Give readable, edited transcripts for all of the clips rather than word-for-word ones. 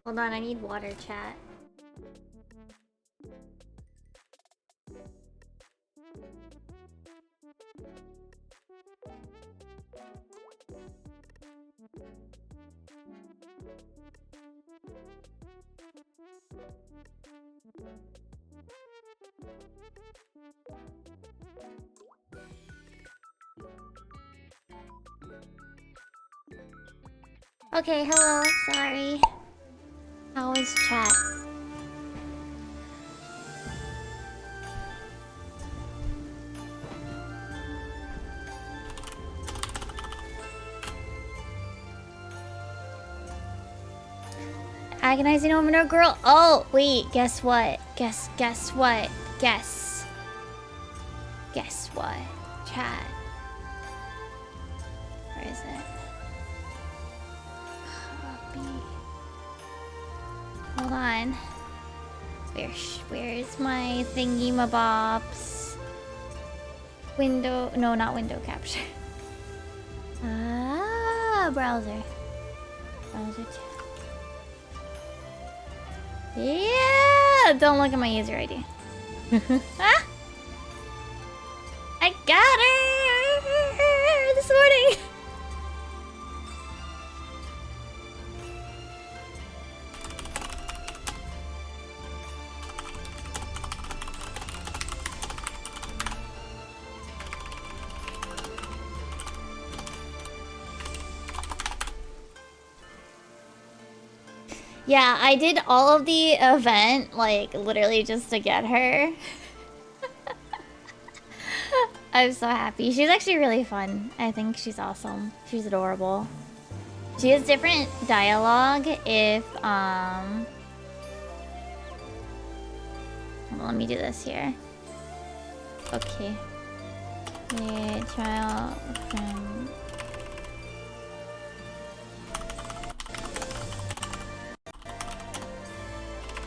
Hold on, I need water, chat. Okay, hello, sorry. How is chat? Agonizing over no girl. Oh, wait, guess what? Guess what? Guess what? Chat. Where is it? Copy. Hold on. Where's my thingy-mabobs? Window, no, not window capture. Browser. Browser 2. Yeah! Don't look at my user ID. Ah! I got her this morning. Yeah, I did all of the event, like, literally just to get her. I'm so happy. She's actually really fun. I think she's awesome. She's adorable. She has different dialogue if, hold on, let me do this here. Okay. Yeah, trial from...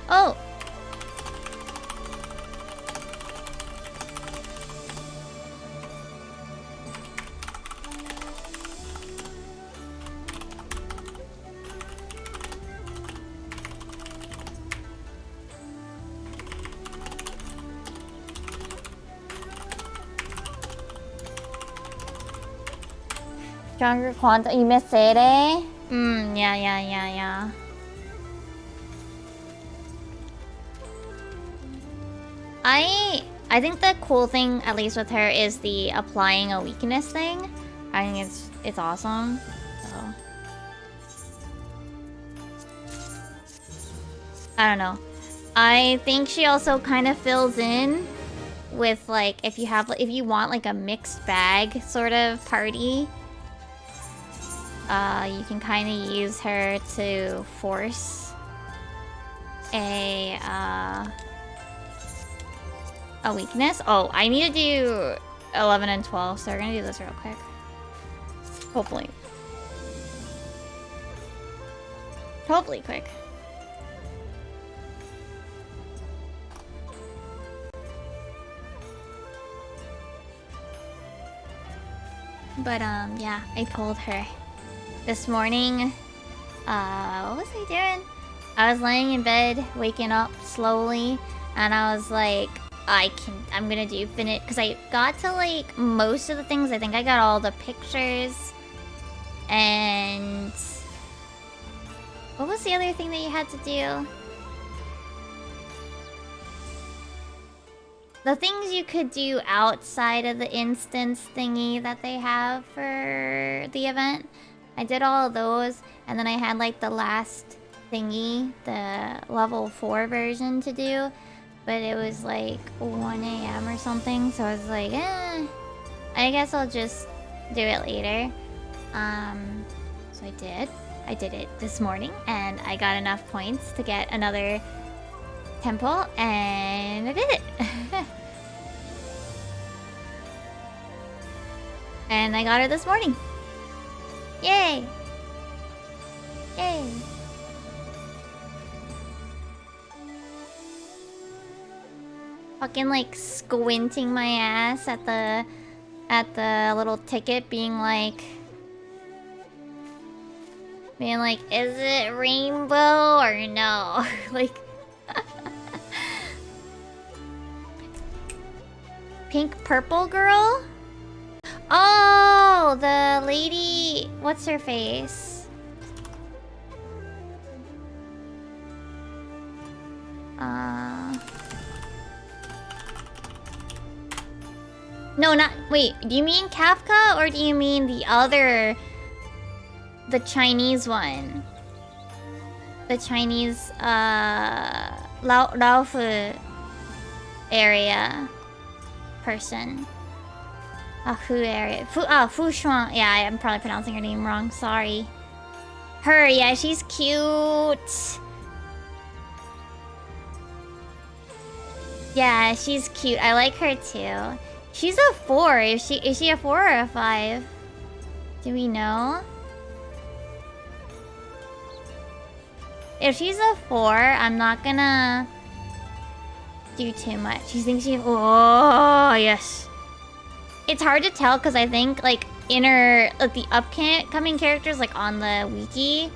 Oh! Stronger quantum. You missed it, eh? Yeah. I think the cool thing, at least with her, is the applying a weakness thing. I think it's awesome. So I don't know. I think she also kind of fills in with, like, if you want like a mixed bag sort of party, you can kind of use her to force a weakness. Oh, I need to do 11 and 12, so we're gonna do this real quick. Hopefully quick. But yeah, I pulled her this morning. What was I doing? I was laying in bed, waking up slowly, and I was like, I'm gonna do finish, because I got to like most of the things. I think I got all the pictures, and what was the other thing that you had to do? The things you could do outside of the instance thingy that they have for the event. I did all of those, and then I had like the last thingy, the level 4 version to do, but it was like 1 AM or something, so I was like, I guess I'll just do it later. So I did it this morning, and I got enough points to get another temple, and I did it. And I got her this morning. Yay! Yay! Fucking like squinting my ass at the little ticket being like, Being like, is it rainbow or no? Like... Pink purple girl? Oh, the lady... What's her face? No, not... Wait, do you mean Kafka or do you mean the other... The Chinese one? The Chinese, Laofu area person. Fu area. Fu Shuang. Yeah, I'm probably pronouncing her name wrong. Sorry. Her, yeah, she's cute. Yeah, she's cute. I like her too. She's a 4. Is she a 4 or a 5? Do we know? If she's a 4, I'm not gonna do too much. She thinks she... Oh, yes. It's hard to tell because I think, like, the upcoming characters, like, on the wiki,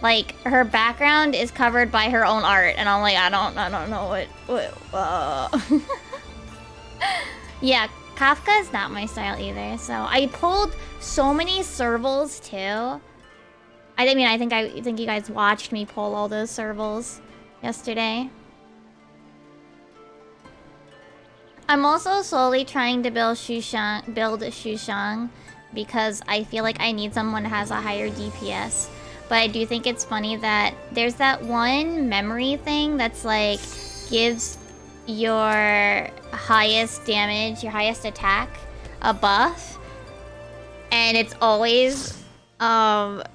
like, her background is covered by her own art. And I'm like, I don't know what Yeah, Kafka is not my style either. So I pulled so many servals, too. I mean, I think you guys watched me pull all those servals yesterday. I'm also slowly trying to build Shushang because I feel like I need someone who has a higher DPS. But I do think it's funny that there's that one memory thing that's like gives your highest damage, your highest attack, a buff, and it's always Petla.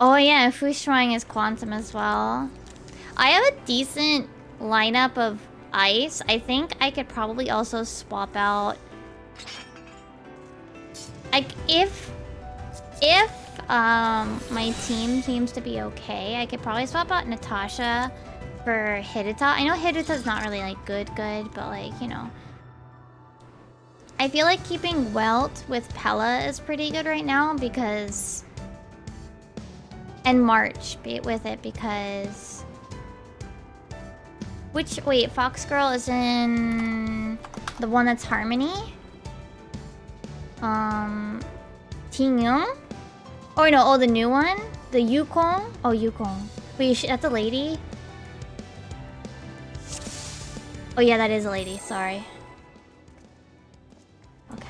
Oh yeah, Fu Shuang is Quantum as well. I have a decent lineup of ice. I think I could probably also swap out... Like, if my team seems to be okay, I could probably swap out Natasha for Hideta. I know Hideta's not really, like, good, but, like, you know. I feel like keeping Welt with Pella is pretty good right now because... And March with it because... Wait, Fox Girl is in... The one that's Harmony? Ting Young? Oh no, the new one? The Yukong? Oh, Yukong. Wait, that's a lady? Oh yeah, that is a lady, sorry. Okay.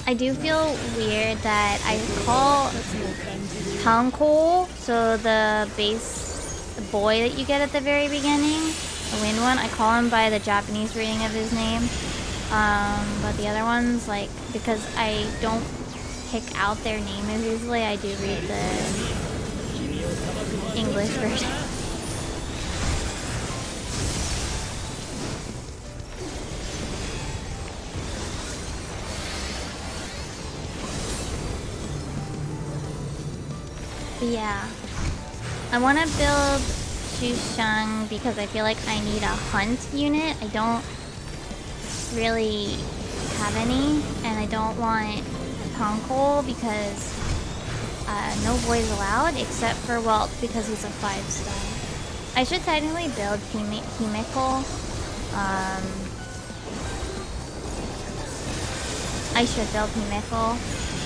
I do feel weird that I call Hanko, so the boy that you get at the very beginning, the wind one, I call him by the Japanese reading of his name. But the other ones, like, because I don't pick out their name as easily, I do read the English version. But yeah, I want to build Shushang because I feel like I need a hunt unit. I don't really have any, and I don't want Konkol because no boys allowed except for Welt because he's a 5-star. I should technically build Himeko. I should build Himeko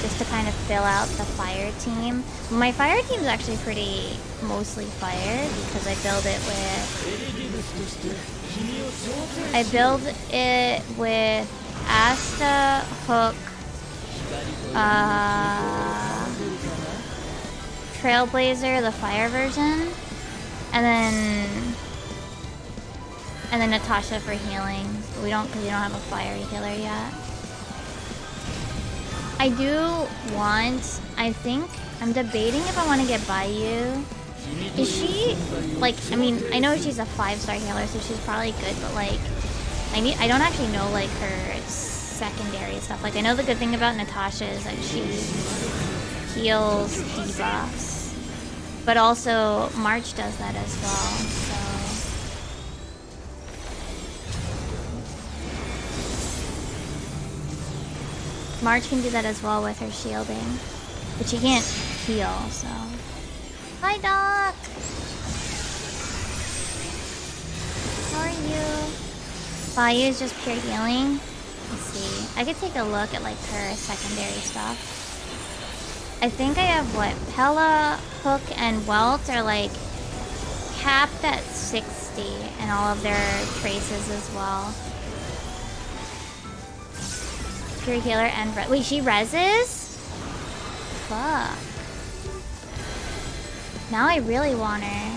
just to kind of fill out the fire team. My fire team is actually mostly fire because I build it with Asta, Hook, Trailblazer, the fire version, and then Natasha for healing. But we don't have a fire healer yet. I think I'm debating if I want to get Bayou. Is she, like, I mean, I know she's a 5-star healer, so she's probably good, but, like, I don't actually know, like, her secondary stuff. Like, I know the good thing about Natasha is that she heals debuffs. But also, March does that as well, so... March can do that as well with her shielding. But she can't heal, so... Hi, Doc! How are you? Bayou is just pure healing. Let's see. I could take a look at like her secondary stuff. I think I have what? Pella, Hook, and Welt are like capped at 60 and all of their traces as well. Pure healer and wait, she reses? Fuck. Now I really want her.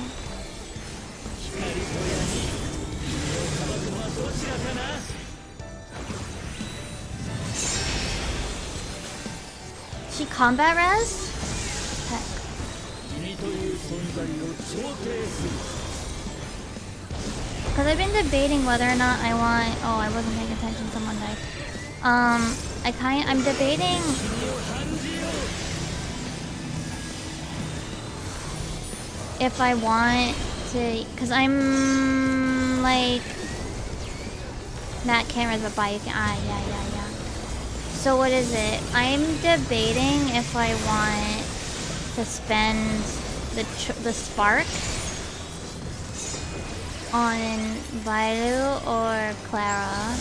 She combat res? Heck. Because I've been debating whether or not I want... Oh, I wasn't paying attention. Someone died. I'm debating... if I want to... Because I'm... like... Matt can't res, but Bayou can... Ah, yeah. So what is it? I'm debating if I want to spend the spark on Vailu or Clara.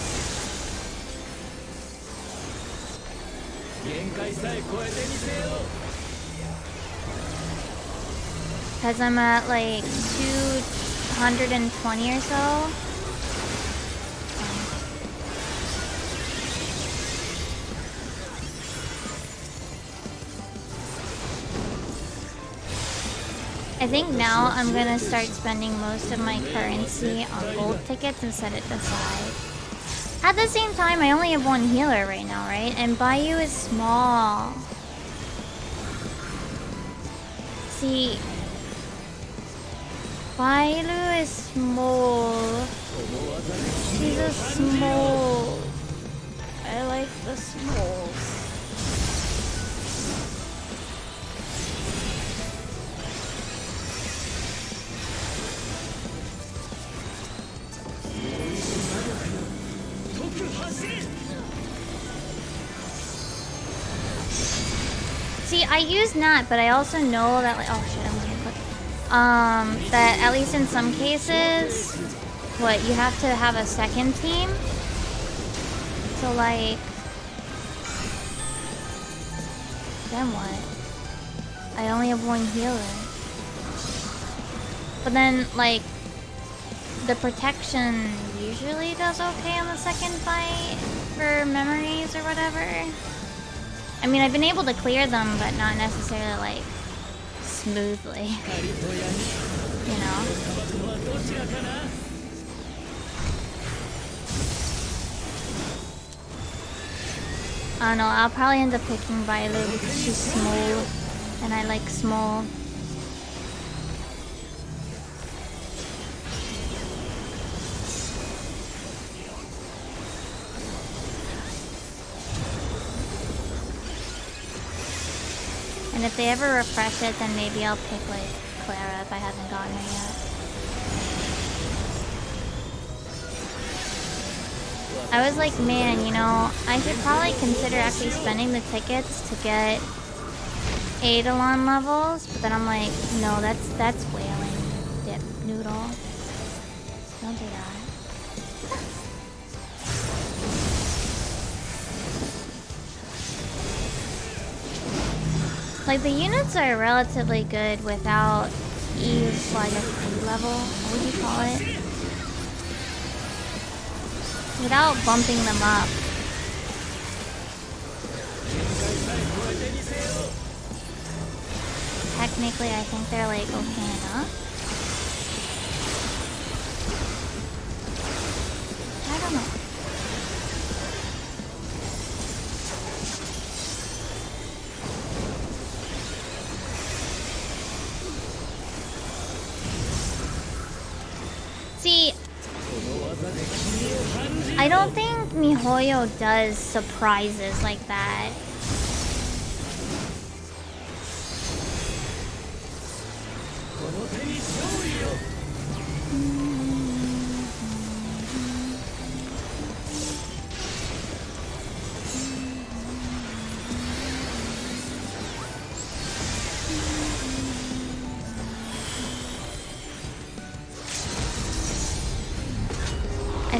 Because I'm at like 220 or so. I think now I'm gonna start spending most of my currency on gold tickets and set it aside. At the same time, I only have one healer right now, right? And Bayou is small. See, Bailu is small. She's a small. I like the smalls. See, I use Nat, but I also know that, like, oh shit, I'm gonna click. That at least in some cases, what, you have to have a second team? So, like, then what? I only have one healer. But then, like, the protection usually does okay on the second fight for memories or whatever. I mean, I've been able to clear them, but not necessarily, like, smoothly. You know? I don't know, I'll probably end up picking Violet because she's small, and I like small. And if they ever refresh it, then maybe I'll pick, like, Clara if I haven't gotten her yet. I was like, man, you know, I should probably consider actually spending the tickets to get Eidolon levels, but then I'm like, no, that's whaling, dip noodle. Don't do that. Like, the units are relatively good without Eve's, like, a free level. What would you call it? Without bumping them up. Technically, I think they're, like, okay enough. I don't know. See, I don't think MiHoYo does surprises like that.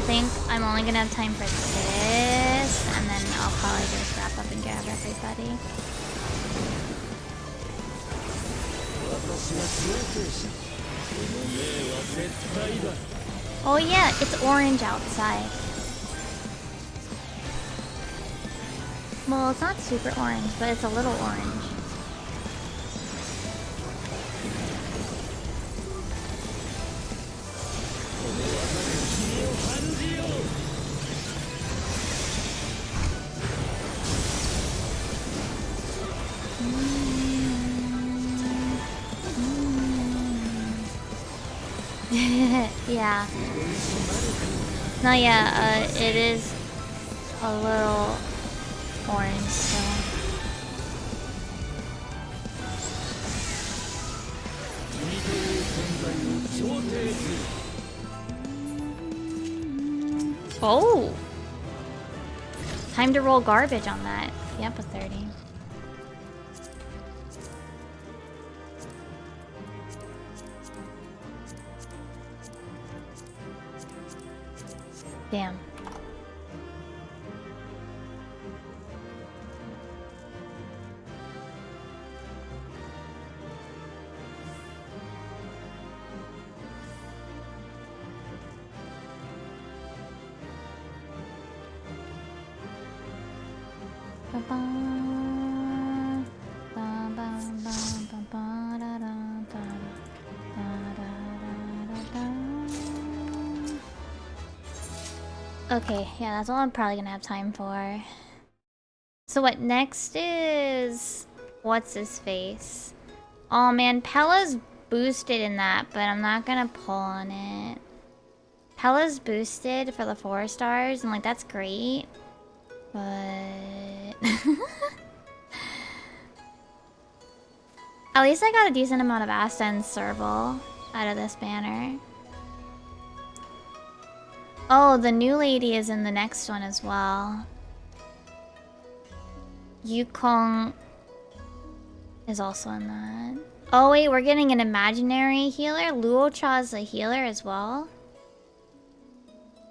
think I'm only gonna have time for this, and then I'll probably just wrap up and grab everybody. Oh yeah, it's orange outside. Well, it's not super orange, but it's a little orange. Yeah. No, yeah, it is a little orange, so... Oh! Time to roll garbage on that. Yep, a 30. Damn. Okay, yeah, that's all I'm probably gonna have time for. So what next is... What's his face? Oh man, Pella's boosted in that, but I'm not gonna pull on it. Pella's boosted for the 4 stars, and like, that's great. But... At least I got a decent amount of Asta and Serval out of this banner. Oh, the new lady is in the next one as well. Yukong is also in that. Oh wait, we're getting an imaginary healer? Luocha's a healer as well?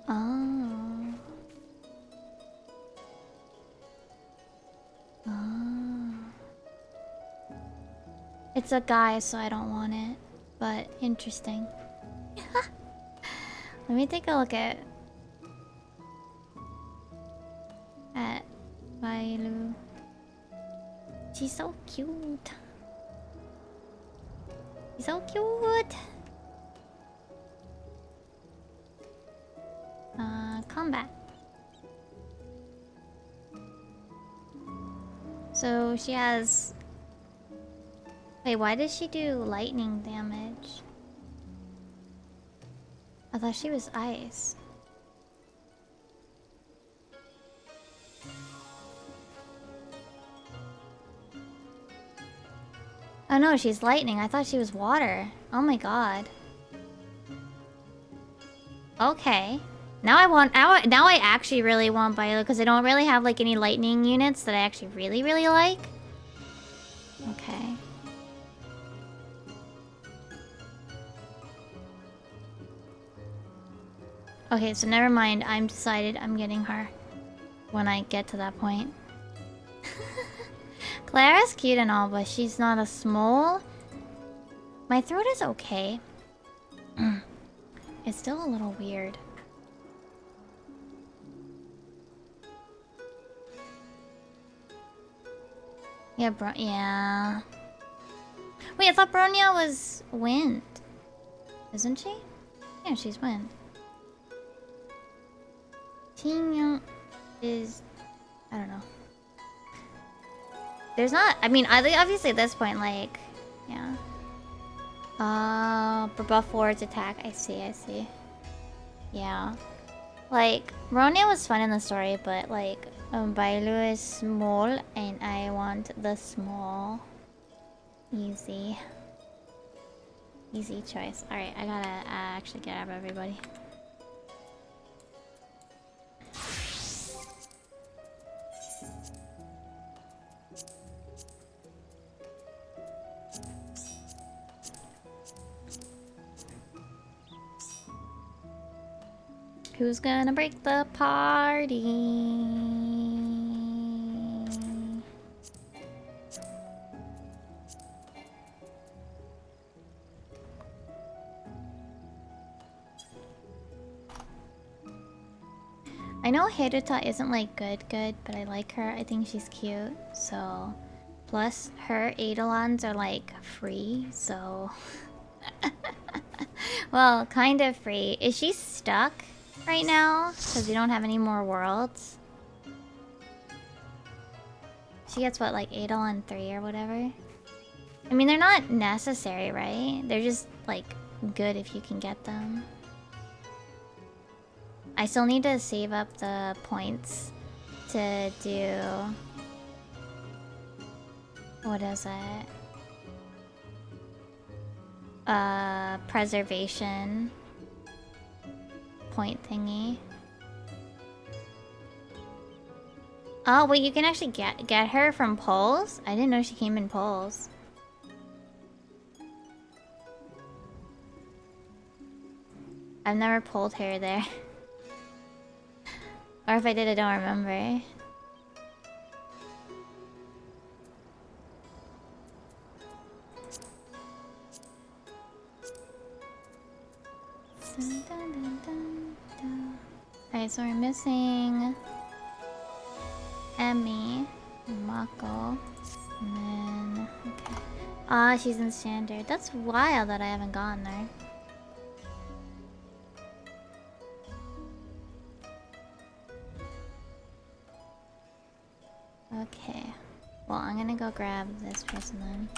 Oh. Oh. It's a guy, so I don't want it. But interesting. Let me take a look at Bailu. She's so cute. She's so cute. Combat. So she has... Wait, why does she do lightning damage? I thought she was ice. Oh no, she's lightning. I thought she was water. Oh my god. Okay. Now I actually really want Bailu because I don't really have like any lightning units that I actually really like. Okay. Okay, so never mind. I'm decided I'm getting her when I get to that point. Clara's cute and all, but she's not a small. My throat is okay. It's still a little weird. Yeah, yeah. Wait, I thought Bronya was wind. Isn't she? Yeah, she's wind. Tingyo is... I don't know. There's not... I mean, obviously at this point, like... Yeah. Buff Ward's attack. I see. Yeah. Like, Bronya was fun in the story, but like... Bailu is small, and I want the small. Easy. Easy choice. Alright, I gotta actually get out of everybody. Who's gonna break the party? I know Hiruta isn't like good, but I like her. I think she's cute. So, plus her Eidolons are like free. So, well, kind of free. Is she stuck right now? Because we don't have any more worlds. She gets what, like Eidolon 3 or whatever. I mean, they're not necessary, right? They're just like good if you can get them. I still need to save up the points to do... What is it? Preservation point thingy. Oh, wait, you can actually get her from polls? I didn't know she came in polls. I've never pulled her there. Or if I did, I don't remember. Alright, so we're missing Emmy, Mako, and then... Okay. Ah, she's in standard. That's wild that I haven't gone there. Okay. Well, I'm gonna go grab this person then.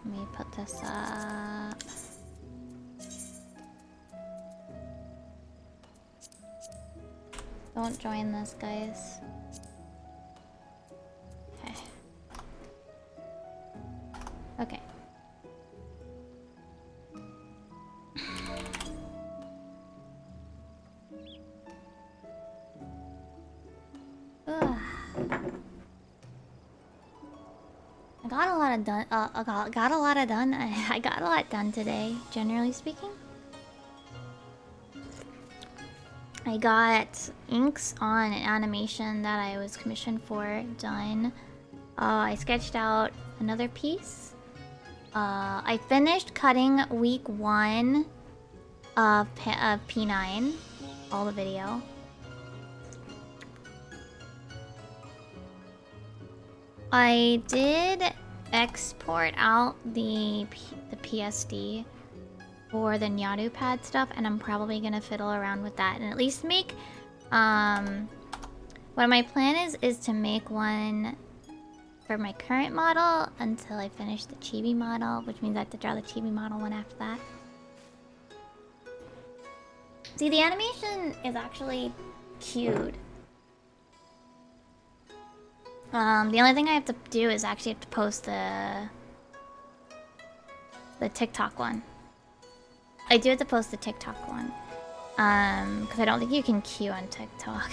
Let me put this up. Don't join this, guys. Okay. Okay. Ugh. I got a lot of done. Got a lot of done. I got a lot done today, generally speaking. I got inks on an animation that I was commissioned for done. I sketched out another piece. I finished cutting week 1 of P9, all the video. I did export out the PSD for the Nyaru pad stuff, and I'm probably gonna fiddle around with that and at least make what my plan is to make one for my current model until I finish the chibi model, which means I have to draw the chibi model one after that. See, the animation is actually cute. The only thing I have to do is actually have to post the TikTok one. I do have to post the TikTok one. Because I don't think you can queue on TikTok.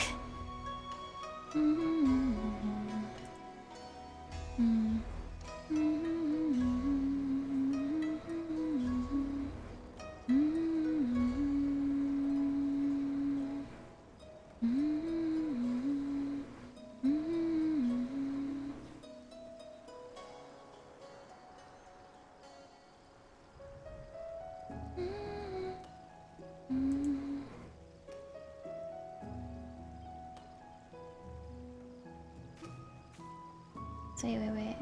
So wait.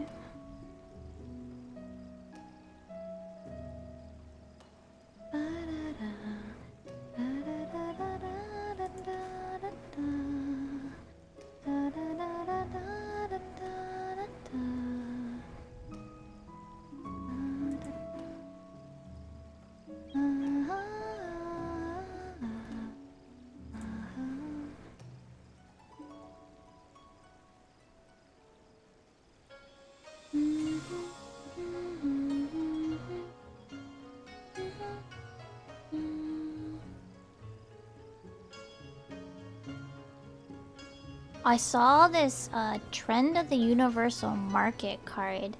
I saw this Trend of the Universal Market card.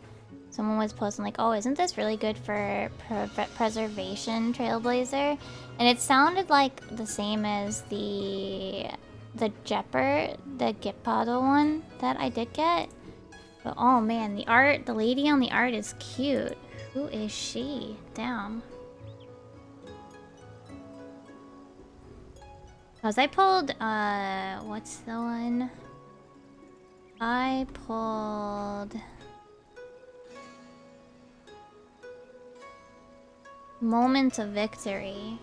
Someone was posting like, oh, isn't this really good for preservation, Trailblazer? And it sounded like the same as the Jepper, the Gipado one that I did get. But oh man, the art, the lady on the art is cute. Who is she? Damn. Cause I pulled, what's the one? I pulled Moment of Victory.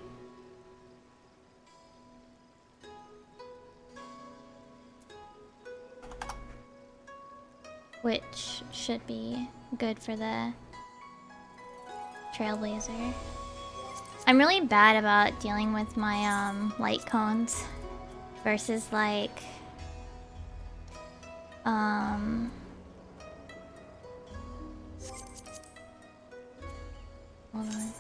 Which should be good for the Trailblazer. I'm really bad about dealing with my light cones versus like hold on.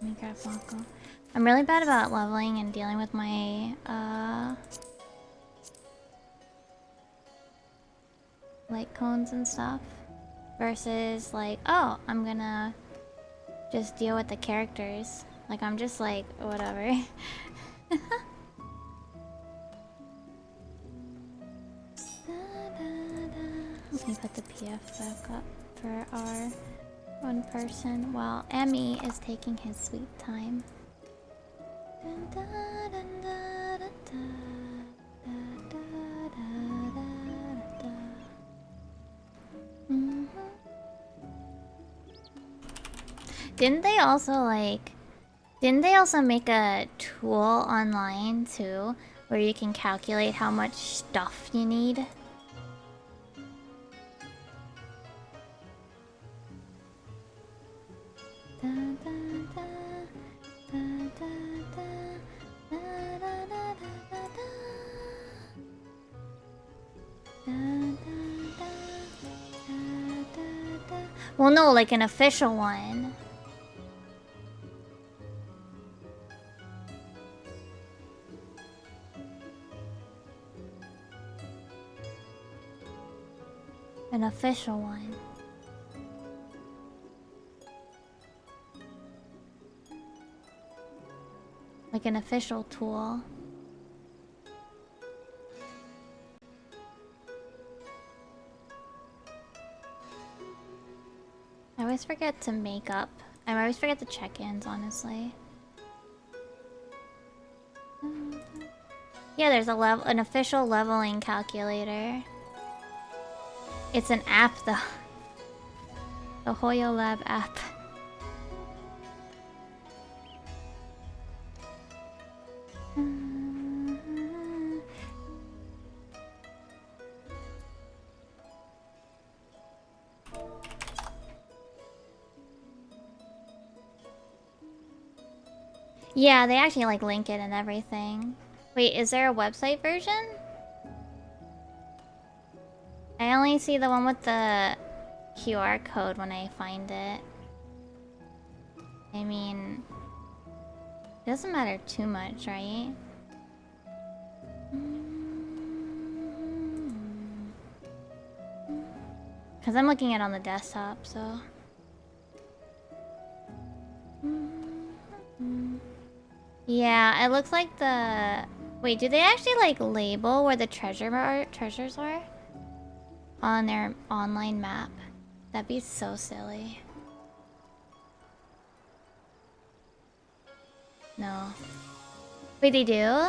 Let me grab Mako. I'm really bad about leveling and dealing with my light cones and stuff versus like, oh, I'm gonna just deal with the characters. Like, I'm just like, whatever. Let me put the PF back up for our one person while Emmy is taking his sweet time. Didn't they also make a tool online too where you can calculate how much stuff you need? Well, no, like an official one. An official one. Like an official tool. I always forget to make up. I always forget the check-ins, honestly. Yeah, there's an official leveling calculator. It's an app though. The Hoyo Lab app. Yeah, they actually like link it and everything. Wait, is there a website version? I only see the one with the QR code when I find it. I mean, it doesn't matter too much, right? Because I'm looking at it on the desktop, so... Yeah, it looks like the... Wait, do they actually like label where the treasures are? On their online map? That'd be so silly. No. Wait, they do?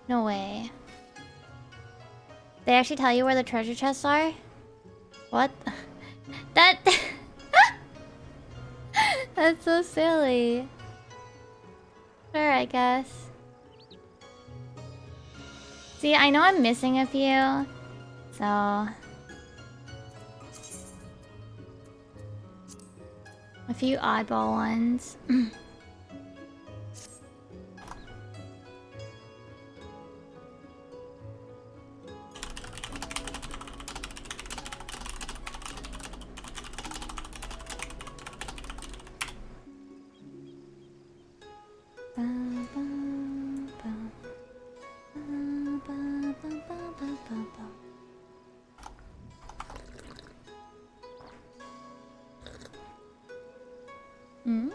No way. They actually tell you where the treasure chests are? What? That... That's so silly. Sure, I guess. See, I know I'm missing a few, so... A few oddball ones. Hmm?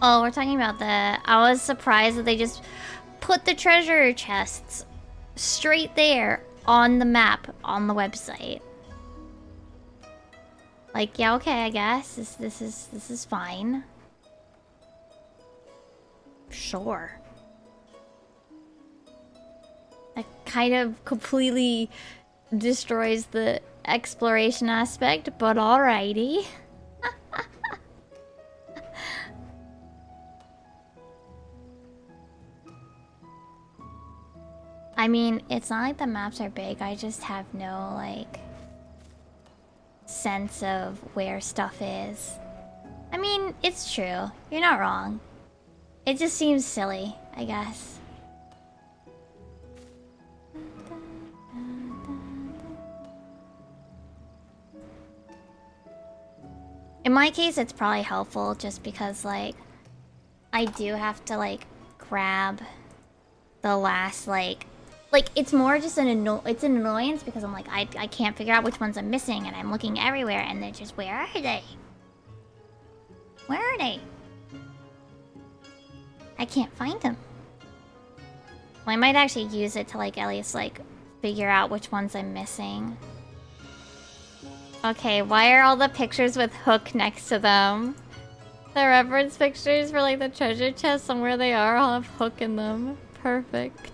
Oh, we're talking about the... I was surprised that they just put the treasure chests straight there on the map on the website. Like, yeah, okay, I guess. This is fine. Sure. That kind of completely destroys the exploration aspect, but alrighty. I mean, it's not like the maps are big, I just have no, like, sense of where stuff is. I mean, it's true. You're not wrong. It just seems silly, I guess. In my case, it's probably helpful just because, like, I do have to, like, grab the last, like, it's more just it's an annoyance because I'm like, I can't figure out which ones I'm missing and I'm looking everywhere and they're just, where are they? Where are they? I can't find them. Well, I might actually use it to, like, at least, like, figure out which ones I'm missing. Okay, why are all the pictures with Hook next to them? The reference pictures for, like, the treasure chests and where they are all have Hook in them. Perfect.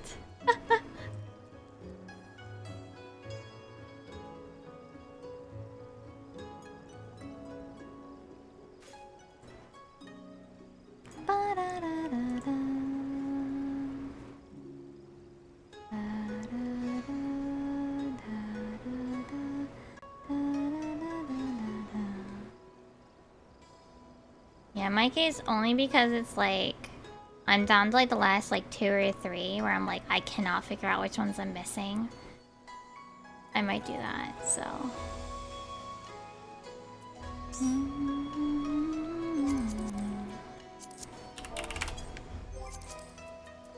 Yeah, in my case, only because it's like I'm down to like the last like 2 or 3 where I'm like I cannot figure out which ones I'm missing. I might do that, so.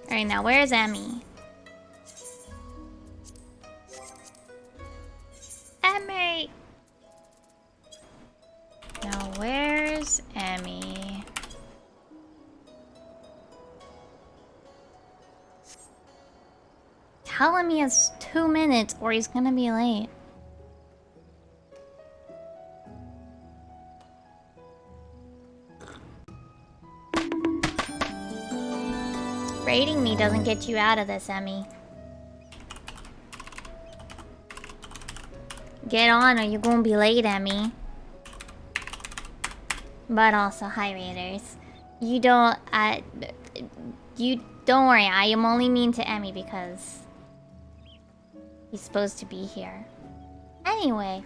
Alright, now where's Emmy? Emmy! Now where's Emmy? Tell him he has 2 minutes or he's gonna be late. Raiding me doesn't get you out of this, Emmy. Get on or you're gonna be late, Emmy. But also, hi Raiders. You don't worry, I am only mean to Emmy because he's supposed to be here. Anyway.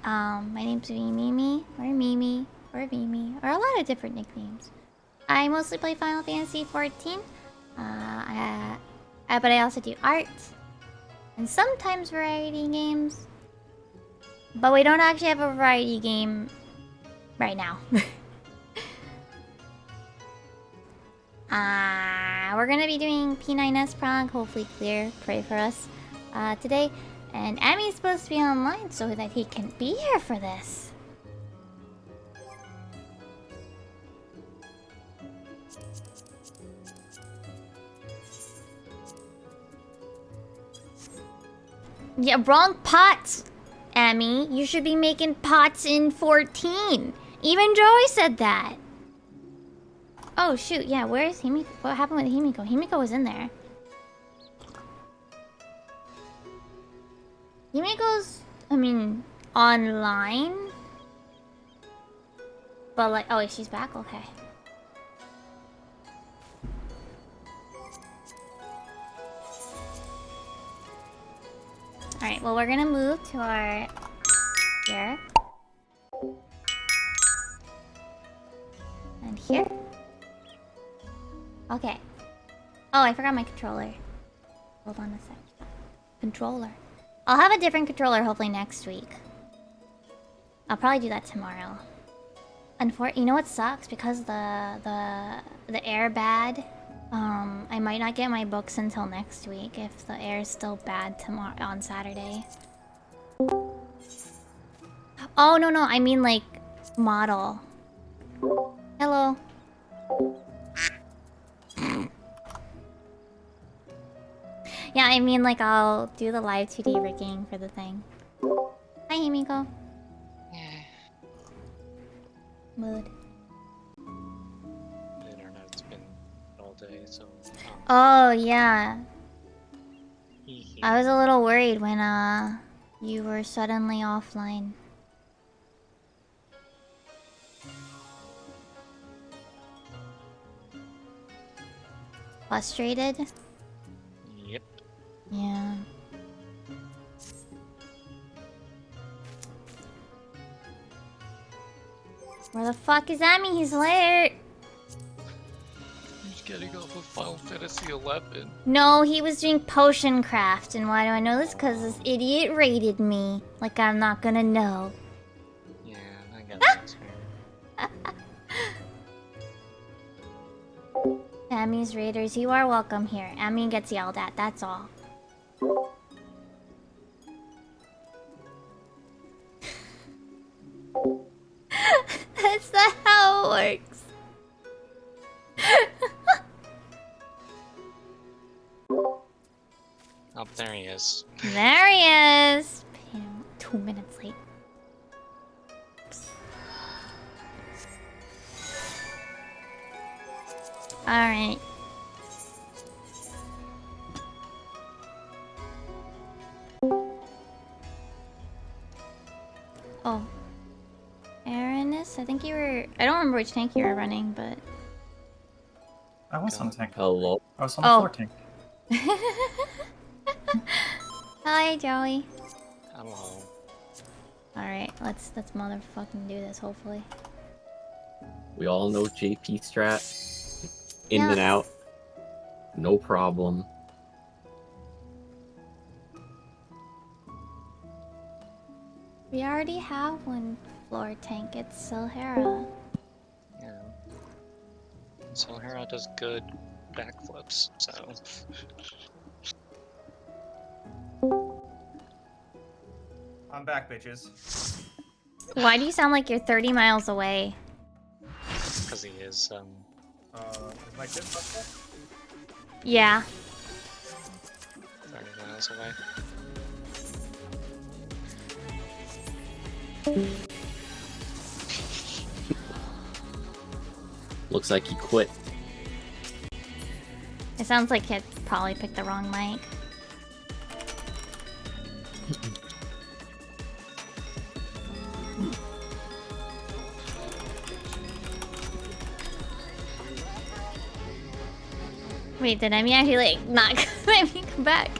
My name's Mimi, or Mimi, or Mimi, or a lot of different nicknames. I mostly play Final Fantasy XIV. But I also do art. And sometimes variety games. But we don't actually have a variety game right now. We're gonna be doing P9S Prog, hopefully clear, pray for us, today. And Emmy's supposed to be online so that he can be here for this. Yeah, wrong pots, Emmy. You should be making pots in 14. Even Joey said that. Oh, shoot. Yeah, where's Himiko? What happened with Himiko? Himiko was in there. Himiko's, I mean, online. But, like, oh, she's back? Okay. Alright, well, we're gonna move to our... here. And here. Okay. Oh, I forgot my controller. Hold on a sec. Controller. I'll have a different controller hopefully next week. I'll probably do that tomorrow. You know what sucks? Because the air bad I might not get my books until next week if the air is still bad tomorrow on Saturday. Oh, no, I mean like model. Hello. Yeah, I mean like I'll do the live 2D rigging for the thing. Hi, Himiko. Mood. The internet's been all day, so... Oh, yeah. I was a little worried when, you were suddenly offline. Frustrated? Yep. Yeah. Where the fuck is Amy? He's late. He's getting off of Final Fantasy 11. No, he was doing potion craft. And why do I know this? Because this idiot raided me. Like I'm not gonna know. Yeah, I got that. Amy's raiders, you are welcome here. Amy gets yelled at, that's all. That's not how it works. Oh, there he is. There he is. 2 minutes late. Alright. Oh. Aranis? I think you were... I don't remember which tank you were running, but... I was on tank. Hello. I was on the floor tank. Hi, Joey. Hello. Alright, let's motherfucking do this, hopefully. We all know JP strat. In and out. No problem. We already have one floor tank, it's Silhara. Yeah. Silhara does good backflips, so... I'm back, bitches. Why do you sound like you're 30 miles away? Because he is, is my kid up there? Yeah. 30 miles away. Looks like he quit. It sounds like he probably picked the wrong mic. Wait, did Emmy actually like not let me come back?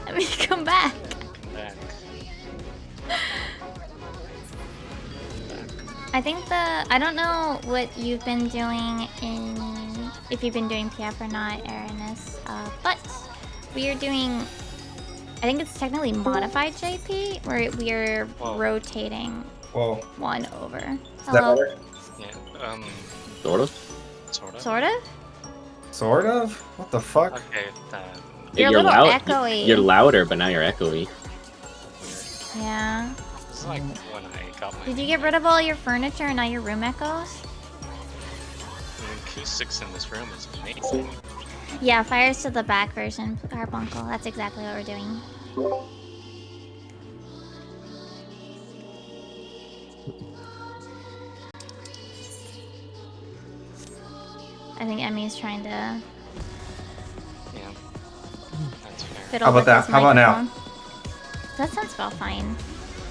Let me come back. I think I don't know what you've been doing if you've been doing PF or not, Aranis, but we are doing, I think it's technically modified JP, where we are rotating one over. Hello. Yeah, Sort of? Sort of? Sort of? What the fuck? Okay, You're a little echoey. You're louder, but now you're echoey. Yeah. It's like when I got my... Did you get rid of all your furniture and now your room echoes? The acoustics in this room is amazing. Yeah, fires to the back version, Carbuncle. That's exactly what we're doing. I think Emmy's trying to... Yeah. That's fair. fiddle How about with that? his How about now? microphone. That sounds about fine.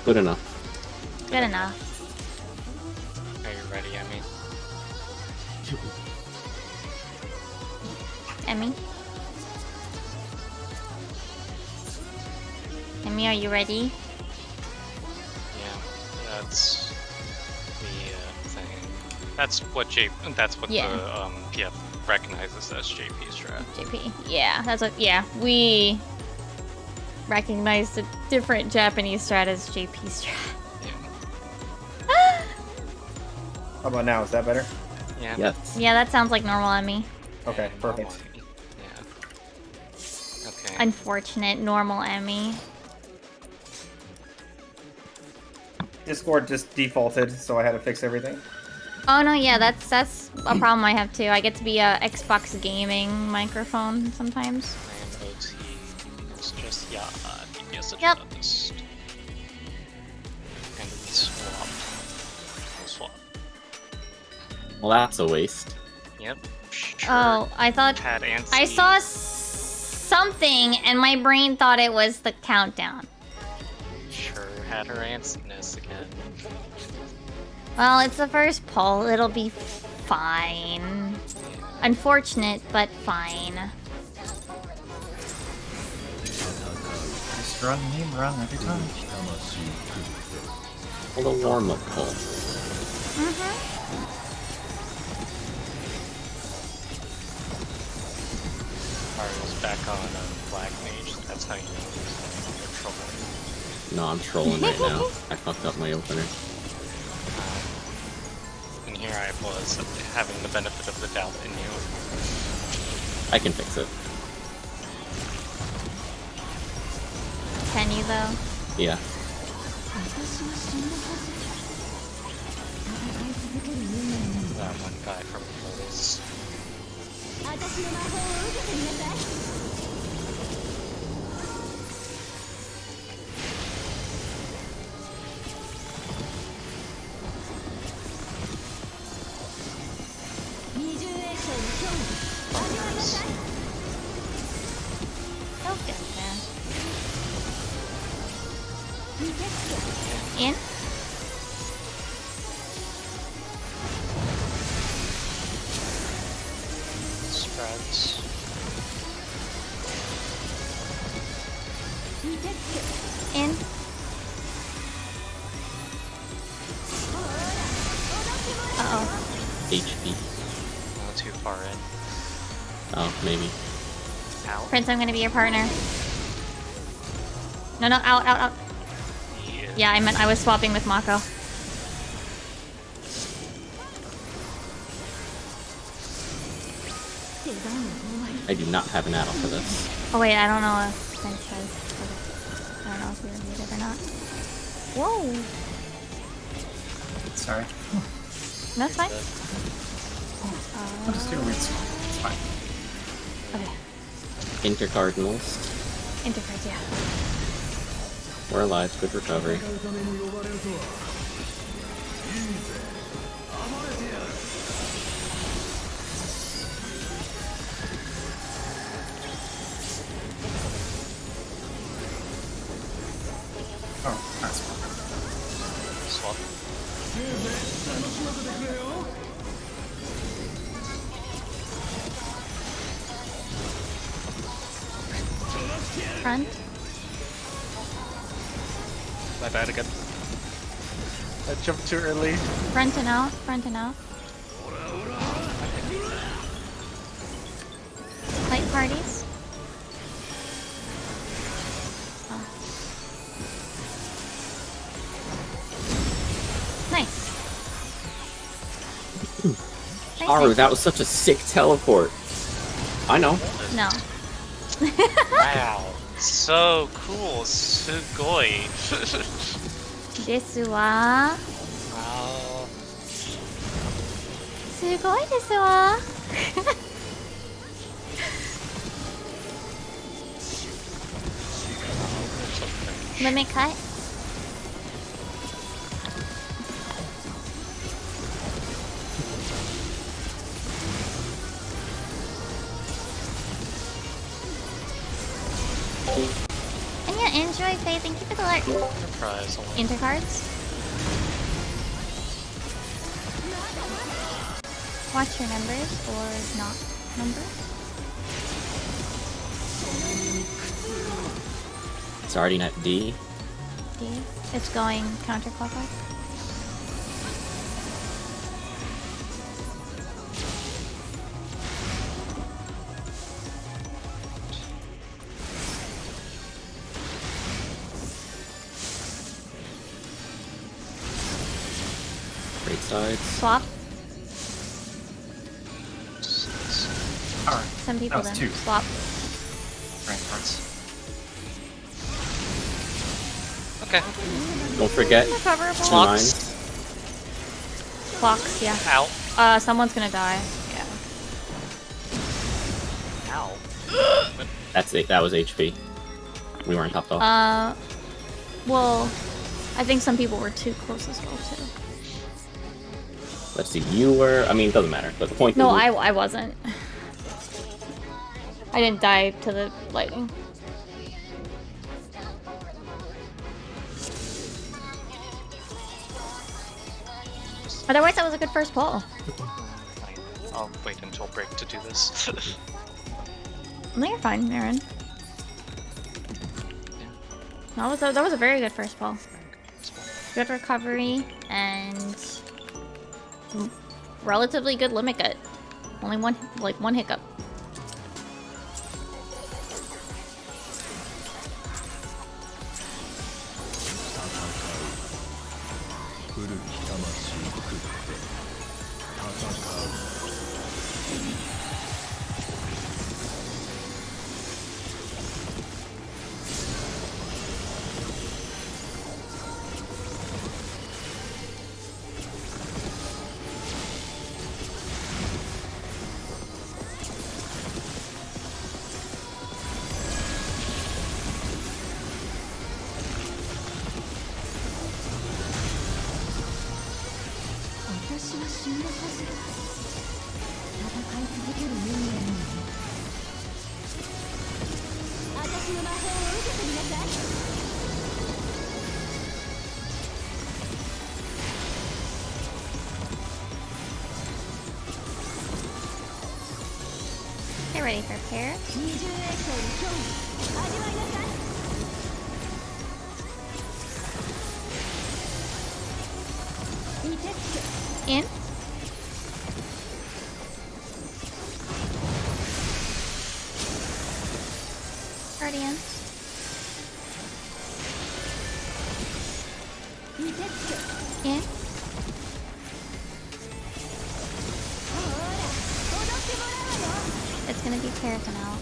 Good enough. Good enough. Are you ready, Emmy? Emmy? Emmy, are you ready? Yeah, that's the thing. That's what the PF recognizes as JP strat. JP. Yeah, that's what. Yeah, we recognize the different Japanese strat as JP strat. Yeah. How about now? Is that better? Yeah. Yes. Yeah, that sounds like normal Emmy. Okay, perfect. Yeah. Okay. Unfortunate normal Emmy. Discord just defaulted, so I had to fix everything. Oh no, yeah, that's a problem I have too. I get to be a Xbox gaming microphone sometimes. I am OT. It's just yeah. Yes, it's Yep. just. And we swap. We'll swap. Well, that's a waste. Yep. Sure. Oh, I thought Had Ansi. I saw something and my brain thought it was the countdown. Sure had her antsiness again. Well, it's the first poll. It'll be fine. Unfortunate, but fine. Just run, meme run every time. Well, the warm-up call. Mario's back on Black Mage. That's how you know he's in trouble. No, I'm trolling right now. I fucked up my opener. And here I was having the benefit of the doubt in you. I can fix it. Can you though? Yeah. That one guy from Moles. He'll get there. In? Spreads. In? Uh-oh. HP. Not too far in. Oh, maybe. Out. Prince, I'm gonna be your partner. No, out, out, out. Yeah, I meant I was swapping with Mako. I do not have an add-on for this. Oh wait, I don't know if Prince has. I don't know if you're muted or not. Whoa. Sorry. That's fine. I'll just do a weird song. It's fine. Okay. Intercardinals. Intercards, yeah. We're alive. Good recovery. Oh, that's Swap. Front. My bad again. I jumped too early. Front and out. Front and out. Light parties. Oh. Nice. Nice, Aru, nice. that was such a sick teleport. I know. No. Wow. So cool. Sugoi. Desu wa. Wow. Sugoi desu wa. Limit cut. And yeah, enjoy Faye. Thank you for the alert. Surprise. Intercards. Watch your numbers or not numbers. It's already at D. D. It's going counterclockwise. Great sides. Swap. some people That was didn't two. swap. Transports. Okay. Don't forget, Recoverable. 2 Clocks. mines. Clocks, yeah. Ow. Someone's gonna die. Yeah. Ow. That's it. That was HP. We weren't topped off. Well, I think some people were too close as well too. Let's see. You were. I mean, it doesn't matter. But the point. No, is, I wasn't. I didn't die to the lightning. Otherwise, that was a good first pull. I'll wait until break to do this. No, you're fine, Aaron. That was a very good first pull. Good recovery and relatively good limit cut. Only one hiccup. Get ready for pair. In. Guardian. In. It's gonna be Paraffin out.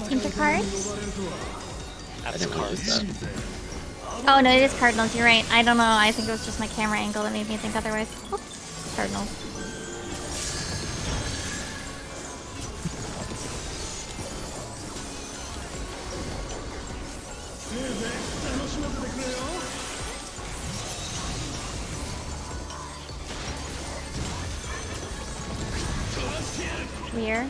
Into cards? I That's didn't realize cards. that. Oh no, it is Cardinals, you're right. I don't know, I think it was just my camera angle that made me think otherwise. Oops. Cardinals. Rear.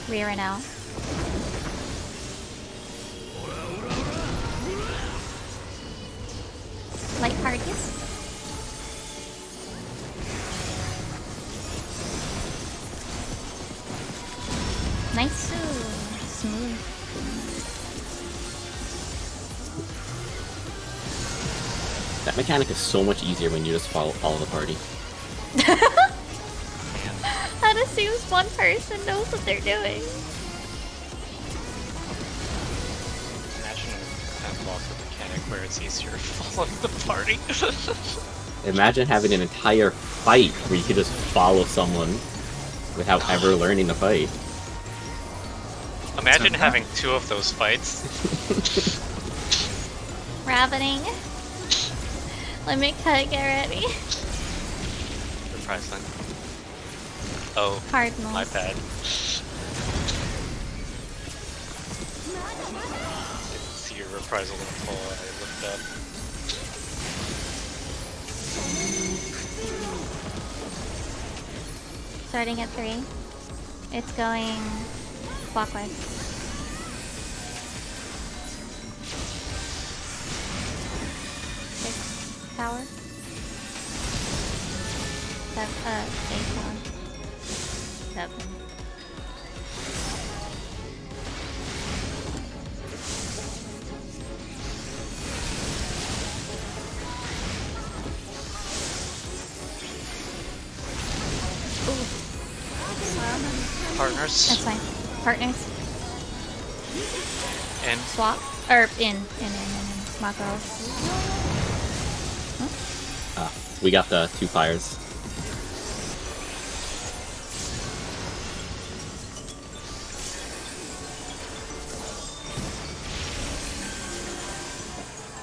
Rear and out. Light parties. Nice. Smooth. That mechanic is so much easier when you just follow the party. That assumes one person knows what they're doing. Imagine an unlocked mechanic where it's easier following the party. Imagine having an entire fight where you could just follow someone without ever learning to fight. Imagine having two of those fights. Rabbiting. Limit cut, get ready. Surprise then. Oh, Cardinals. my bad. Didn't see your reprisal until I looked up. Starting at 3. It's going clockwise. tower. A tower. Yep. Partners. That's fine. Partners. And Swap. Or in. Mako. We got the 2 fires.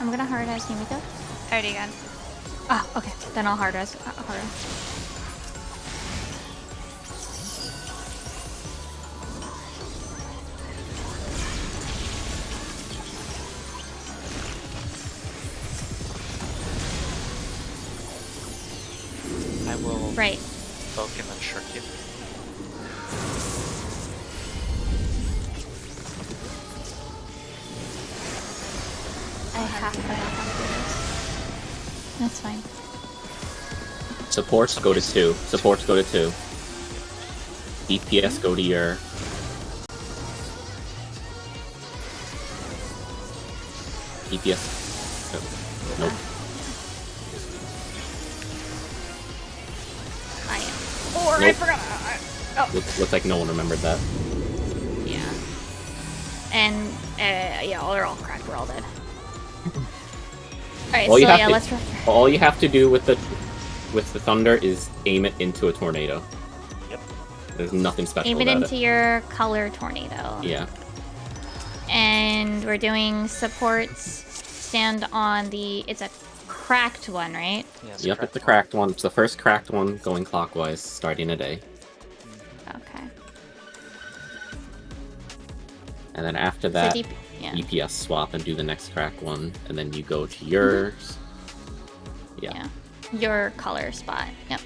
I'm gonna hard as Yumiko. Already gone. Ah, okay. Then I'll hard as Haru. I will Right. poke and then shirk you. I have to do this. That's fine. Supports go to 2. Supports go to 2. DPS go to your... DPS... Nope. I am. Or I Nope. forgot. Looks like no one remembered that. Yeah. And yeah, they're all cracked. We're all dead. Alright, so All you have yeah, to- let's All you have to do with the thunder is aim it into a tornado. Yep. There's nothing special aim it about into your color tornado. Yeah. And we're doing supports. Stand on the. It's a cracked one, right? Yes, Yep, it's the cracked one. It's the first cracked one going clockwise, starting a day. Okay. And then after that, So yeah. DPS swap and do the next cracked one, and then you go to yours. Yeah. Your color spot. Yep.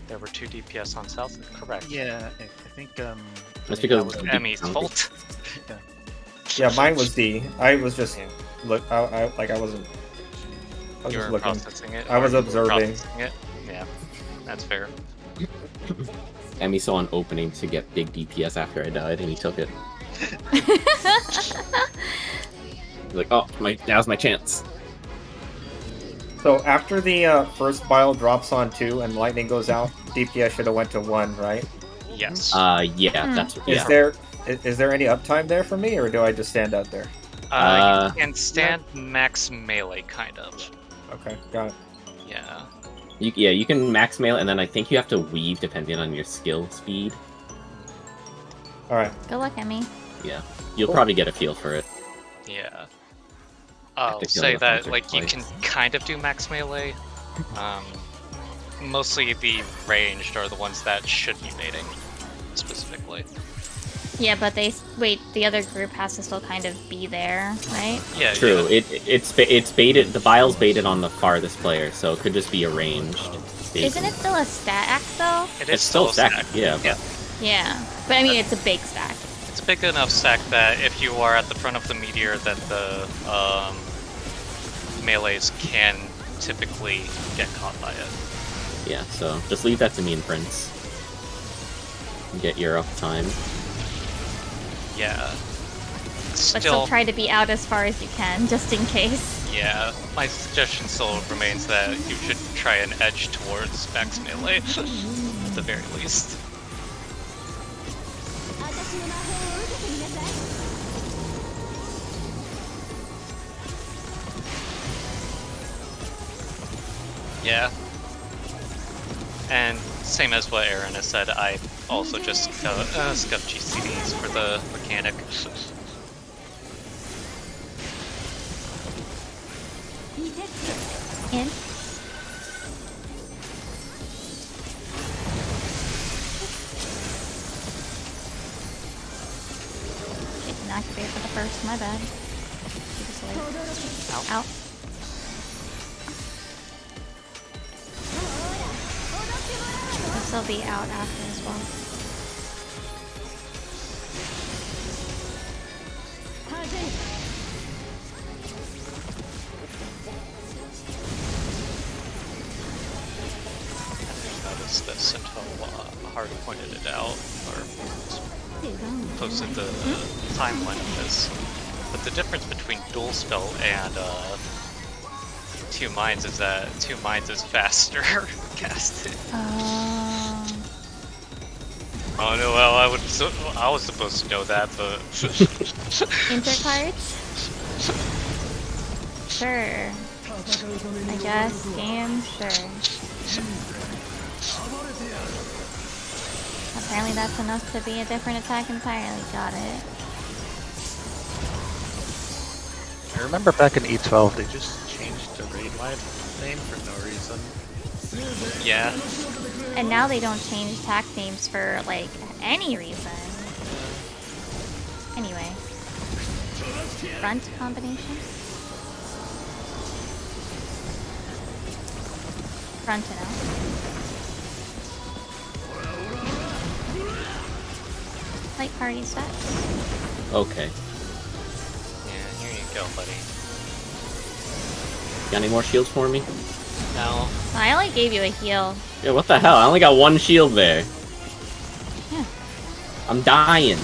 There were 2 DPS on south. Correct. Yeah, I think That's think because that was the Emmy's counting. fault. Yeah, mine was D. I was just Yeah. look. I wasn't. I was You just were looking. processing it. I was or you were observing. processing it. Yeah, that's fair. Emmy saw an opening to get big DPS after I died, and he took it. He's like, oh, now's my chance. So after the first bile drops on 2 and lightning goes out, DPS should have went to 1, right? Yes. Yeah, that's Is yeah. there any uptime there for me, or do I just stand out there? You can stand max melee, kind of. Okay, got it. Yeah. You can max mail, and then I think you have to weave depending on your skill speed. All right. Good luck, Emmy. Yeah, you'll Cool. probably get a feel for it. Yeah. have I'll to kill say the that, hunter like, you twice. can kind of do max melee. Mostly the ranged are the ones that should be baiting, specifically. Yeah, but the other group has to still kind of be there, right? Yeah, True. yeah. It's baited. The bile's baited on the farthest player, so it could just be arranged. Isn't it still a stack though? It is It's still a stacked, yeah, Yeah. Yeah, but I mean it's a big stack. It's a big enough stack that if you are at the front of the meteor, that the melees can typically get caught by it. Yeah, so just leave that to me and Prince. Get your uptime. Yeah. But still try to be out as far as you can, just in case. Yeah, my suggestion still remains that you should try and edge towards max melee, at the very least. Yeah. And same as what Aaron has said, I also just scuff GCDs for the mechanic. In. Didn't activate for the first, my bad. Out. Out. This will be out after as well. noticed this until Hardy pointed it out, or posted the timeline of this. But the difference between dual spell and Two Minds is that Two Minds is faster casted. Oh no, well I was supposed to know that, but Intercards? Sure. I guess. Game? Sure. Apparently that's enough to be a different attack entirely. Got it. I remember back in E12 they just changed the raid line name for no reason. yeah. And now they don't change attack names for, like, any reason. Anyway. Front combination? Front and out. Light party stats. Okay. Yeah, here you go, buddy. Got any more shields for me? No. I only gave you a heal. Yeah, what the hell? I only got one shield there. Yeah. I'm dying.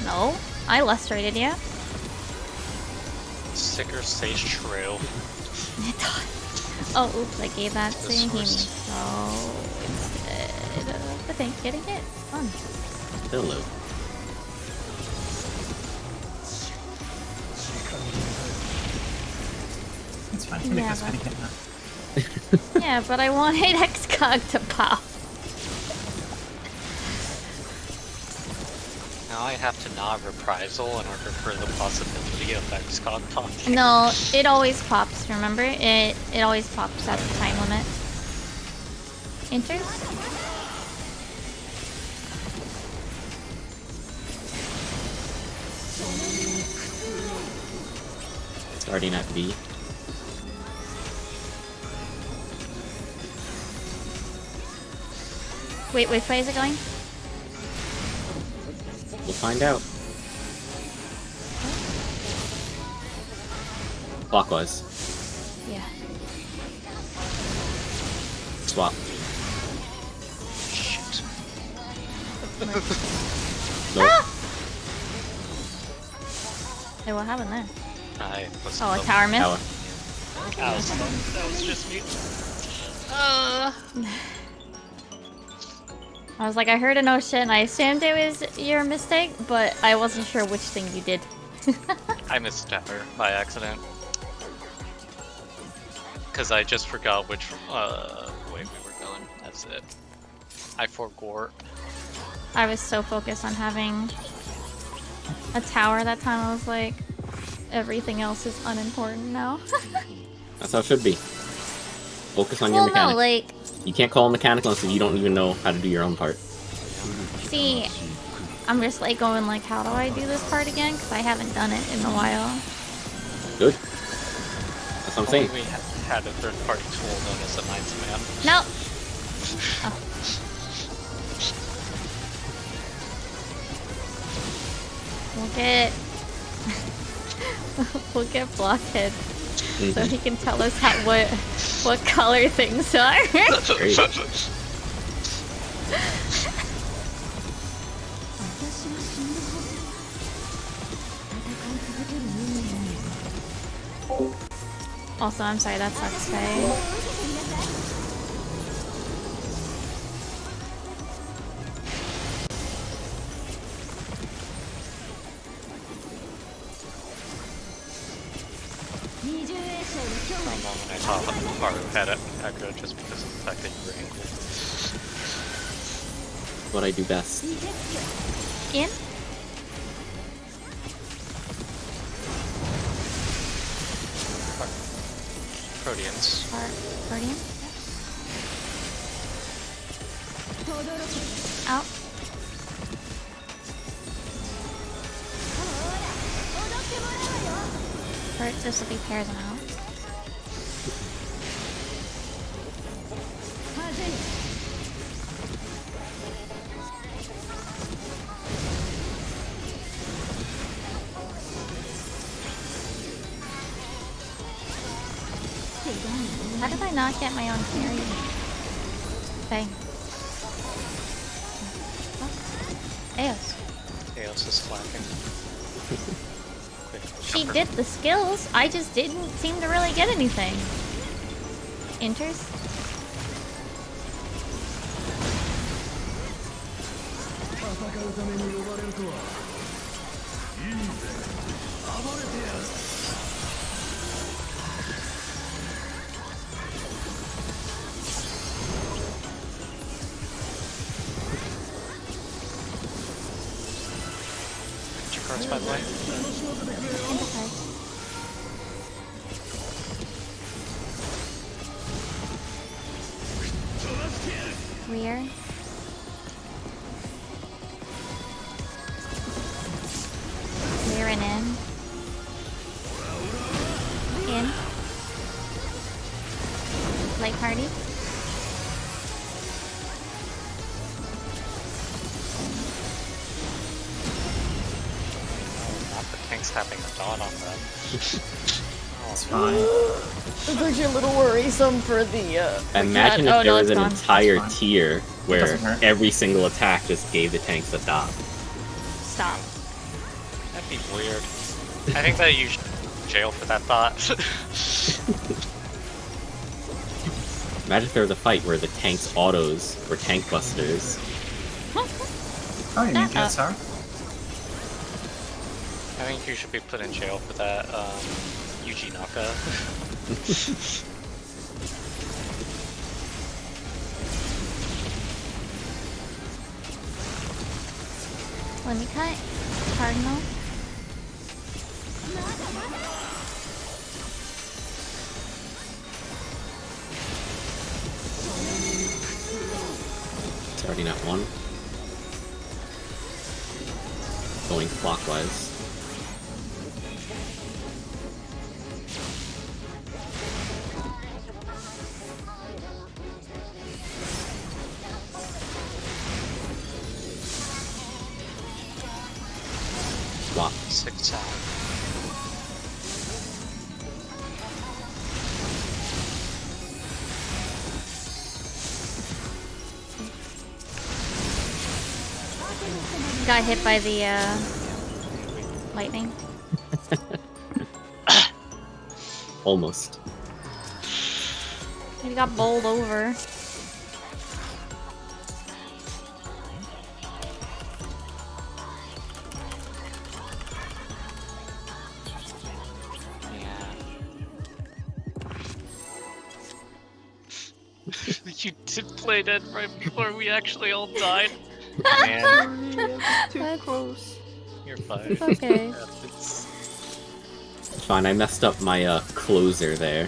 No, I lustrated you. Sticker stays true. Oh, oops, I gave that to This Himi. was- So, instead of the thing getting hit. Fun. Hello. It's fine. I can make this many hit now. Yeah, but I wanted Xcog to pop. Now I have to not reprisal in order for the possibility of XCOG popping. No, it always pops, remember? It always pops at the time limit. Enters? Starting at B. Wait, which way is it going? We'll find out. Clockwise. Yeah. Swap. Shit. Nope. Hey, what happened there? I was Oh, a tower miss? Tower. That was just me. I was like, I heard a no shit and I assumed it was your mistake, but I wasn't sure which thing you did. I missed tower by accident. Because I just forgot which way we were going. That's it. I forgot. I was so focused on having a tower that time, I was like, everything else is unimportant now. That's how it should be. Focus on your Well, mechanic. no, like, You can't call them mechanical unless you don't even know how to do your own part. see, I'm just like going like, how do I do this part again? Because I haven't done it in a while. Good. That's what I'm saying. We had a third-party tool known as the Ninth Man. No! Oh. We'll get Blockhead so he can tell us what color things are. Great. Also, I'm sorry, that sucks, Faye. For a moment I thought Haru had it aggro just because of the fact that you were angled. What I do best. In? Proteans. Guardian? Out. First, this will be pairs and out. How did I not get my own carry? Okay. Eos. Chaos is flapping. Quick, She jumper. did the skills. I just didn't seem to really get anything. Enters. What's your cards, by the way? Enterprise. Rear. Rear and in. In. Light party. Oh, not the tanks having a dot on them. It's fine. Those are a little worrisome for the Imagine if cat. Oh, there no, was it's an gone. entire That's fine. tier where doesn't hurt. every single attack just gave the tanks a dot. Stop. That'd be weird. I think that you should jail for that thought. Imagine if there was a fight where the tanks' autos were tank busters. Oh, you need Uh-oh. GSR? I think you should be put in jail for that, Yuji Naka. Let me cut. Cardinal. It's already not one. Going clockwise. Swap. 6 out. Got hit by the lightning. Almost. He got bowled over. Yeah. You did play that right before we actually all died. Man, Too close. you're fine. It's okay. It's It's fine, I messed up my closer there.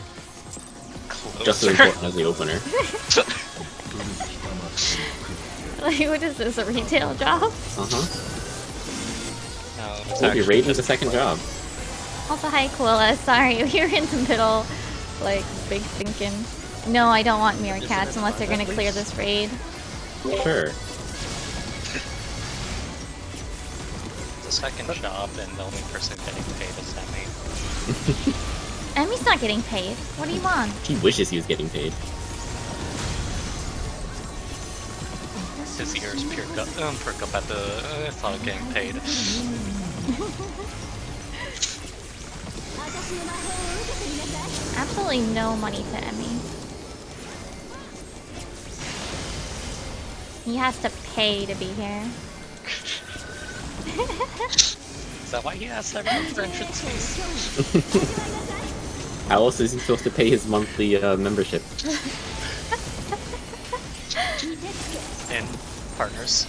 Just as closer. important as the opener. Like, what is this, a retail job? Uh-huh. No, it's Oh, you're actually raiding just the second job. Also, hi, Quilla. Sorry, we were in the middle, like, big thinking. No, I don't want mirror cats unless they're gonna clear this raid. Sure. the second job, and the only person getting paid is Emmy. Emmy's not getting paid. What do you want? He wishes he was getting paid. His ears perk up at the thought of getting paid. Absolutely no money to Emmy. He has to pay to be here. Is that why he asked everyone for entrance fees? How else is he supposed to pay his monthly membership? And partners.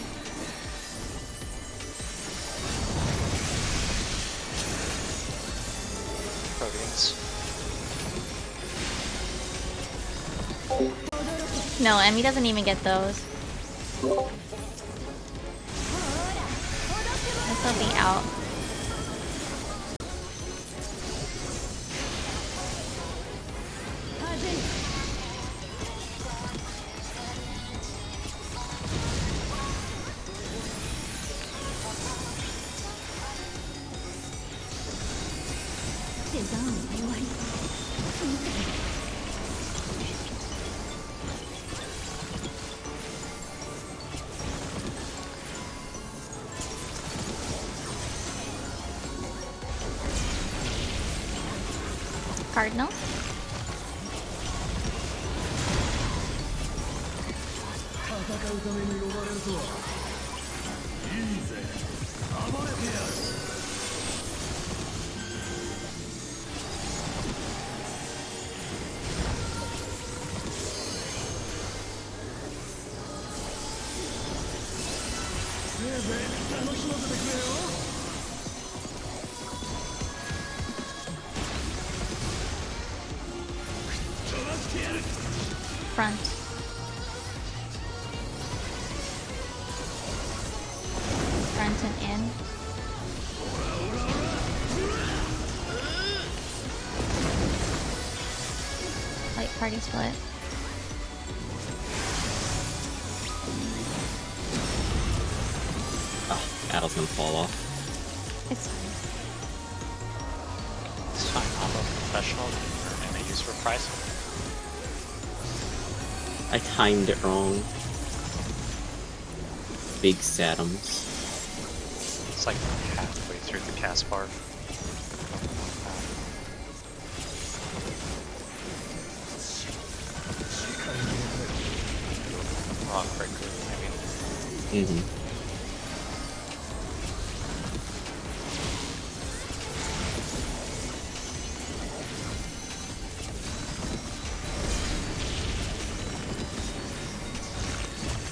Proteins. No, Emmy doesn't even get those. This will be out. Cardinal. Front. Front and in. Light party split. Oh, battle's gonna fall off. It's fine. It's fine, I'm a professional, and I use reprisal. I timed it wrong. Big Satums. It's like halfway through the cast bar. Rock breaker, I mean. Mm-hmm.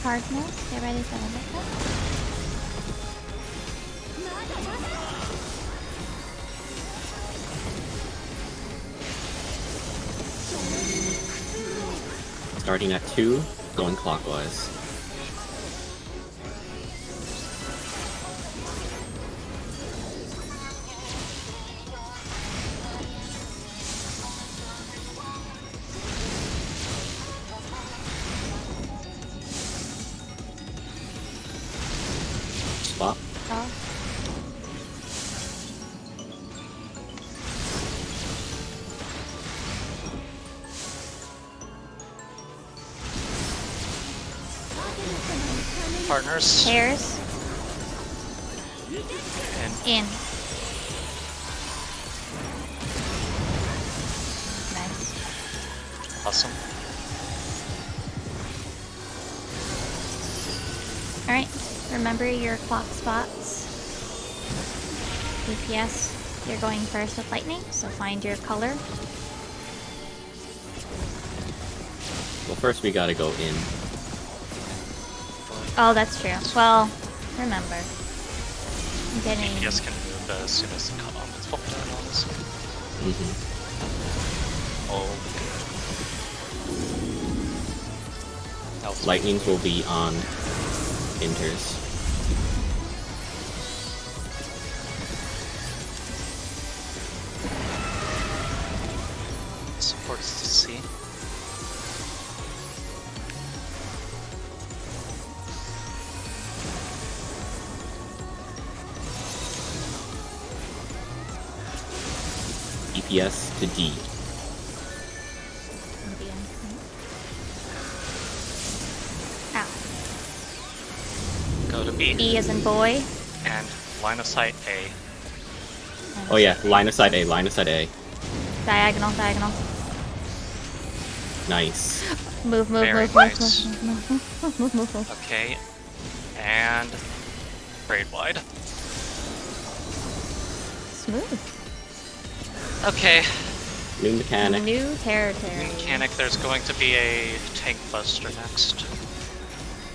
Cardinals, get ready for the next Starting at 2, going clockwise. Spot. Oh. Partners. Pairs. And In. Nice. awesome. Alright, remember your clock spots. DPS, you're going first with lightning, so find your color. Well, first we gotta go in. Oh, that's true. Well, remember. I'm getting... DPS can move as soon as the cutoff is full down on this. Mm-hmm. Oh. That was Lightnings will be on Inters. supports to see. DPS to D. Ow. Go to B. B as in boy. And line of sight A. Oh yeah, line of sight A, line of sight A. Diagonal, diagonal. Nice. Move, move, Very move, nice. move, move, move, move, move, move, move. Okay. And braid wide. Smooth. Okay. New mechanic. New territory. Mechanic, there's going to be a tank buster next.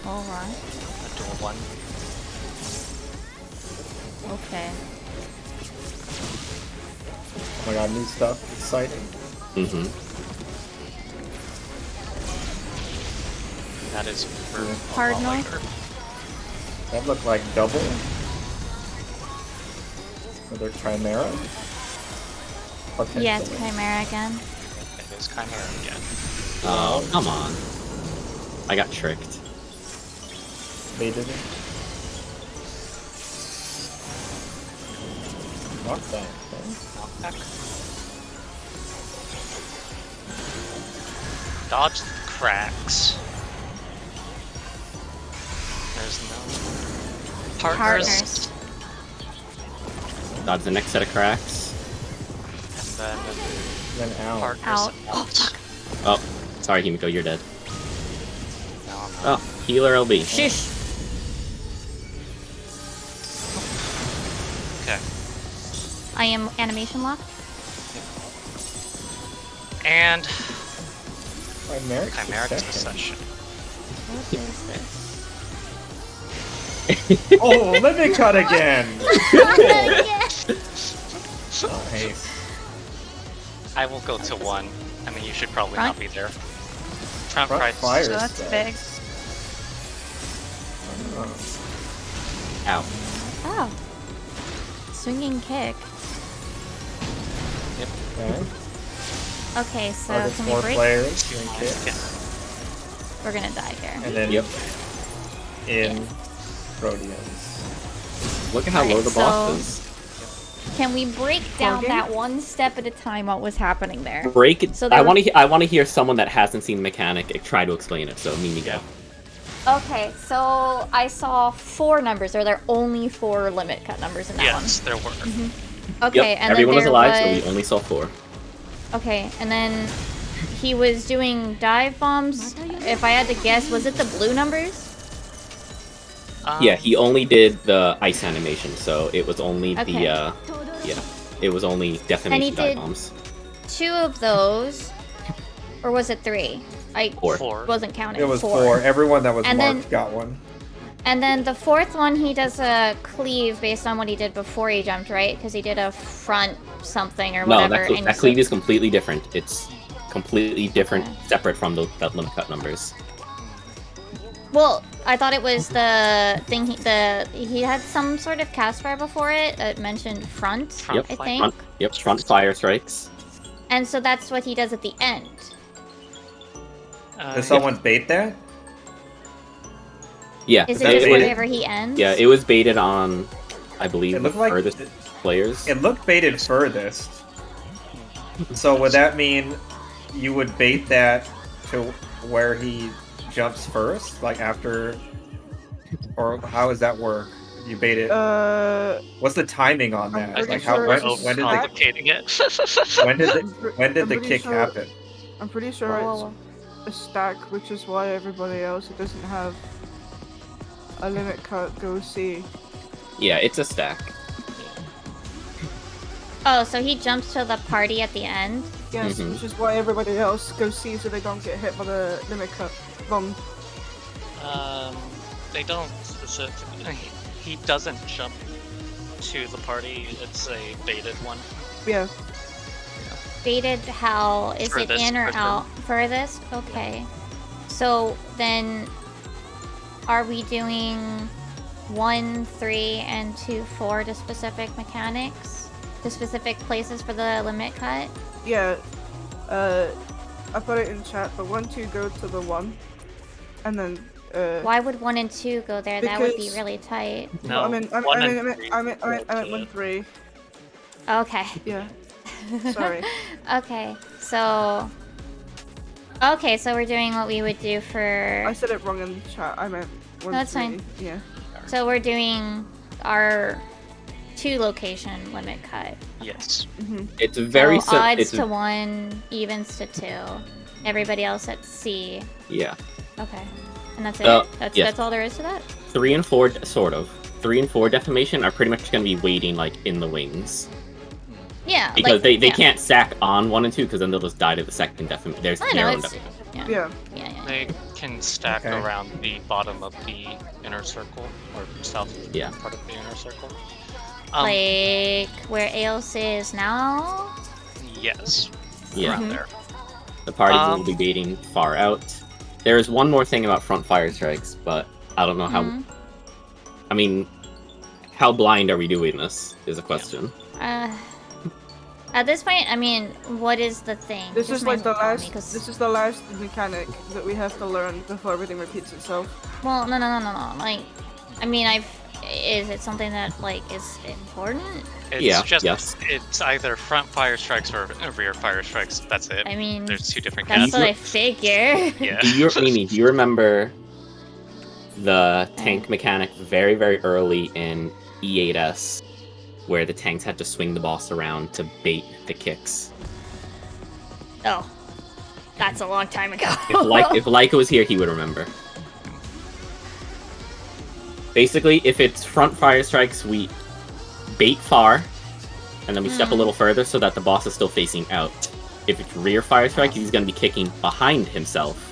Alright. A dual one. Okay. Oh my god, new stuff. Exciting. Mm-hmm. That is for Cardinal. a lot later. That looked like double. Another Chimera. Potentially. Yeah, it's Chimera again. It is Chimera again. Oh, come on. I got tricked. They didn't. Knockback. Okay. Knockback. Dodge the cracks. There's no partners. Dodge the next set of cracks. And then Then out. Partners Out. out. Oh, sorry, Himiko, you're dead. No, I'm not. Oh, healer LB. Shish. Okay. I am animation locked. And Chimeric Chimeric Succession. Succession. What is this? Oh, limit cut again! Nice. I will go to 1. I mean, you should probably Front? not be there. Front Front price. fire. So that's big. Ow. Oh. Swinging kick. Okay. Okay, so Target can we 4 break? players. Doing kick. Yeah. We're gonna die here. And then Yep. in Rhodians. Look at how low Alright, the boss so- is. Can we break down game? that one step at a time what was happening there? Break it. So I there want was- to. I want to hear someone that hasn't seen the mechanic try to explain it. So Mimi, go. Okay, so I saw 4 numbers. Are there only 4 limit cut numbers in that Yes, there were. one? Okay, Yep. and Everyone then was there alive, so was... we only saw 4. Okay, and then he was doing dive bombs. If I had to guess, was it the blue numbers? Yeah, he only did the ice animation, so it was only Okay. the yeah, it was only And he definition dive did- bombs. 2 of those, or was it 3? I 4. wasn't counting. It was 4. Everyone that was And marked then- got one. And then the 4th one, he does a cleave based on what he did before he jumped, right? Because he did a front something or No, whatever. that, and that so- cleave is completely different. It's completely different, Okay. separate from that limit cut numbers. Well, I thought it was the thing. He had some sort of cast bar before it that mentioned front. Front I flank. think. Front, yep, front fire strikes. And so that's what he does at the end. Did someone bait that? Yeah, Is that it just baited? whenever he ends? yeah, it was baited on, I believe, It the looked like furthest players. it looked baited furthest. So would that mean you would bait that to where he jumps first, like after, or how does that work? You bait it. What's the timing on I'm that? pretty Like how sure when, it's when did stacked. Complicating it. when did the I'm pretty kick sure- happen? I'm pretty sure Whoa. it's a stack, which is why everybody else who doesn't have a limit cut goes C. Yeah, it's a stack. Oh, so he jumps to the party at the end. Yes, Mhm. which is why everybody else goes C so they don't get hit by the limit cut bomb. They don't specifically. He doesn't jump to the party. It's a baited one. Yeah, Baited how? Is it Furthest in or person. out? Furthest? Okay. So then, are we doing 1, 3, and 2, 4 to specific mechanics? To specific places for the limit cut? yeah. I put it in chat, but 1, 2 go to the 1, and then Why would 1 and 2 go there? That would be Because- really tight. No, I meant 1 and 3 I meant go 1, to- 3. Okay. Yeah. Sorry. Okay, so... Okay, so we're doing what we would do for... I said it wrong in chat. I meant 1, No, it's 3. fine. Yeah. So we're doing our 2 location limit cut. Yes. It's very so odds it's to 1, evens to 2. Everybody else at C. yeah. Okay. And that's it? That's yes. that's all there is to that? 3 and 4, sort of. 3 and 4 defamation are pretty much going to be waiting like in the wings Yeah. because like, they yeah. can't stack on 1 and 2 because then they'll just die to the second defamation. There's I their know, own it's... defamation. Yeah. Yeah. Yeah. They can stack Okay. around the bottom of the inner circle, or south Yeah. part of the inner circle. Like where Aeos is now? Yes. Yeah. Around there. The party will be baiting far out. There is one more thing about front fire strikes, but I don't know how. Mhm. I mean, how blind are we doing this? Is a question. At this point, I mean, what is the thing? This Just is like might the as well tell me, last. 'cause- This is the last mechanic that we have to learn before everything repeats itself. Well, no. Like, I mean, is it something that, like, is important? It's Yeah, just yes. it's either front fire strikes or rear fire strikes. That's it. I mean, There's 2 different that's cats. what I figure. Yeah. Mimi, do you remember the tank mechanic very, very early in E8S, where the tanks had to swing the boss around to bait the kicks? Oh. That's a long time ago. If Leica was here, he would remember. Basically, if it's front fire strikes, we bait far, and then we step a little further so that the boss is still facing out. If it's rear fire strike, he's going to be kicking behind himself.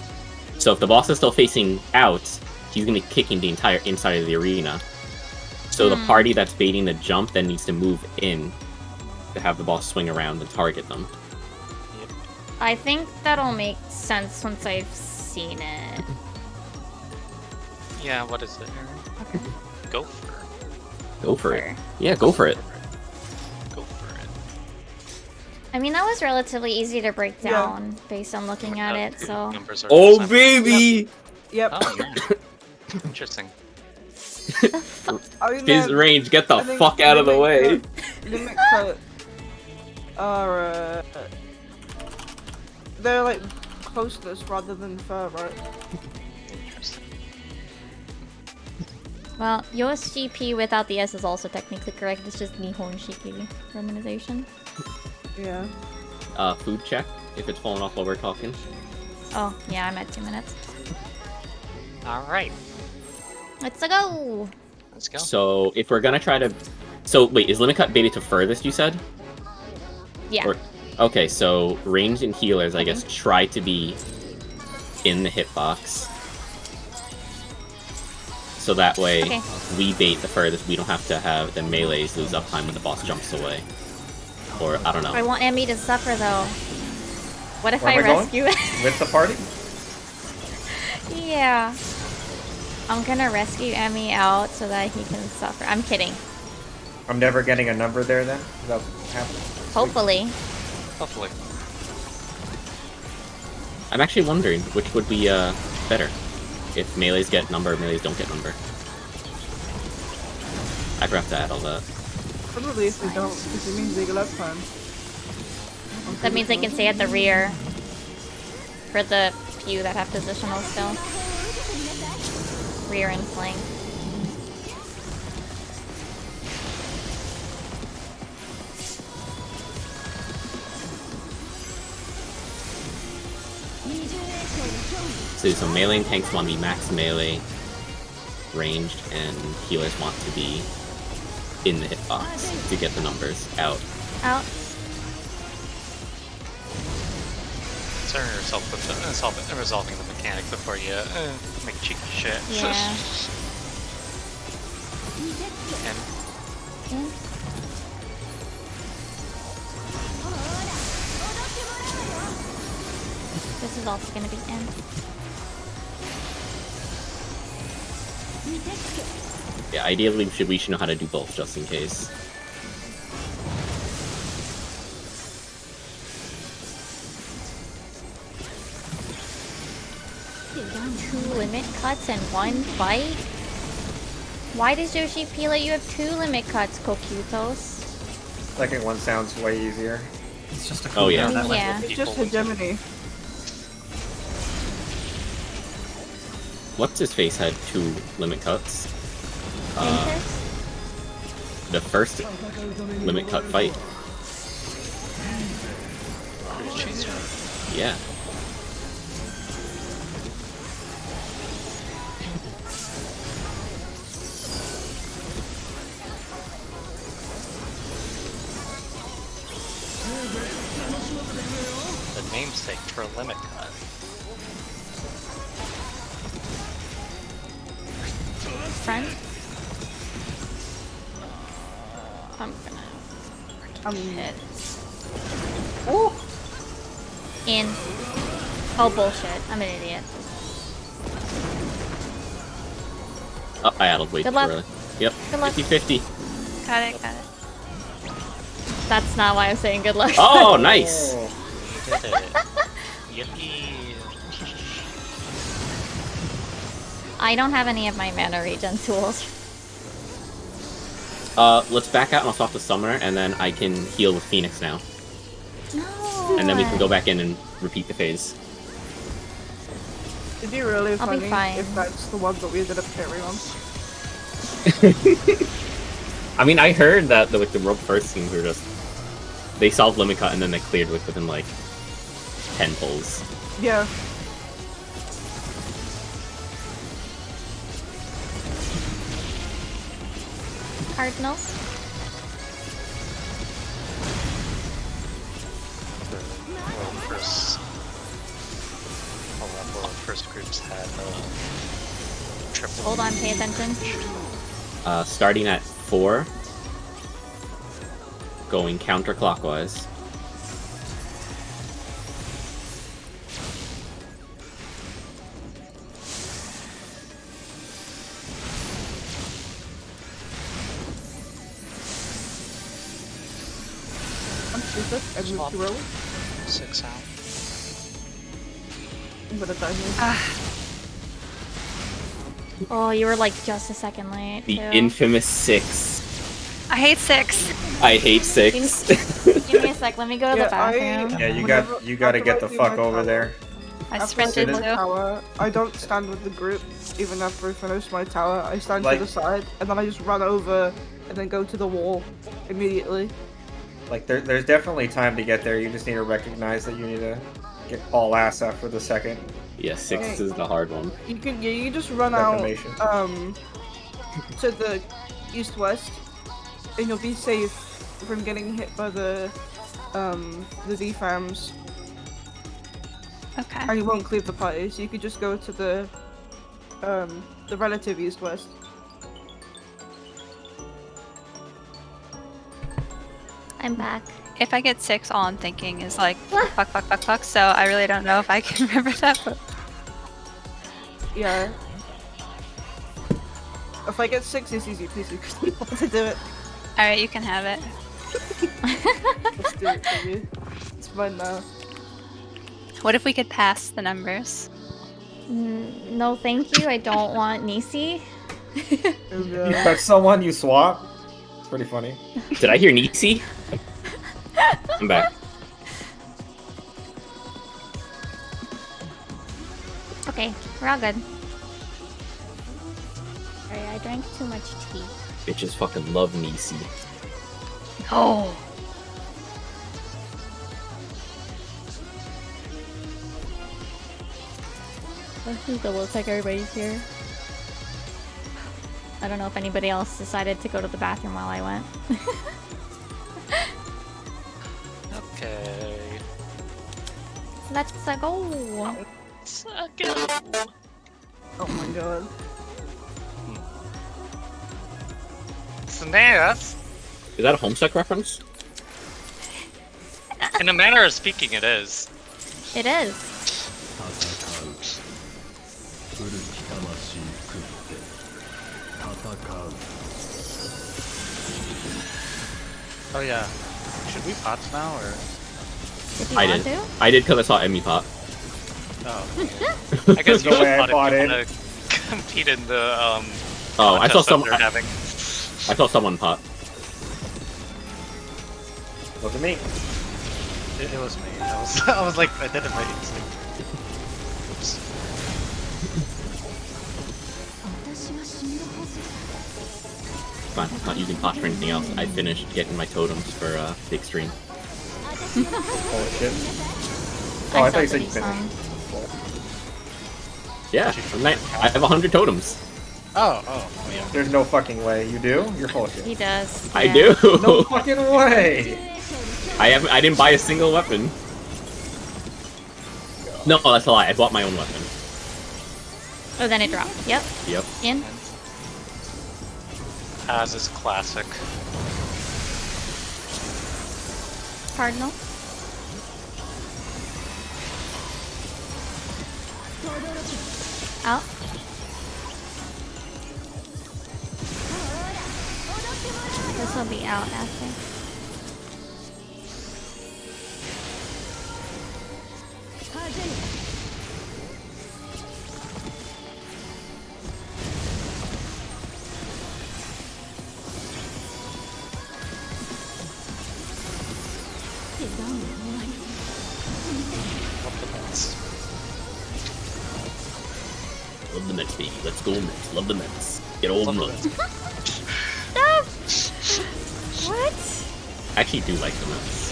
So if the boss is still facing out, he's going to be kicking the entire inside of the arena. So the party that's baiting the jump then needs to move in to have the boss swing around and target them. I think that'll make sense once I've seen it. Yeah, what is it? Okay. Go for it. Go for it. Yeah, go for it. Go for it. I mean, that was relatively easy to break down based on looking at it, so... Numbers are Oh, the same. baby! Yep. Oh, yeah. Interesting. I mean, His range, get the I think fuck out of the way! Limit cut are they're like closeness rather than fur, right? Interesting. Well, Yo's GP without the S is also technically correct, it's just Nihon Shiki romanization. Yeah. Food check, if it's falling off while we're talking. Oh, yeah, I'm at 2 minutes. Alright, Let's go! let's go. So, if we're gonna try to... So, wait, is limit cut baited to furthest, you said? Yeah. Or... Okay, so ranged and healers, I guess, try to be in the hitbox. So that way, we bait the furthest, we don't have to have the melees lose uptime when the boss jumps away. Or, I don't know. I want Emmy to suffer, though. What if Where I am I going? rescue it? With the party? Yeah. I'm gonna rescue Emmy out so that he can suffer. I'm kidding. I'm never getting a number there then? Is that what's happening? Hopefully. Hopefully. I'm actually wondering which would be better. If melees get number, melees don't get number. I forgot to add all that. Probably if they don't, because it means they get left time. That means they can stay at the rear. For the few that have positional still. Rear and flank. So melee and tanks want to be max melee, ranged, and healers want to be in the hitbox to get the numbers out. Out. Concern yourself with resolving the mechanic before you make cheeky shit. Yeah. And This is also gonna be in. Yeah, ideally we should know how to do both just in case. Two limit cuts in one fight? Why does Yoshi P let you have 2 limit cuts, Kokyutos? Second one sounds way easier. It's just a Oh, yeah. cooldown that way. Yeah. It's just hegemony. What's his face had 2 limit cuts. Interest? The first limit cut fight. Yeah. the namesake for a limit cut. Friend? I'm gonna hit. Ooh! In. Oh, bullshit. I'm an idiot. Oh, I addled way Good too luck. early. Yep. Good luck. 50-50. Got it, got it. That's not why I'm saying good luck. Oh, nice! You did it. Yippee. I don't have any of my mana regen tools. Let's back out and I'll swap the summoner, and then I can heal with Phoenix now. No. And then we can go back in and repeat the phase. It'd be really I'll be funny fine. if that's the one that we ended up carrying on. I mean, I heard that the World First teams were just... They solved limit cut and then they cleared within like 10 pulls. Yeah. Cardinal. First groups had triple. Hold on, pay attention. Starting at 4, going counterclockwise. I'm stupid. I moved too early. 6 out. I'm gonna die here. Oh, you were like just a second late. The too. infamous 6. I hate 6. I hate 6. Give me a sec. Let me go to the bathroom. Yeah, you got to get the fuck over there. I After I do sprinted my too. tower, I don't stand with the group even after I finish my tower. I stand Like- to the side and then I just run over and then go to the wall immediately. Like there's definitely time to get there. You just need to recognize that you need to get all ass after the second Yeah, 6 is the hard one. You can just run out decimation. to the east-west and you'll be safe from getting hit by the D-farms. Okay. And you won't cleave the party, so you could just go to the relative east-west. I'm back. If I get 6, all I'm thinking is like fuck. So I really don't know if I can remember that. But Yeah. If I get 6, it's easy peasy because you want to do it. all right, you can have it. Let's do it, baby. It's mine now. What if we could pass the numbers? No, thank you. I don't want Nisi. And, You touch someone, you swap. It's pretty funny. Did I hear Nisi? I'm back. Okay, we're all good. Sorry, I drank too much tea. Bitches fucking love Nisi. Oh. Let's just double check everybody's here. I don't know if anybody else decided to go to the bathroom while I went. Okay. Let's go. oh my god. SNES? Is that a Homestuck reference? In a manner of speaking, it is. It is. Oh yeah. Should we pots now or? If you I want did. to. I did because I saw Emmy pop. Oh. I guess you No way I should bought if it. you wanna compete in the Oh, I saw contest that someone. they're having. I saw someone pop. Look at me. It was me. I was like, I did it by instinct. Oops. Fine, I'm not using pots for anything else. I finished getting my totems for the extreme. Holy shit. Oh, I thought you said you finished. Yeah, I have 100 totems. Oh yeah. There's no fucking way. You do? You're full of He shit. does. I yeah. do. No fucking way! I didn't buy a single weapon. No, that's a lie. I bought my own weapon. Oh, then it dropped. Yep. Yep. In. As is classic. Cardinal. Out. This will be out after. Love the Mets, baby. Let's go Mets. Love the Mets. Get old and love. Stop! What? I actually do like the Mets.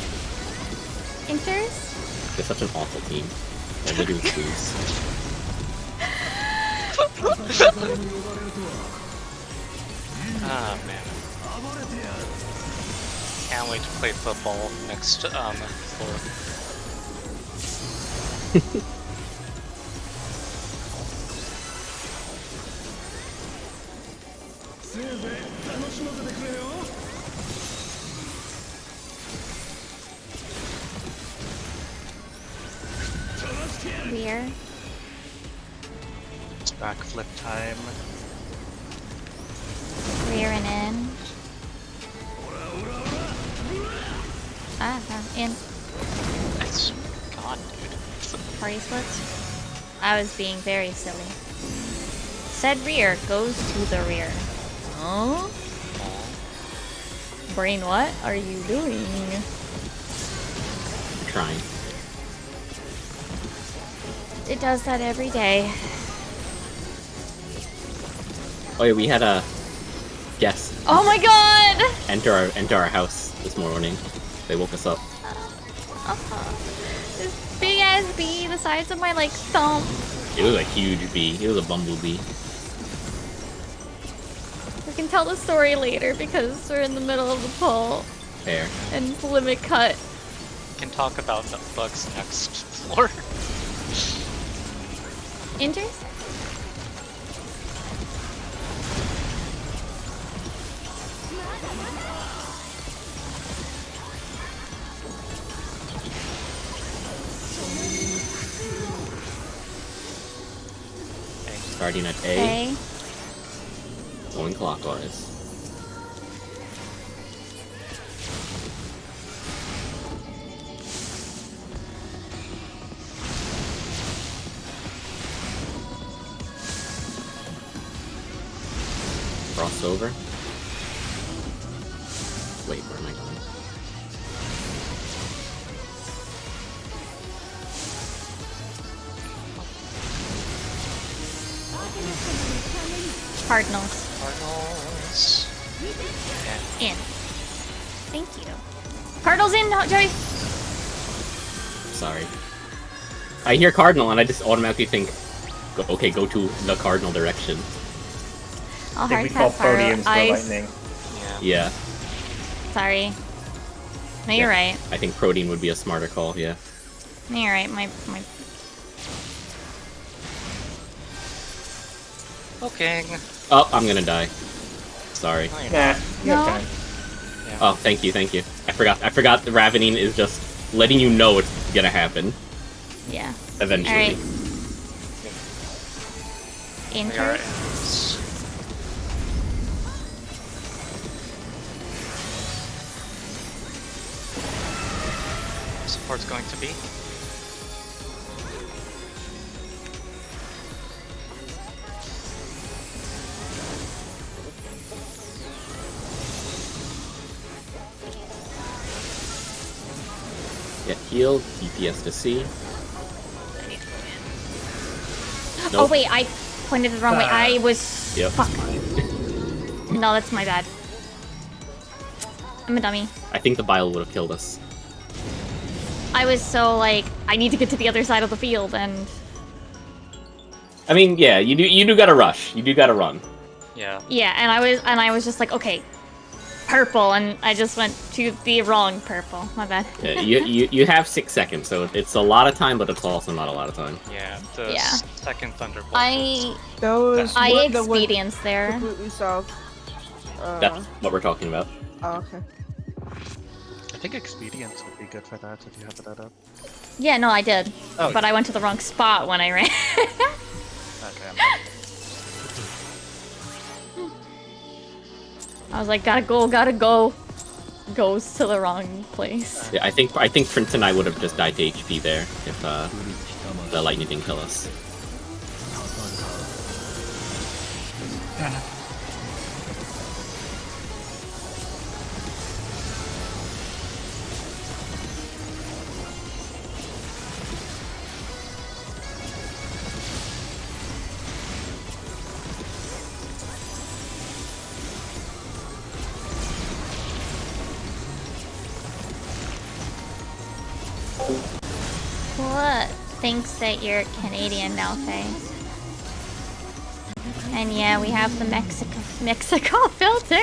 Inters? They're such an awful team. They literally lose. Ah, man. Can't wait to play football next floor. Rear. It's backflip time. Rear and in. In. It's gone, dude. Party splits. I was being very silly. Said rear goes to the rear. Huh? Brain, what are you doing? I'm trying. It does that every day. Oh yeah, we had a guest Oh my god! enter our house this morning. They woke us up. This big ass bee the size of my like thumb. It was a huge bee. It was a bumblebee. We can tell the story later because we're in the middle of the poll Fair. and it's limit cut. We can talk about the bugs next floor. Enters? Starting at A, A. going clockwise. Crossover. Wait, where am I going? Cardinals. Cardinals. In. Thank you. Cardinals in, Joey! Sorry. I hear cardinal and I just automatically think, okay, go to the cardinal direction. I'll I think hard we call pass fire. Proteans for Ice. lightning. Yeah. Yeah, Sorry. No, you're right. I think protein would be a smarter call, yeah. No, you're right. My Okay. Oh, I'm gonna die. Sorry. No, you're Nah, not. you have No. time. Oh, thank you. I forgot the ravening is just letting you know it's gonna happen. yeah. Eventually. Alright. We are Enter. in. Support's going to be. Get healed, DPS to C. Oh Nope. wait, I pointed it the wrong way. I was. Yep. Fuck. No, that's my bad. I'm a dummy. I think the bile would have killed us. I was so like, I need to get to the other side of the field, and I mean, yeah, you do gotta rush. You do gotta run. Yeah. yeah, and I was just like, okay, purple, and I just went to the wrong purple. My bad. Yeah, you have 6 seconds, so it's a lot of time, but it's also not a lot of time. Yeah. The Yeah. second Thunderbolt. I Those I one that went experience there. completely south. That's what we're talking about. Oh, okay. I think expedience would be good for that if you have that up. Yeah, no, I did, Oh, but I went to the wrong spot when I ran. Okay, I'm done. I was like, gotta go. Goes to the wrong place. Yeah, I think Prince and I would have just died to HP there if the lightning didn't kill us. thinks that you're Canadian now, Faye. And yeah, we have the Mexico filter.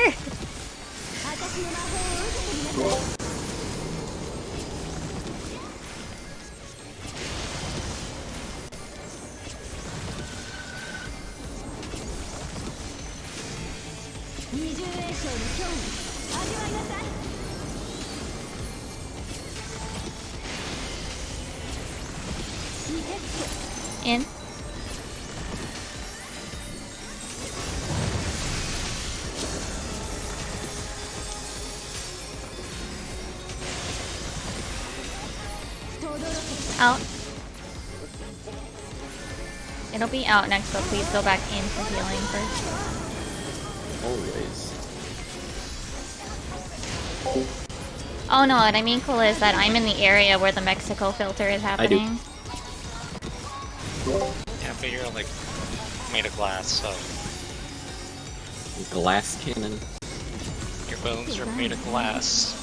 In. Out. It'll be out next, but please go back in for healing first. Always. Oh no, what I mean, cool, is that I'm in the area where the Mexico filter is happening. Yeah, but you're like made of glass, so Glass cannon. your bones are made of glass.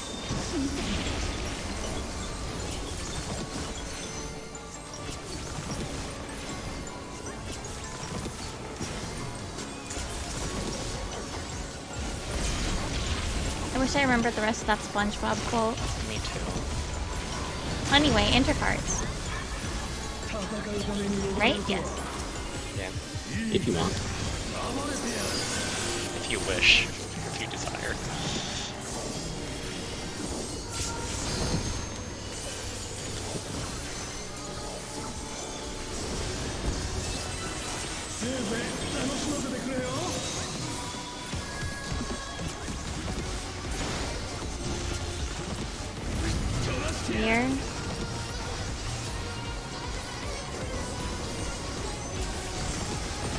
I wish I remembered the rest of that SpongeBob quote. Me too. Anyway, intercards. Right? Yes. Yeah. If you want. If you wish. If you desire. Here.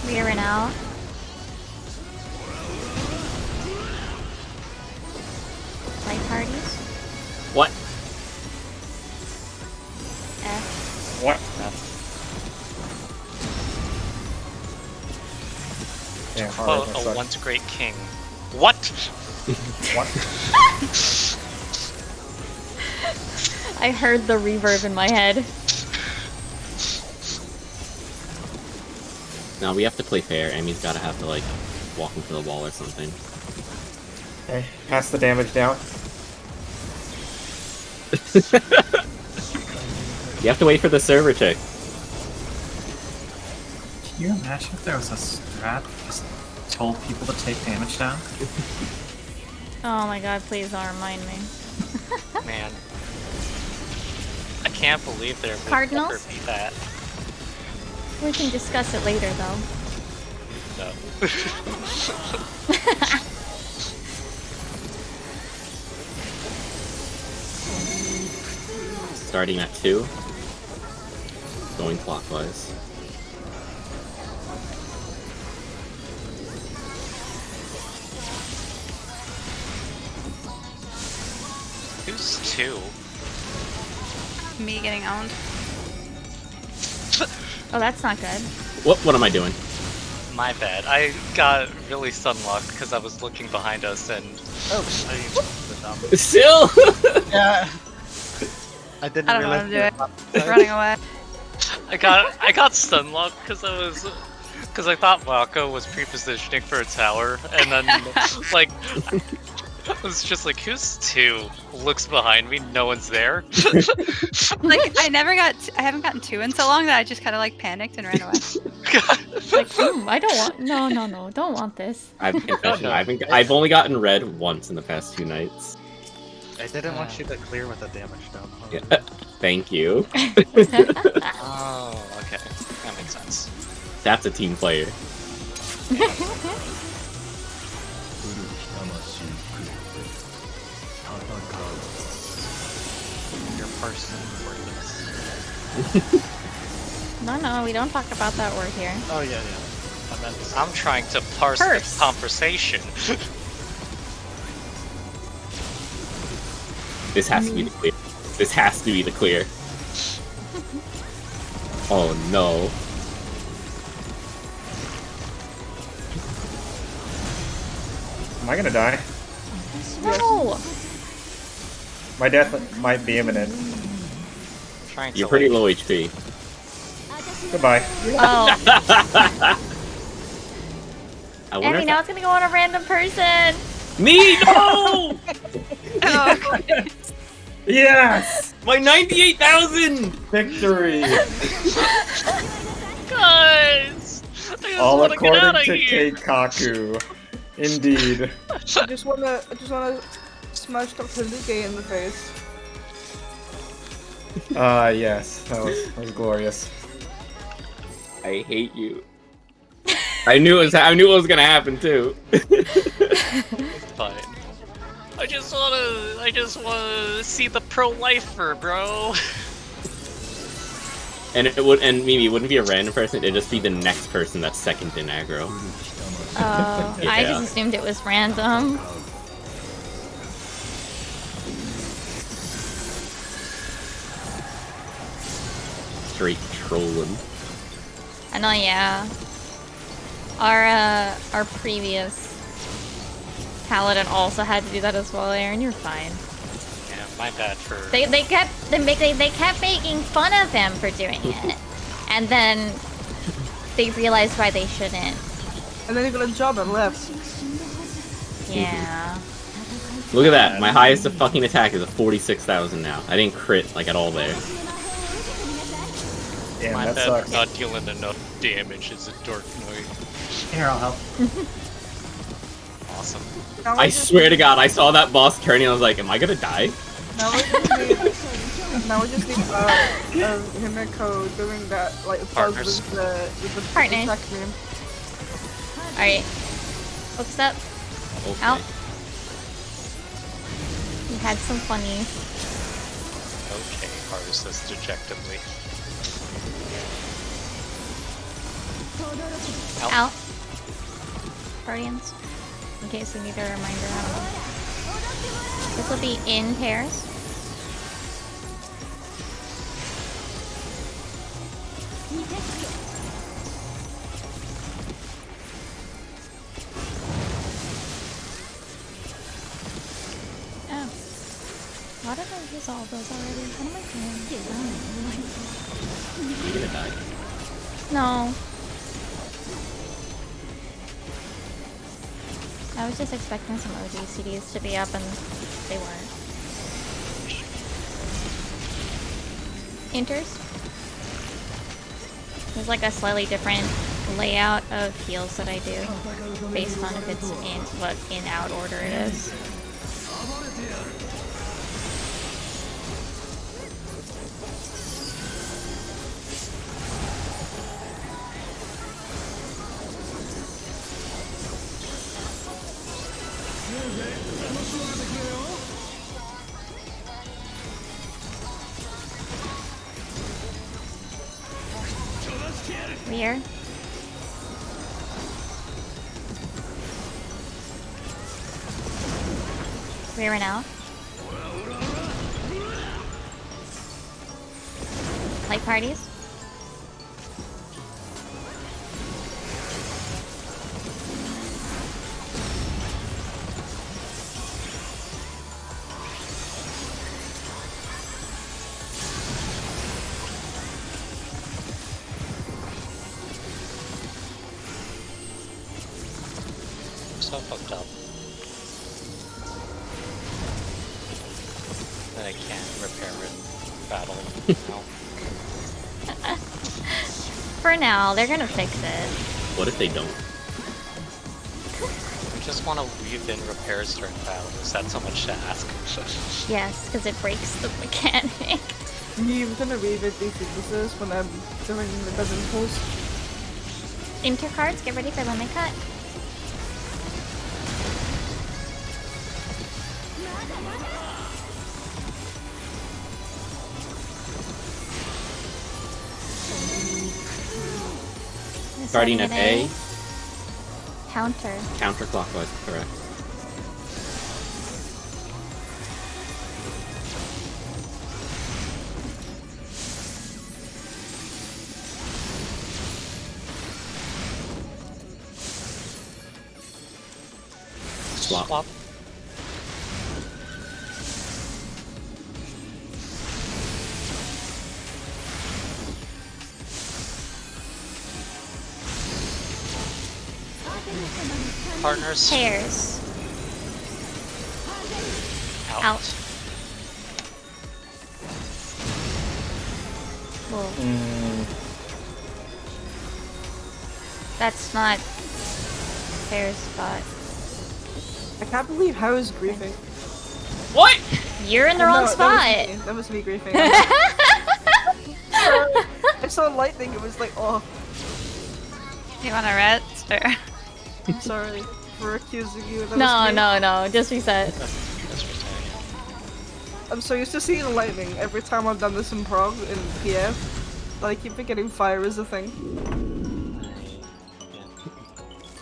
Rearing out. Play parties. What? F. What? Yeah, To alright, quote that a sucks. once great king. What? What? I heard the reverb in my head. Now we have to play fair. Emmy's gotta have to like walk into the wall or something. Okay, pass the damage down. You have to wait for the server check. Can you imagine if there was a strat that just told people to take damage down? Oh my god, please don't remind me. Man. I can't believe there would Cardinals? ever be that. We can discuss it later, though. No. Starting at 2. Going clockwise. Who's 2? Me getting owned. Oh, that's not good. What am I doing? My bad. I got really sunlocked because I was looking behind us and Oh, I used the dumb. Still! Yeah. I didn't I don't know realize how to do it. you It's running away. I got sunlocked because I thought Wako was pre-positioning for a tower, and then like I was just like, who's 2? Looks behind me, no one's there. Like I haven't gotten 2 in so long that I just kind of like panicked and ran away. Like, I don't want. No, don't want this. I've only gotten red once in the past 2 nights. I didn't want you to clear with the damage down. Yeah. Thank you. Oh, okay, that makes sense. That's a team player. Your person worthless. No, we don't talk about that word here. Oh yeah. I meant I'm trying to parse Purse. this conversation. This has to be the clear. This has to be the clear. Oh no. Am I gonna die? No. My death might be imminent. Trying to You're pretty like, low HP. Goodbye. Oh, I wonder Abby, if now it's gonna go on a random person. Me, no! Oh, Yes! My 98,000! Victory! Guys! I just All wanna get out according of to here! Keikaku. Indeed. I just wanna smash Dr. Luke in the face. Yes. That was glorious. I hate you. I knew it was gonna happen too. Fine. I just wanna see the pro-lifer, bro. And Mimi, it wouldn't be a random person, it'd just be the next person that's second in aggro. Oh, I Yeah. just assumed it was random. Straight trolling. I know, yeah. Our previous paladin also had to do that as well, Aaron. You're fine. Yeah, my bad for... They kept making fun of him for doing it, and then they realized why they shouldn't. And then he got a job and left. Yeah. Look at that, my highest fucking attack is a 46,000 now. I didn't crit like at all there. Damn, My that bad sucks. for not dealing enough damage as a Dark Knight. Here, I'll help. Awesome. Now I just swear to God, I saw that boss turning, I was like, am I gonna die? Now we just need Himiko doing that like buzz Partners. with the Partners. attack meme. Alright. Focus up. Okay. Out. We had some funny. Okay, Haru says dejectedly. Out. Guardians. In case we need a reminder, I don't know. This will be in pairs. Oh. Why did I use all those already? What am I doing? You're gonna die. No. I was just expecting some OG CDs to be up and they weren't. Enters. There's like a slightly different layout of heals that I do based on if it's in what in-out order it is. Rear. Rear and out. Light parties. So fucked up. That I can't repair in battle now. For now, they're gonna fix it. What if they don't? I just want to weave in repairs during battle. Is that so much to ask? Yes, because it breaks the mechanic. I'm gonna revisit these weaknesses when I'm doing the dozen pulls. Enter cards, get ready for limit cut. Guardian at A, Counter. counterclockwise, correct. Swap. Partners. Pairs. Out. Whoa. Mm, That's not pairs spot. I can't believe how is griefing. What? You're in the Oh, wrong no, spot. That was me griefing. I saw lightning, it was like, oh, You want to rest or? I'm sorry for accusing you. That No, was me. no. Just reset. That's retarded. I'm so used to seeing lightning every time I've done this in Prog, in PF, that I keep forgetting fire is a thing.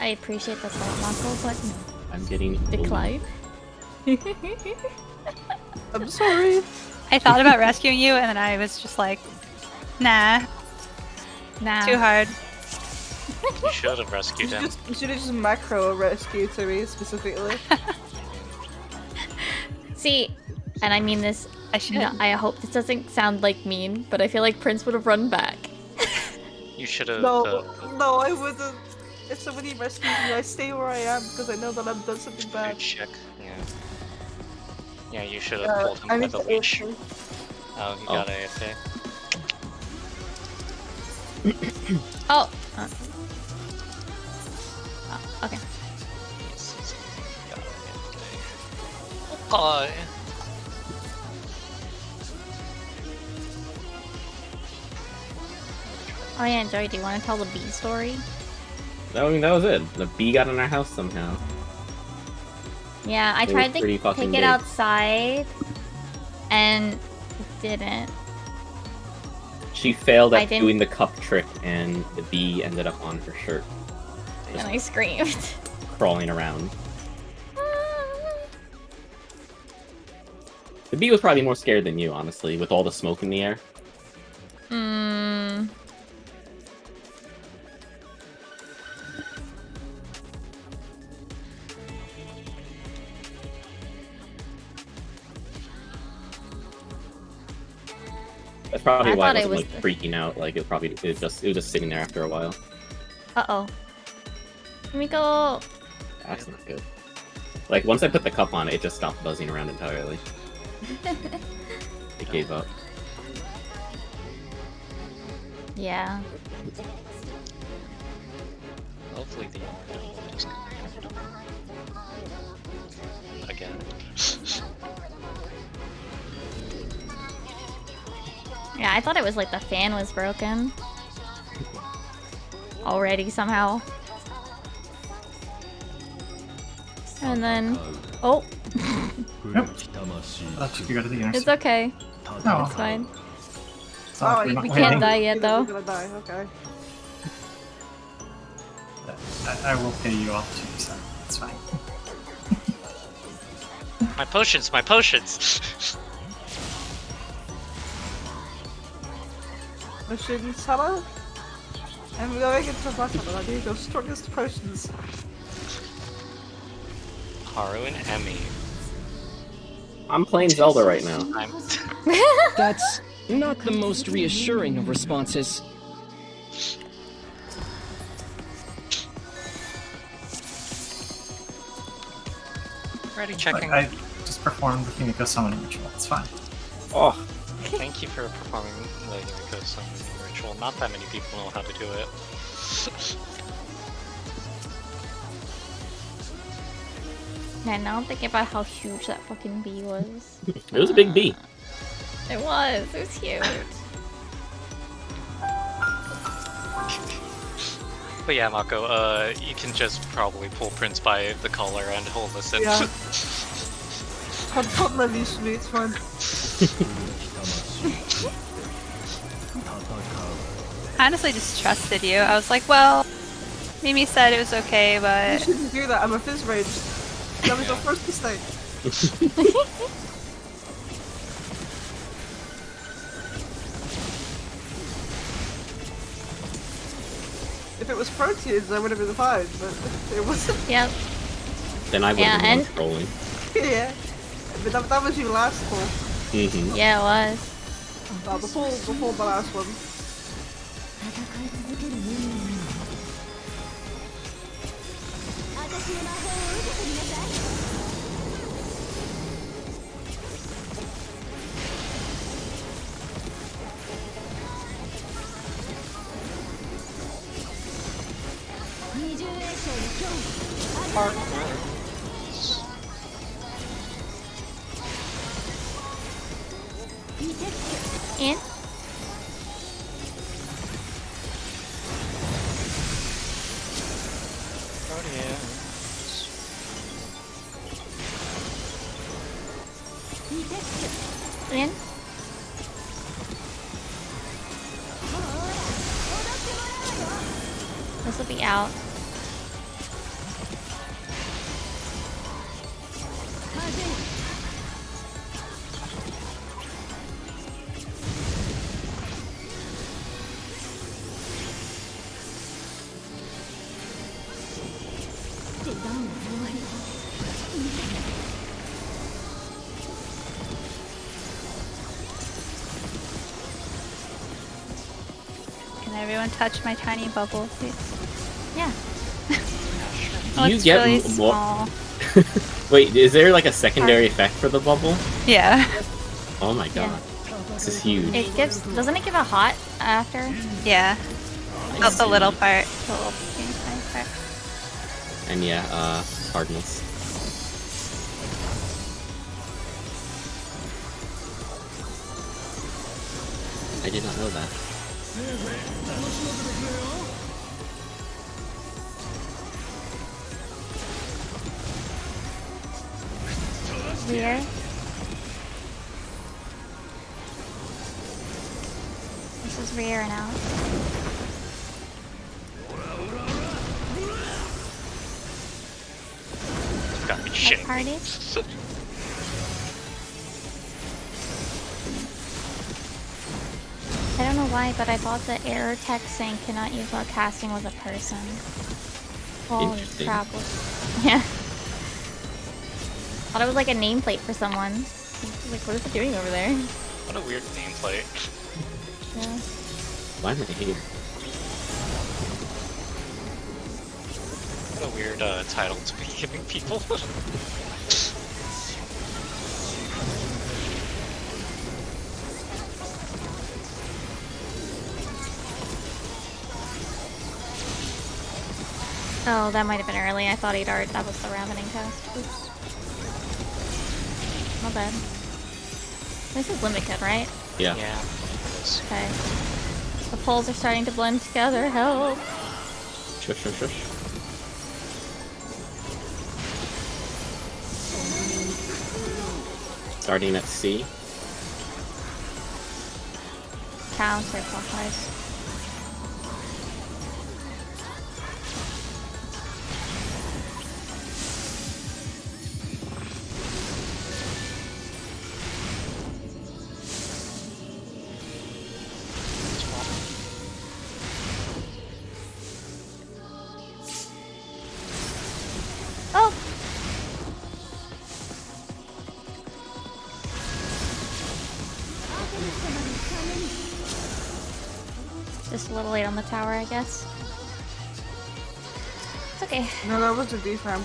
I appreciate the salt knuckle, but I'm getting decline. I'm sorry. I thought about rescuing you, and then I was just like, nah, Nah. too hard. You should have rescued him. You should have just macro rescue to me specifically. See, and I mean this. I should. No, I hope this doesn't sound like mean, but I feel like Prince would have run back. You should have. No, no, I wouldn't. If somebody rescues me, I stay where I am because I know that I've done something bad. check. Yeah. Yeah, you should have pulled him I by need the to leash. AFK. Oh, you got AFK. Oh. Okay. Okay. Oh yeah, Joey, do you want to tell the bee story? I mean, that was it. The bee got in our house somehow. Yeah, I It was tried to pretty take fucking it big. outside, and it didn't. She failed I at didn't- doing the cup trick, and the bee ended up on her shirt, And I screamed. crawling around. The bee was probably more scared than you, honestly, with all the smoke in the air. Mmm. That's probably I why thought it it wasn't was like freaking out. Like it was just sitting there after a while. Uh-oh. Let me go. That's not good. Like once I put the cup on it, it just stopped buzzing around entirely. It gave up. Yeah. Hopefully the disconnect. Again. Yeah, I thought it was like the fan was broken. Already, somehow. And then... Oh! That took you go to the inner It's circle. okay. No, It's fine. it's not like we're not We winning. can't die yet, though. You're gonna die, okay. I will pay you off 2%. It's fine. My potions, my potions! Machine seller? I'm going into battle and I need your strongest potions. Haru and Emmy. I'm playing Zelda right now. I'm That's not the most reassuring of responses. already Look, checking. I just performed the Himiko summoning ritual. It's fine. Oh, Thank you for performing the Yumiko summoning ritual. Not that many people know how to do it. Man, now I'm thinking about how huge that fucking bee was. it was a big bee. It was huge. But yeah, Mako, you can just probably pull Prince by the collar and he'll listen. Yeah. Don't release me, it's fine. I honestly just trusted you. I was like, well, Mimi said it was okay, You but shouldn't do that, I'm a fizz rage. That was your first mistake. If it was proteins, I would have been fine, but it wasn't. Yep. Then I would have Yeah, been and- trolling. Yeah. But that was your last pull. Mm-hmm. Yeah, it was. Before the last one. In. In. This will be out. Can everyone touch my tiny bubble, please? Yeah. Oh, Do you it's get really more? small. Wait, is there like a secondary effect for the bubble? Yeah. Oh my god. This is huge. It gives. Doesn't it give a hot after? Yeah. I Not the see. little part. The little teeny tiny part. And yeah, hardness. I did not know that. Rear. This is rear and out. Got me shit. Party. I don't know why, but I bought the error text saying cannot use while casting with a person. Holy Interesting. crap. Yeah. Thought it was like a nameplate for someone. Like, what is it doing over there? What a weird nameplate. Yeah. Why am I here? What a weird title to be giving people. Oh, that might have been early. I thought he'd already. That was the ravening cast. Oops. Not bad. This is limited, right? Yeah. Yeah. Okay. The poles are starting to blend together. Help! Shush, shush, shush. Starting at C. Counterclockwise. Oh! Just a little late on the tower, I guess. It's okay. No, that was a defam.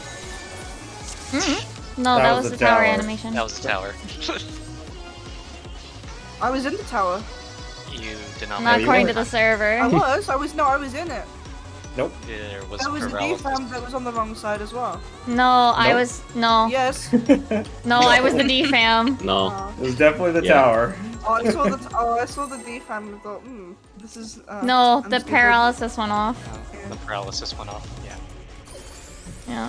No, that was the tower animation. That was the tower. I was in the tower. You did not. Not you according to weren't. the server. I was in it. Nope. There was There was a paralysis. defam that was on the wrong side as well. No, I Nope. was no. Yes. No, I was the DFAM. No. It was definitely the Yeah. tower. Oh, I saw the defam and thought, this is. No, I'm the stupid. paralysis went off. The paralysis went off. Yeah. Yeah.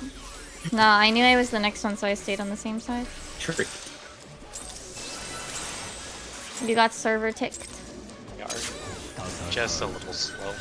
No, I knew I was the next one, so I stayed on the same side. Trick. You got server ticked. We are just a little slow.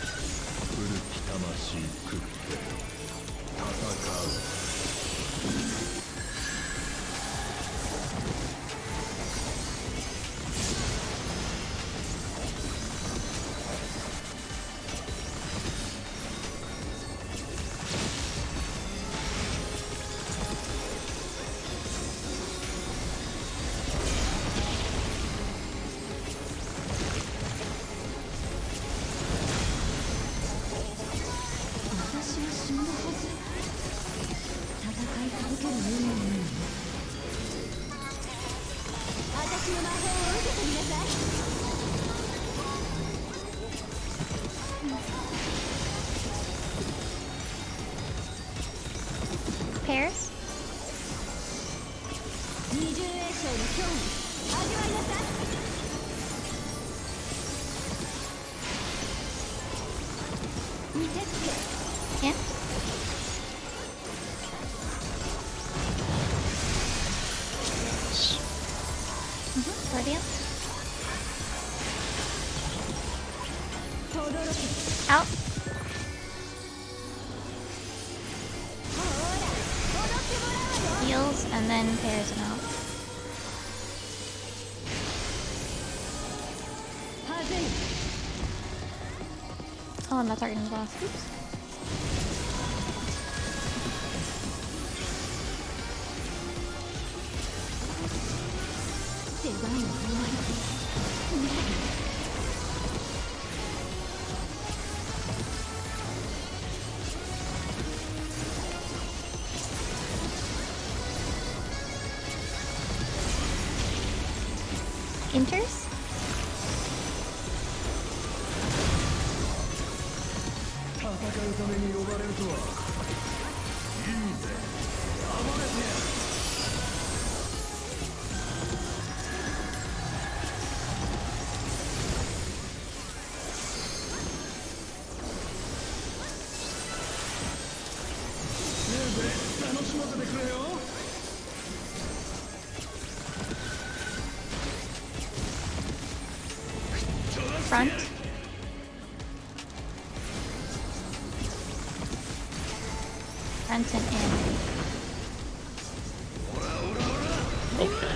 Pairs. Yeah. Brilliant. Out. Heals and then pairs and out. Oh, I'm not targeting the boss. Oops. Enters. Front. Front and in. Okay.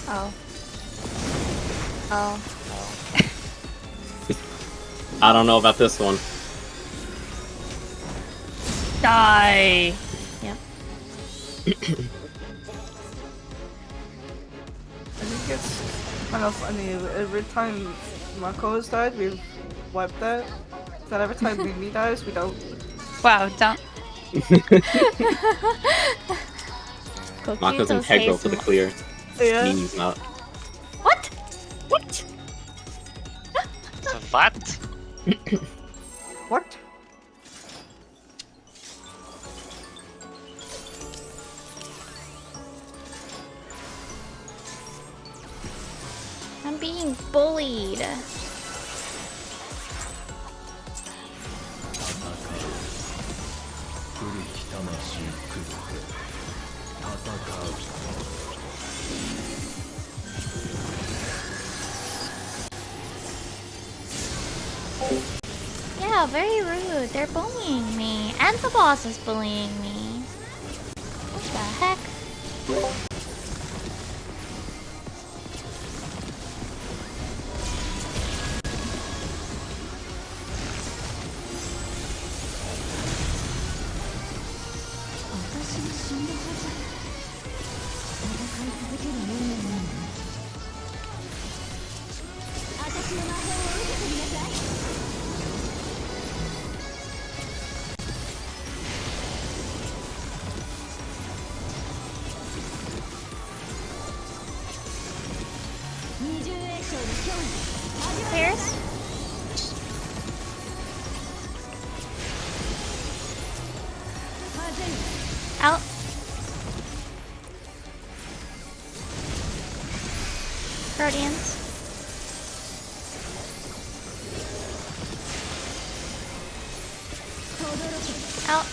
Oh. Oh. I don't know about this one. Die. Yep. I think it's kind of funny. Every time Marco has died, we've wiped that. But every time Mimi dies, we don't. Wow, don't. Mako's integral to the clear. Yeah. Mimi's not. What? What? So what? What? I'm being bullied. Yeah, very rude. They're bullying me. And the boss is bullying me. What the heck? Pairs? Out. Guardians. Out.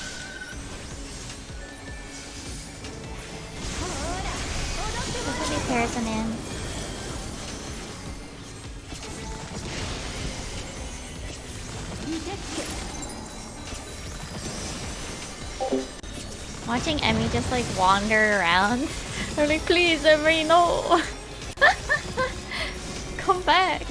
This will be pairs and in. Watching Emmy just like wander around. I'm like, please, Emmy, no. Come back.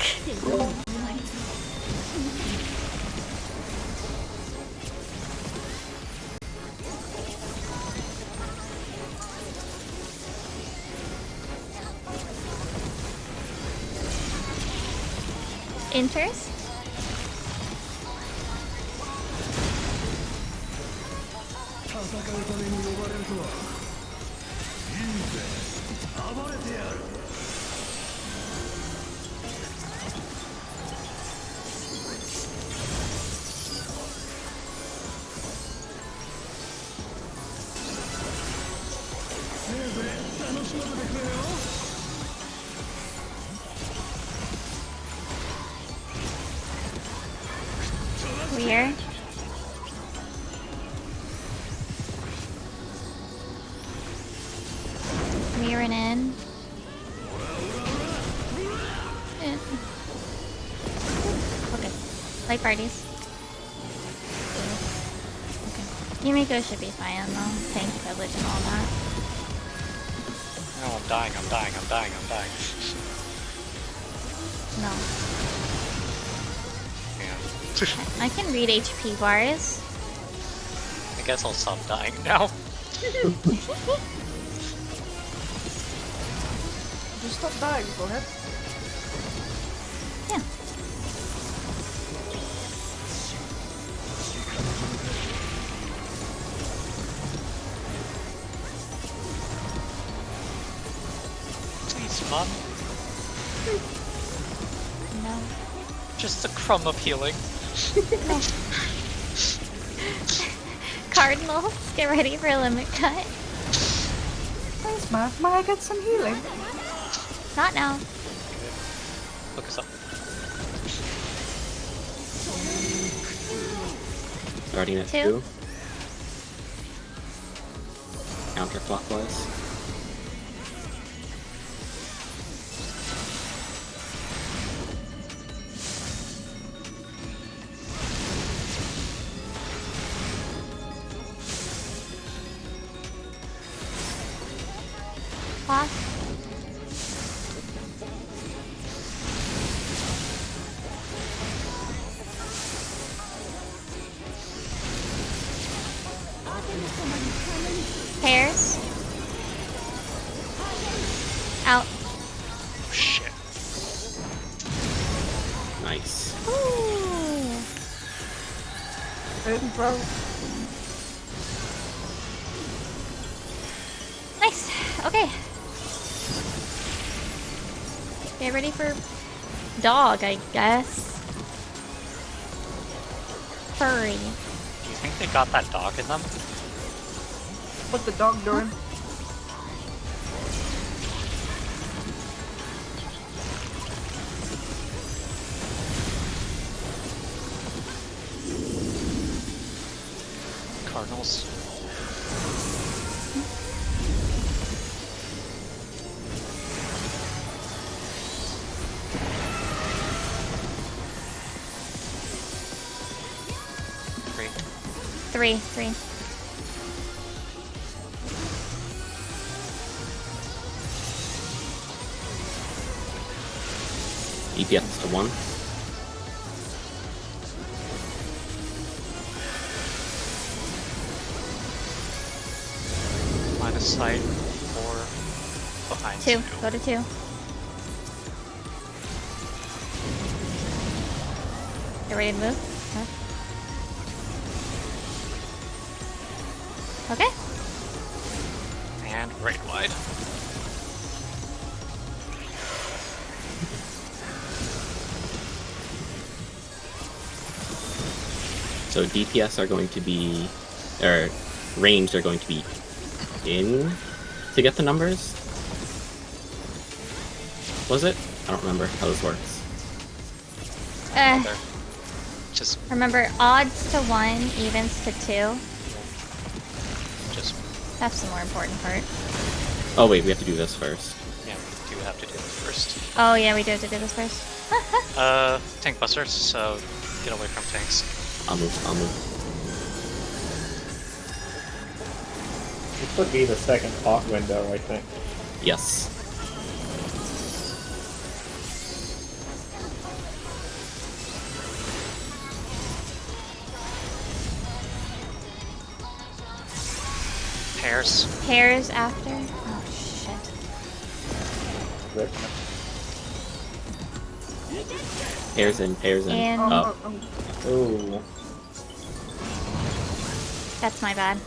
Enters. Weird. Mirroring in. Okay. Light parties. Okay. Yumiko should be fine though. Tank privilege and all that. Oh, I'm dying. No. Yeah. I can read HP bars. I guess I'll stop dying now. Just stop dying, go ahead. Yeah. Please, Mom. No. Just a crumb of healing. No. Cardinals, get ready for a limit cut. Thanks, man. Might I get some healing? Not now. Look us up. Starting at 2. 2. Counterclockwise. Pause. Pairs. Out. Oh, shit. Nice. Ooh. In, bro. Nice. Okay. Get ready for dog, I guess. Furry. Do you think they got that dog in them? What's the dog doing? Cardinals. Three. EPS to 1. Line of sight. 4. Behind 2. 2. Go to 2. Get ready to move. Okay. And right wide. So DPS are going to be, or ranged are going to be in to get the numbers? Was it? I don't remember how this works. There. Just Remember, odds to 1, evens to 2. Just, That's the more important part. Oh wait, we have to do this first. yeah, we do have to do this first. Oh yeah, we do have to do this first. Tank busters, so get away from tanks. I'll move. This would be the second hot window, I think. Yes. Pairs. Pairs after. Oh shit. Rip. Pairs in. And- Up. Ooh. That's my bad.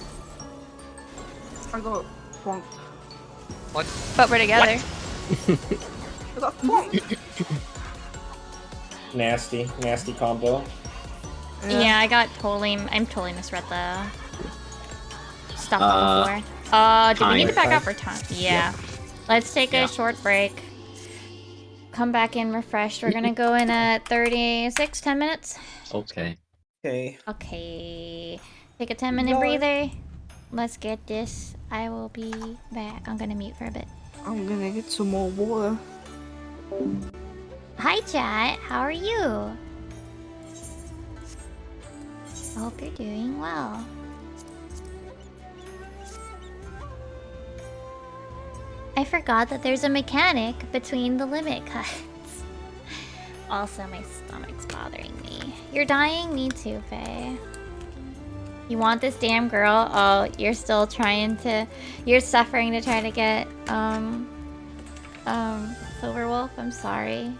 I got flunked. What? But we're together. I got flunked. Nasty combo. Yeah, I'm totally misread the stuff on the floor. Do we need to back Time. up for time? Yeah. Let's take Yeah. a short break. Come back in refreshed. We're gonna go in at 36, 10 minutes. Okay. Okay. Okay. Take a 10-minute Bye. breather. Let's get this. I will be back. I'm gonna mute for a bit. I'm gonna get some more water. Hi, chat. How are you? I hope you're doing well. I forgot that there's a mechanic between the limit cuts. Also, my stomach's bothering me. You're dying? Me too, Faye. You want this damn girl? Oh, you're still trying to... You're suffering to try to get, Silver Wolf? I'm sorry.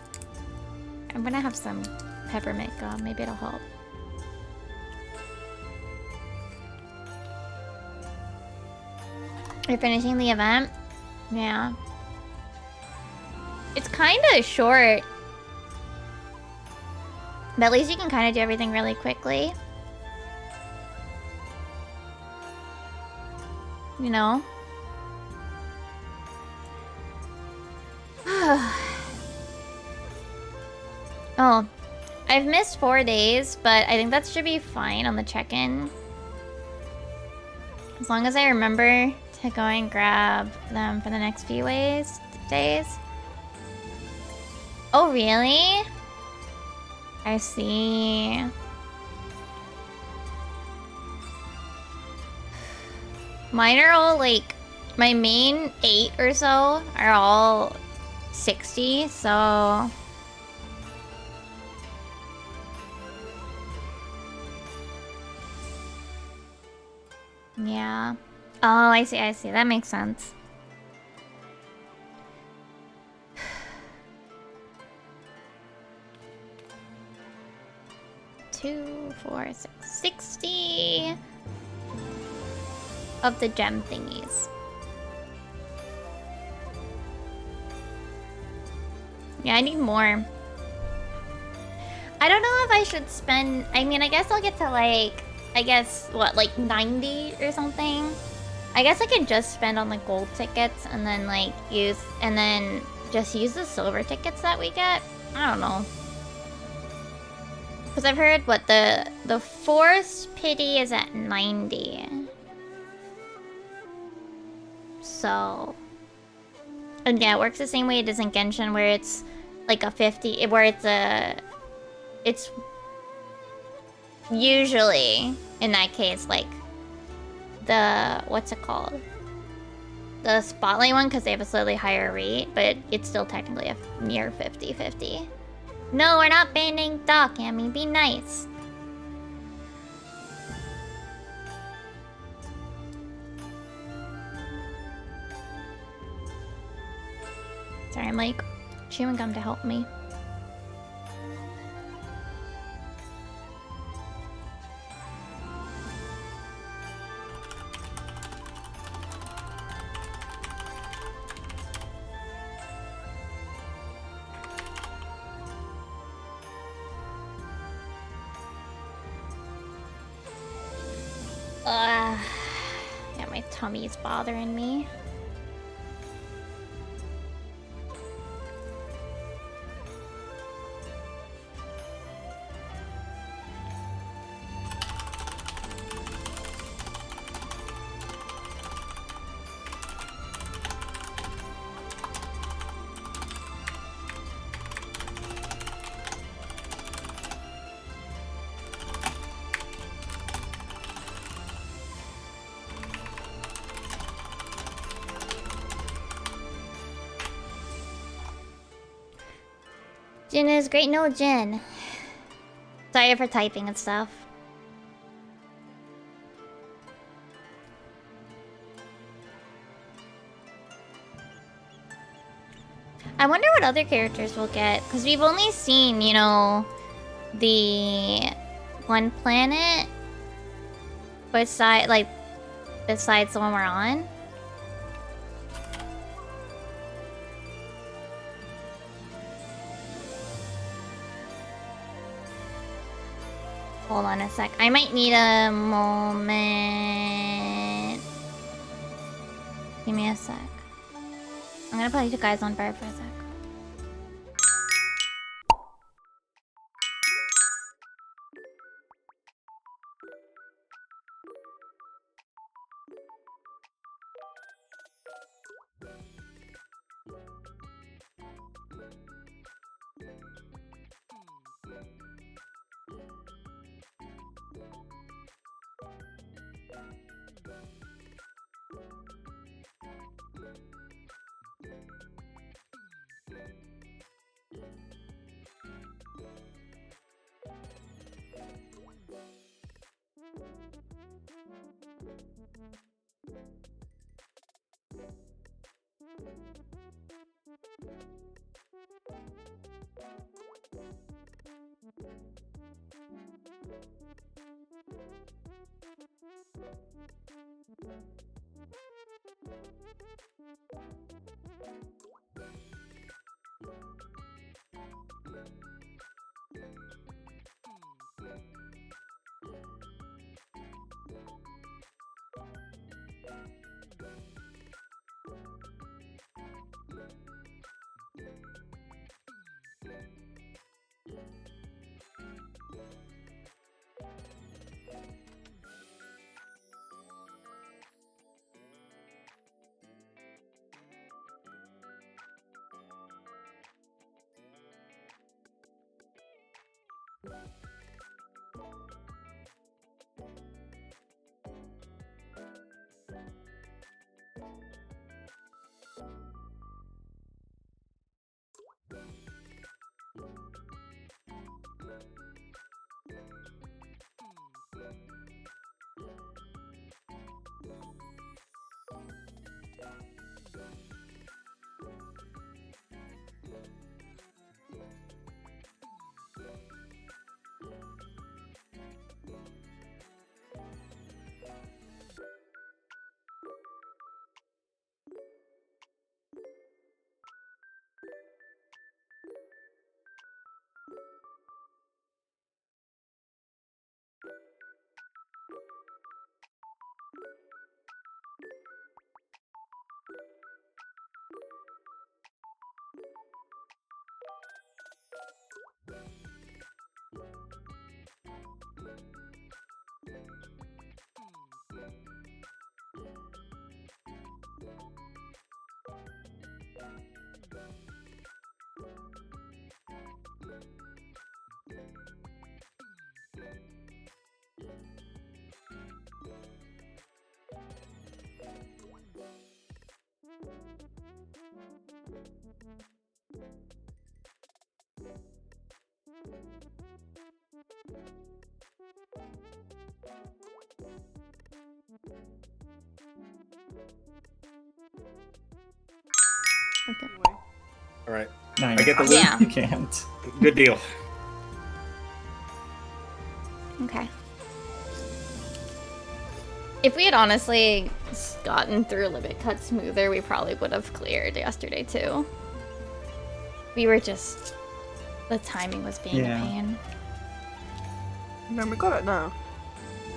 I'm gonna have some peppermint gum. Maybe it'll help. You're finishing the event? Yeah. It's kinda short. But at least you can kinda do everything really quickly. You know? Oh. I've missed 4 days, but I think that should be fine on the check-in. As long as I remember to go and grab them for the next few days. Oh, really? I see. Mine are all like... My main 8 or so are all 60, so... Yeah. Oh, I see, I see. That makes sense. Two, 4, 6, 60 of the gem thingies. Yeah, I need more. I don't know if I should spend... I mean, I guess I'll get to like... I guess, what, like 90 or something? I guess I could just spend on the gold tickets and then like use... And then just use the silver tickets that we get? I don't know. Because I've heard, what, the force pity is at 90. So... And yeah, it works the same way it does in Genshin, where it's like a 50... Where it's a... It's... Usually, in that case, like... The... What's it called? The Spotlight one, because they have a slightly higher rate, but it's still technically a near 50-50. No, we're not banning Doc, Cammy. Be nice. Sorry, I'm like chewing gum to help me. Yeah, my tummy's bothering me. Jin is great. No, Jin. Sorry for typing and stuff. I wonder what other characters we'll get, because we've only seen, you know, the one planet besides the one we're on. Hold on a sec. I might need a moment. Give me a sec. I'm gonna put you guys on fire for a sec. Okay. All right. No, I get the loot. Yeah. You can't. Good deal. Okay. If we had honestly gotten through Limit Cut smoother, we probably would have cleared yesterday too. We were just... the timing was being Yeah. a pain. No, we got it now.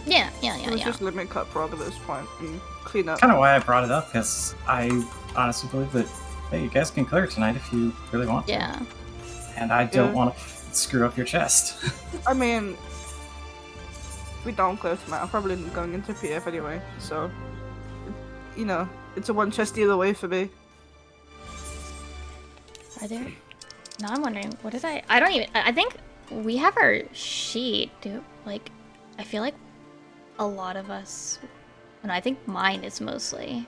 Yeah. It was just limit cut prog at this point and clean up. Kind of why I brought it up, because I honestly believe that, hey, you guys can clear tonight if you really want to. Yeah. And I don't Yeah. want to screw up your chest. I mean, if we don't clear tonight, I'm probably going into PF anyway, so, you know, it's a one chest either way for me. Are there... Now I'm wondering, what did I don't even... I think we have our sheet, dude. Like, I feel like a lot of us... And I think mine is mostly...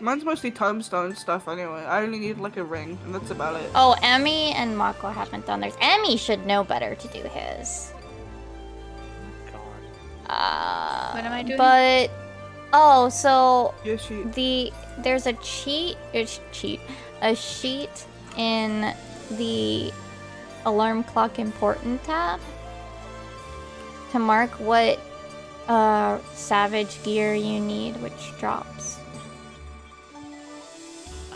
Mine's mostly tombstone stuff anyway. I only need like a ring, and that's about it. Oh, Emmy and Mako haven't done theirs. Emmy should know better to do his. What am I doing? But... Oh, so... Your sheet. There's a a sheet in the alarm clock important tab to mark what savage gear you need, which drops.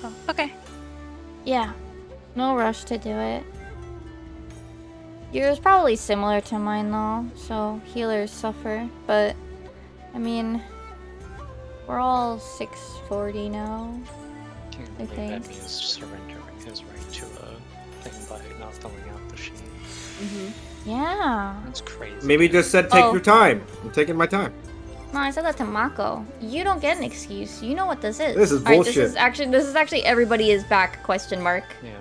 Oh, okay. Yeah, no rush to do it. Yours probably similar to mine though, so healers suffer, but I mean, we're all 640 now. Can't I believe that think. means surrendering his right to a thing by not filling out the sheet. Yeah. That's crazy. Maybe just said take Oh. your time. I'm taking my time. No, I said that to Mako. You don't get an excuse. You know what this is. This is Alright, bullshit. this is actually everybody is back, question mark. Yeah.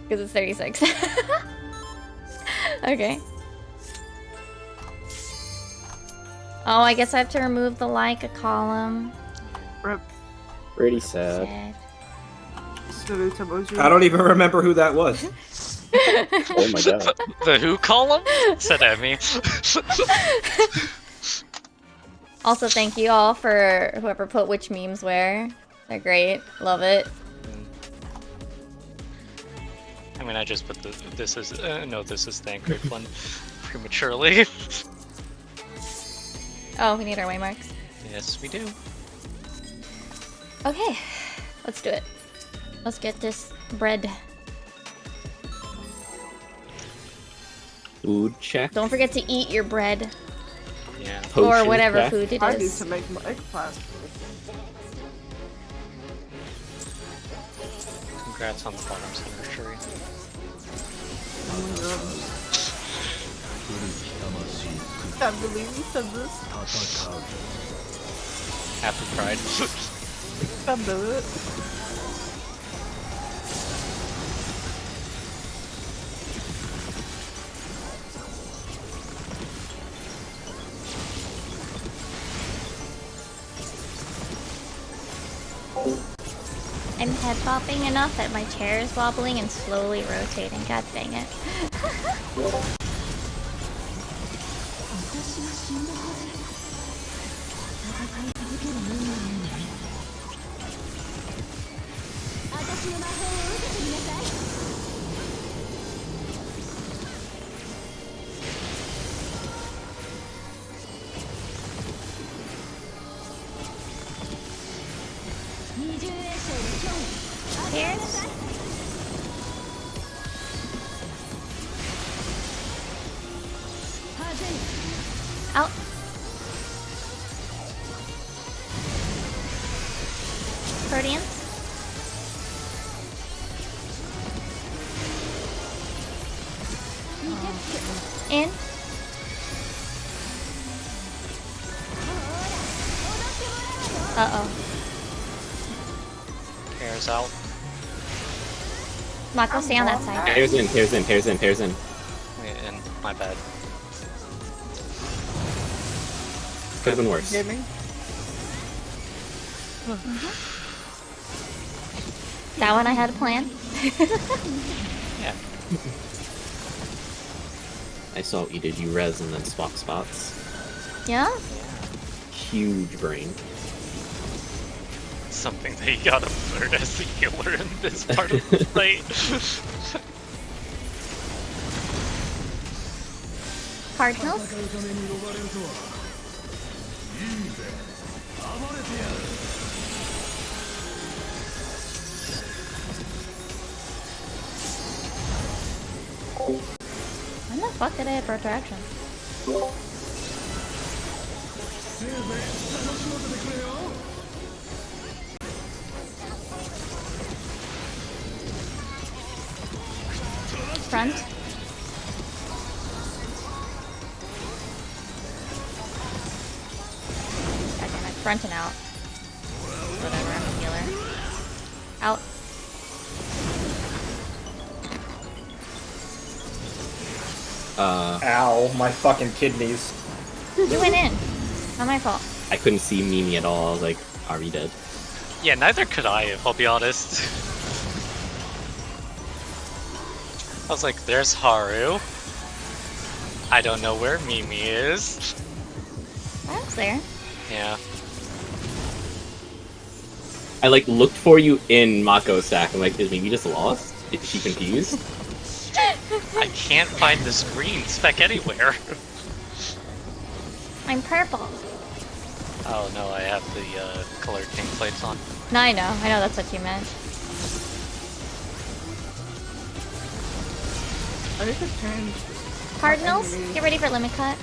Because it's 36. Okay. Oh, I guess I have to remove the like a column. Pretty sad. Sad. Salute emoji. I don't even remember who that was. Oh my god. The who column? Said Emmy. Also, thank you all for whoever put which memes where. They're great. Love it. I mean, I just put this is the anchored one prematurely. Oh, we need our waymarks. Yes, we do. Okay, let's do it. Let's get this bread. Food check. Don't forget to eat your bread. Yeah. Or Potion whatever check. food it I need is. to make my eggplant. Congrats on the bottom center tree. Oh my god. Can't believe you said this. Happy Pride. Can't do it. I'm head bopping enough that my chair is wobbling and slowly rotating. God dang it. Cheers. Out. Proteans. In. Uh-oh. Hair's out. Mako, stay on that side. Pairs in, pairs in, pairs in, pairs in. And my bad. Could have been worse. Gaming. That one I had a plan. Yeah. I saw what you did. You res and then swap spots. Yeah? Huge brain. Something that you gotta learn as a healer in this part of the fight. Cardinals? When the fuck did I have protraction? Front. God damn it. Front and out. Whatever, I'm a healer. Out. Ow, my fucking kidneys. You went in. Not my fault. I couldn't see Mimi at all. I was like, are we dead? Yeah, neither could I, if I'll be honest. I was like, there's Haru. I don't know where Mimi is. I was there. Yeah. I like looked for you in Mako's stack. I'm like, is Mimi just lost? Is she confused? I can't find this green speck anywhere. I'm purple. Oh no, I have the colored pink plates on. No, I know that's what you meant. I need to change. Cardinals, get ready for limit cut.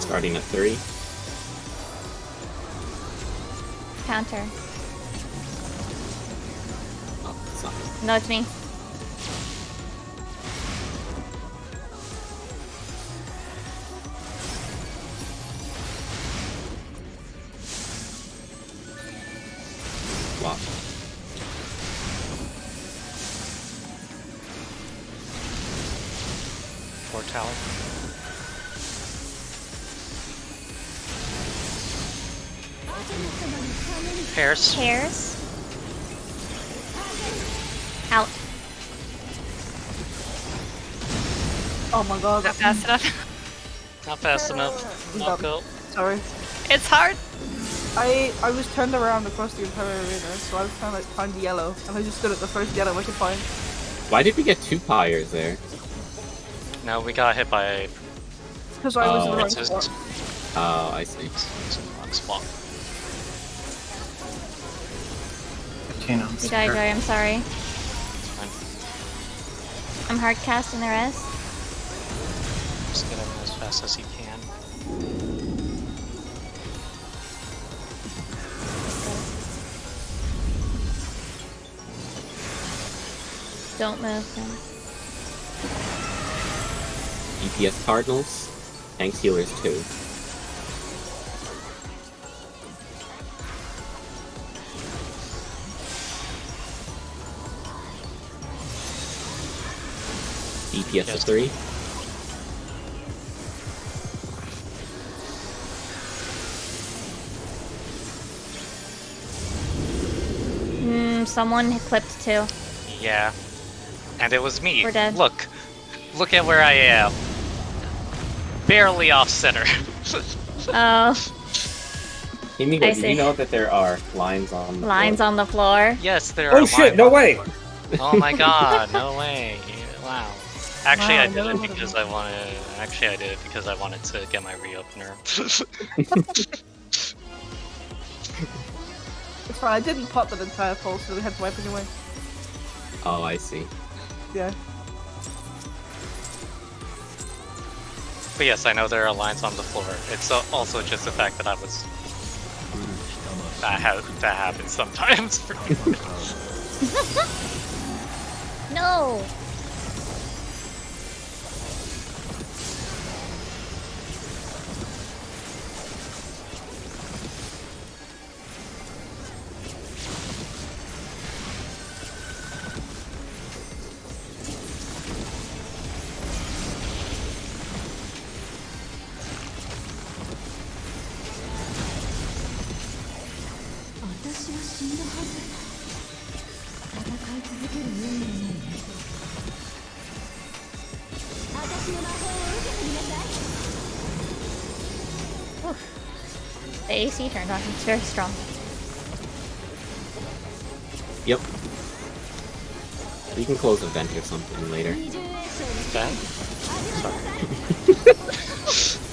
Starting at 3. Counter. Oh, it's not. No, it's me. Wow. Four tower. Pairs. Pairs. Out. Oh my god. Not fast enough. Not fast enough. Not go. Sorry. It's hard. I was turned around across the entire arena, so I was trying to like find the yellow, and I just stood at the first yellow I could find. Why did we get 2 pyres there? No, we got hit by Because I was in the wrong it's spot. Oh, I see. it's in the wrong spot. 15 on You died, Joy. I'm sorry. It's fine. I'm hard casting the rest. Just get him as fast as he can. Don't move them. DPS Cardinals. Tanks healers too. DPS Yes. of 3. Someone clipped 2. Yeah. And it was me. We're dead. Look at where I am. Barely off center. Oh, Himigo, I did see. you know that there are lines on the lines floor? on the floor. Yes, there are. Oh shit! No way! Oh my god! No way! Wow. Actually, Wow, I did never it would've- because I wanted. Actually, I did it because I wanted to get my reopener. It's fine, I didn't pop that entire pole, so we had to wipe anyway. Oh, I see. Yeah. But yes, I know there are lines on the floor. It's also just the fact that I was. That happens sometimes. No. The AC turned on. It's very strong. Yep. You can close a vent or something later. Ben? Sorry.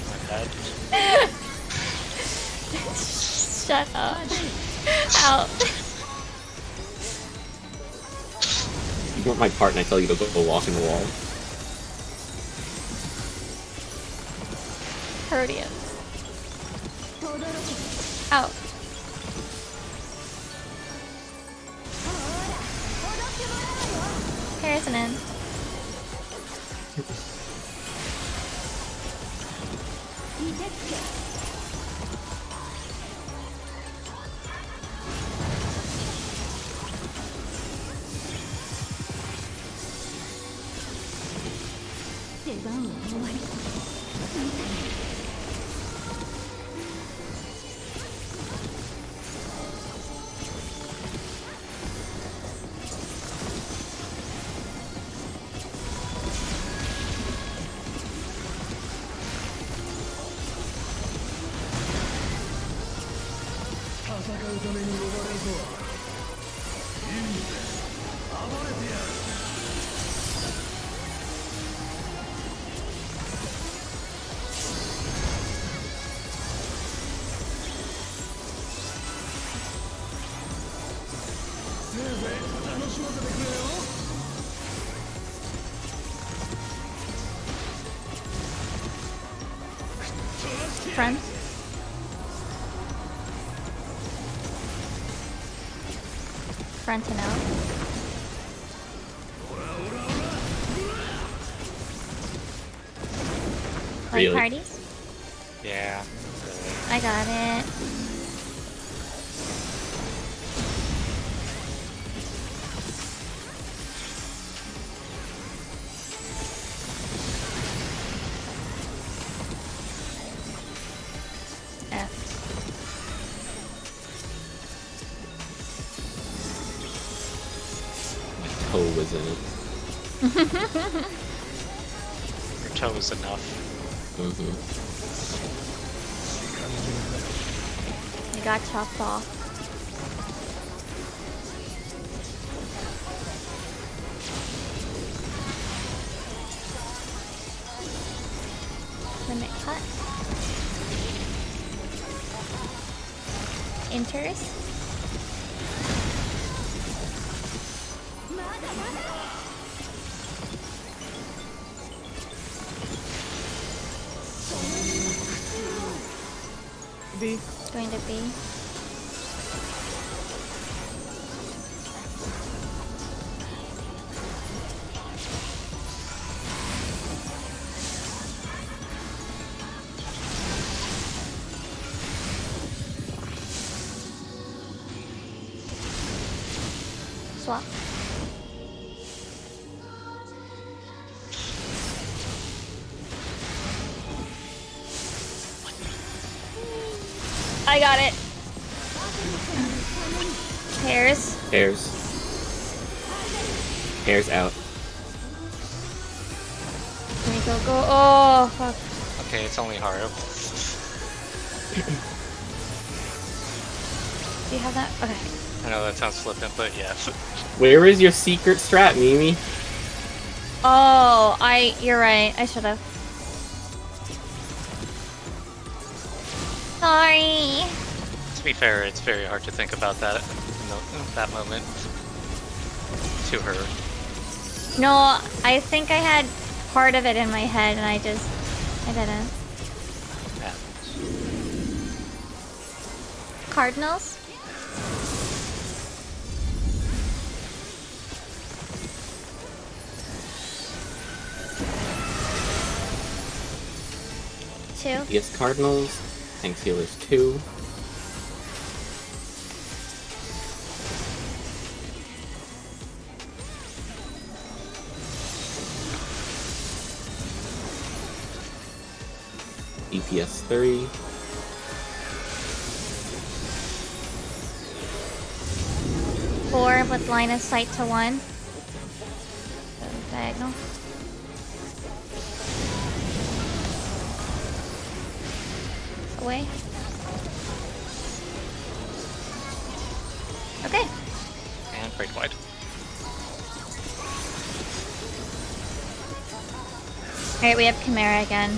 My bad. Shut up. Out. You want my part and I tell you to go walk in the wall. Proteus. Out. Harrison in. front. Front and out. Like Really? parties? Yeah. I got it. F. Toe was in it. Your toe is enough. Mm-hmm. I got chopped off. Limit cut. Enters. B. Going to be. Swap. I got it. Pairs. Pairs. Pairs out. There you go, go. Oh, fuck. Okay, it's only Haru. Do you have that? Okay. I know that sounds flippant, but yeah. Where is your secret strat, Mimi? Oh, you're right. I should have. Sorry. To be fair, it's very hard to think about that in that moment. To her. No, I think I had part of it in my head and I didn't. Yeah. Cardinals? Two. Yes, Cardinals. Thanks, healers 2. EPS 3. Four with line of sight to 1. Diagonal. Away. Okay. And break wide. Alright, we have Chimera again.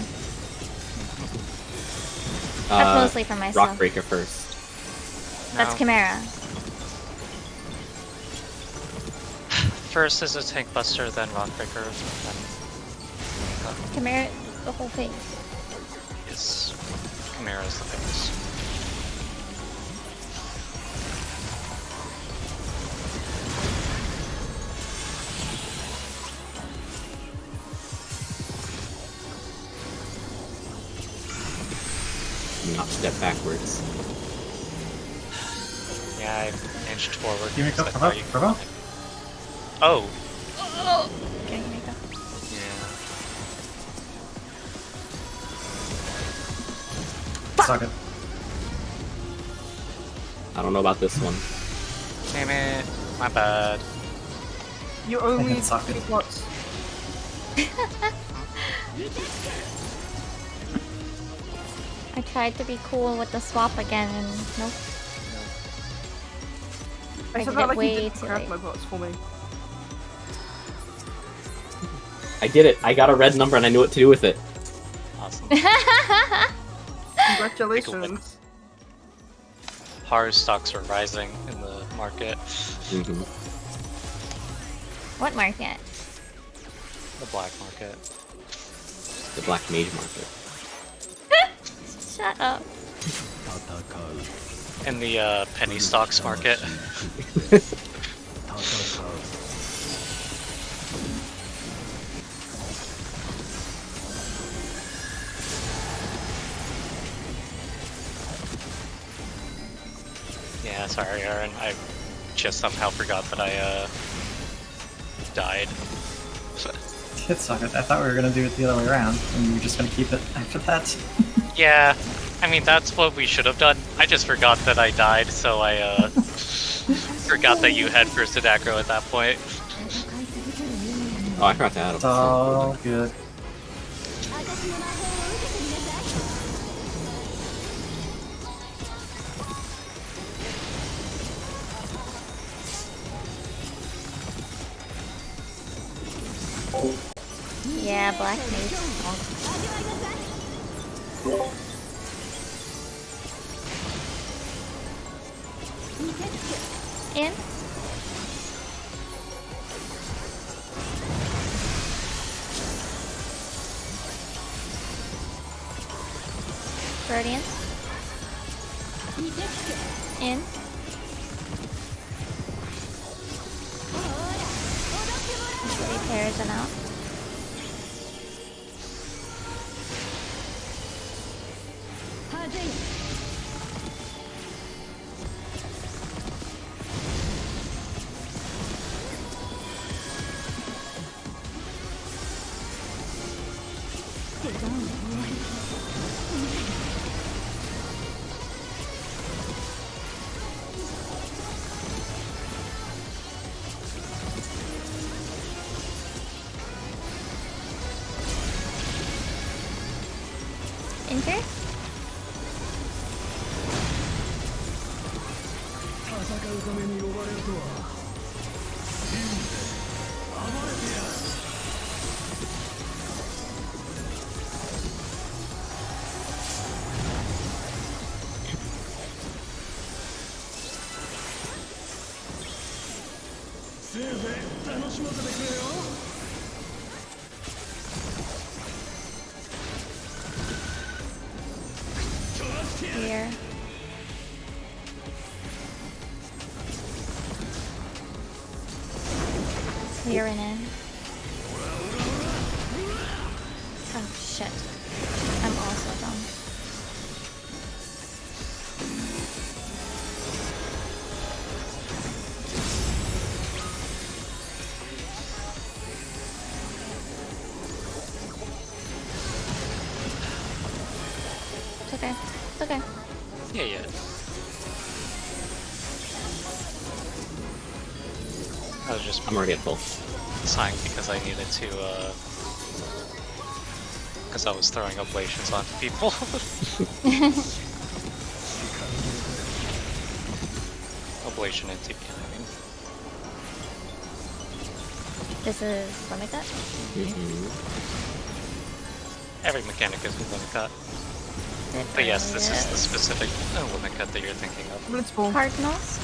That's mostly for myself. Rock Breaker first. That's No. Chimera. First is a Tank Buster, then Rock Breaker, then... Chimera, the whole thing. Yes. Chimera's the base. Not step backwards. Yeah, I inched forward. Give me a because I couple. thought you- Bravo. Oh! Oh! Okay, here we go. Yeah. Suck it. I don't know about this one. Damn it. My bad. You only can suck it. 2 pots. I tried to be cool with the swap again and nope. I I said did that it like way you didn't too grab late. my pots for me. I did it. I got a red number and I knew what to do with it. Awesome. Congratulations. Haru stocks are rising in the market. Mm-hmm. What market? The black market. The black mage market. Shut up. In the penny stocks market. Yeah, sorry, Aaron. I just somehow forgot that I died. It's all good. I thought we were gonna do it the other way around, and you were just gonna keep it after that. Yeah, I mean, that's what we should have done. I just forgot that I died, so I forgot that you had first at aggro at that point. Oh, I forgot to add him. It's all good. Yeah, black mage. In. Guardian. In. Repairs and out. Enter. Here. Clear and in. Oh shit. I'm also dumb. It's okay. It's okay. Yeah. I was just I'm already at full. sighing because I needed to, because I was throwing oblations onto people. Oblation and TP, I mean. This is Limit Cut? Every mechanic is a limit cut. But yes, this is the specific limit cut that you're thinking of. Blitzball. Cardinals?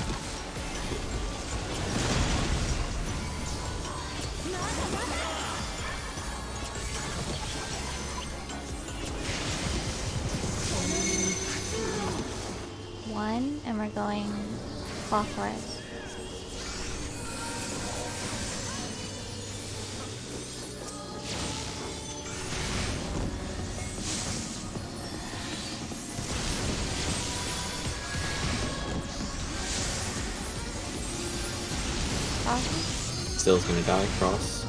One, and we're going clockwise. Still's gonna die, cross.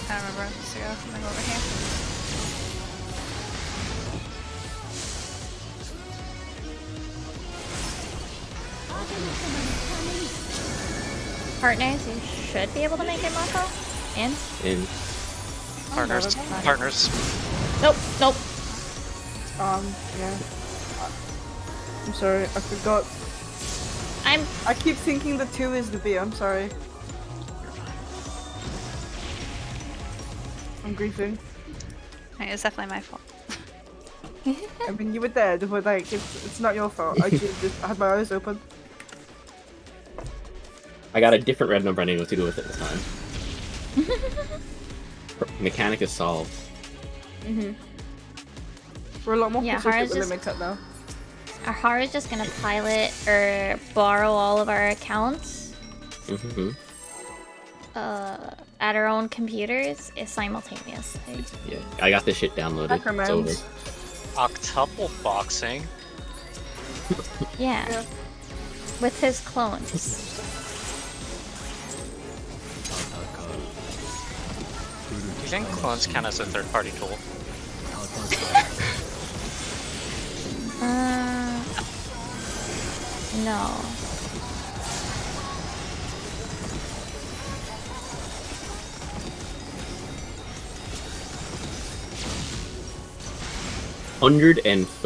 I don't remember. So I'm gonna go over here. Partners, you should be able to make it, Mako. In? In. Partners. Partners. Nope, nope. Yeah. I'm sorry, I forgot. I keep thinking the 2 is the B, I'm sorry. I'm grieving. It's definitely my fault. I mean, you were dead, but like, it's not your fault. I just had my eyes open. I got a different red number I didn't know what to do with it this time. Mechanic is solved. We're a lot more Yeah, positioned Hara's with just- limit cut now. Our Hara's just gonna pilot or borrow all of our accounts Mm-hmm. at our own computers simultaneously. Yeah, I got this shit downloaded. It's over. Acromans. Octuple boxing. Yeah. Yeah. With his clones. Do you think clones count as a third-party tool? No.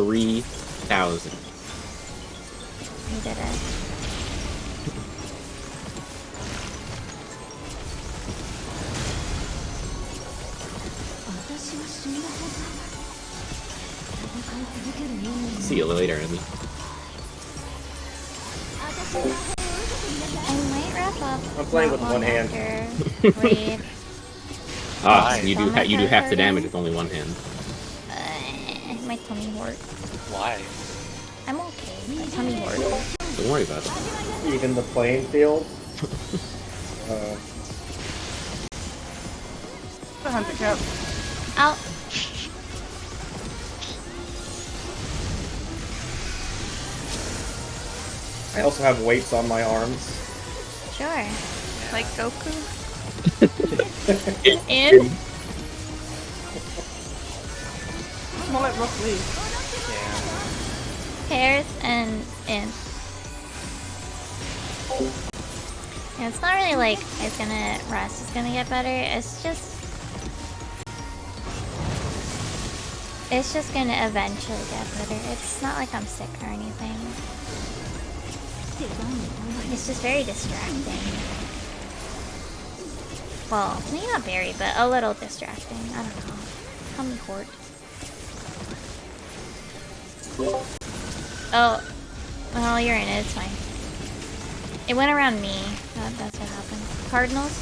$103,000. We did it. See you later, Emmy. I might wrap up. I'm playing not with one long hand. after Raid. Ah, Why? you do half the damage with only one hand. My tummy hurt. Why? I'm okay. My tummy hurt. Don't worry about it. Even the playing field. The handicap. Out. I also have weights on my arms. Sure. Like Goku? In. More like Rock Lee. Pairs and in. Yeah, it's not really like it's gonna rest. It's gonna get better. It's just gonna eventually get better. It's not like I'm sick or anything. It's just very distracting. Well, maybe not very, but a little distracting. I don't know. Tummy hurt. Oh, well, you're in it. It's fine. It went around me. That's what happened. Cardinals?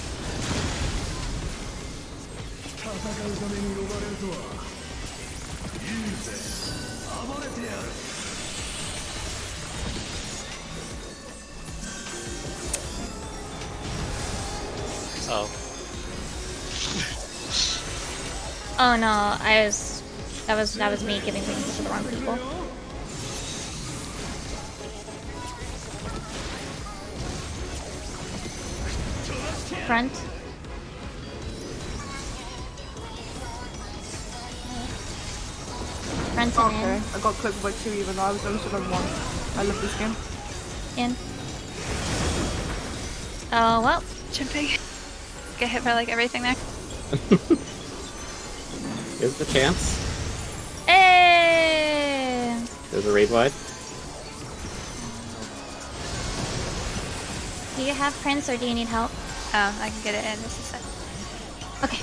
Oh. Oh no, that was me giving things to the wrong people. Front. Front and Okay, I got clipped by 2 even though I was only stood on 1. I love this game. in. Oh well. Jumping. Get hit by like everything there. Here's the chance. Hey! There's a raid wide. Do you have Prince or do you need help? I can get it in just a sec. Okay.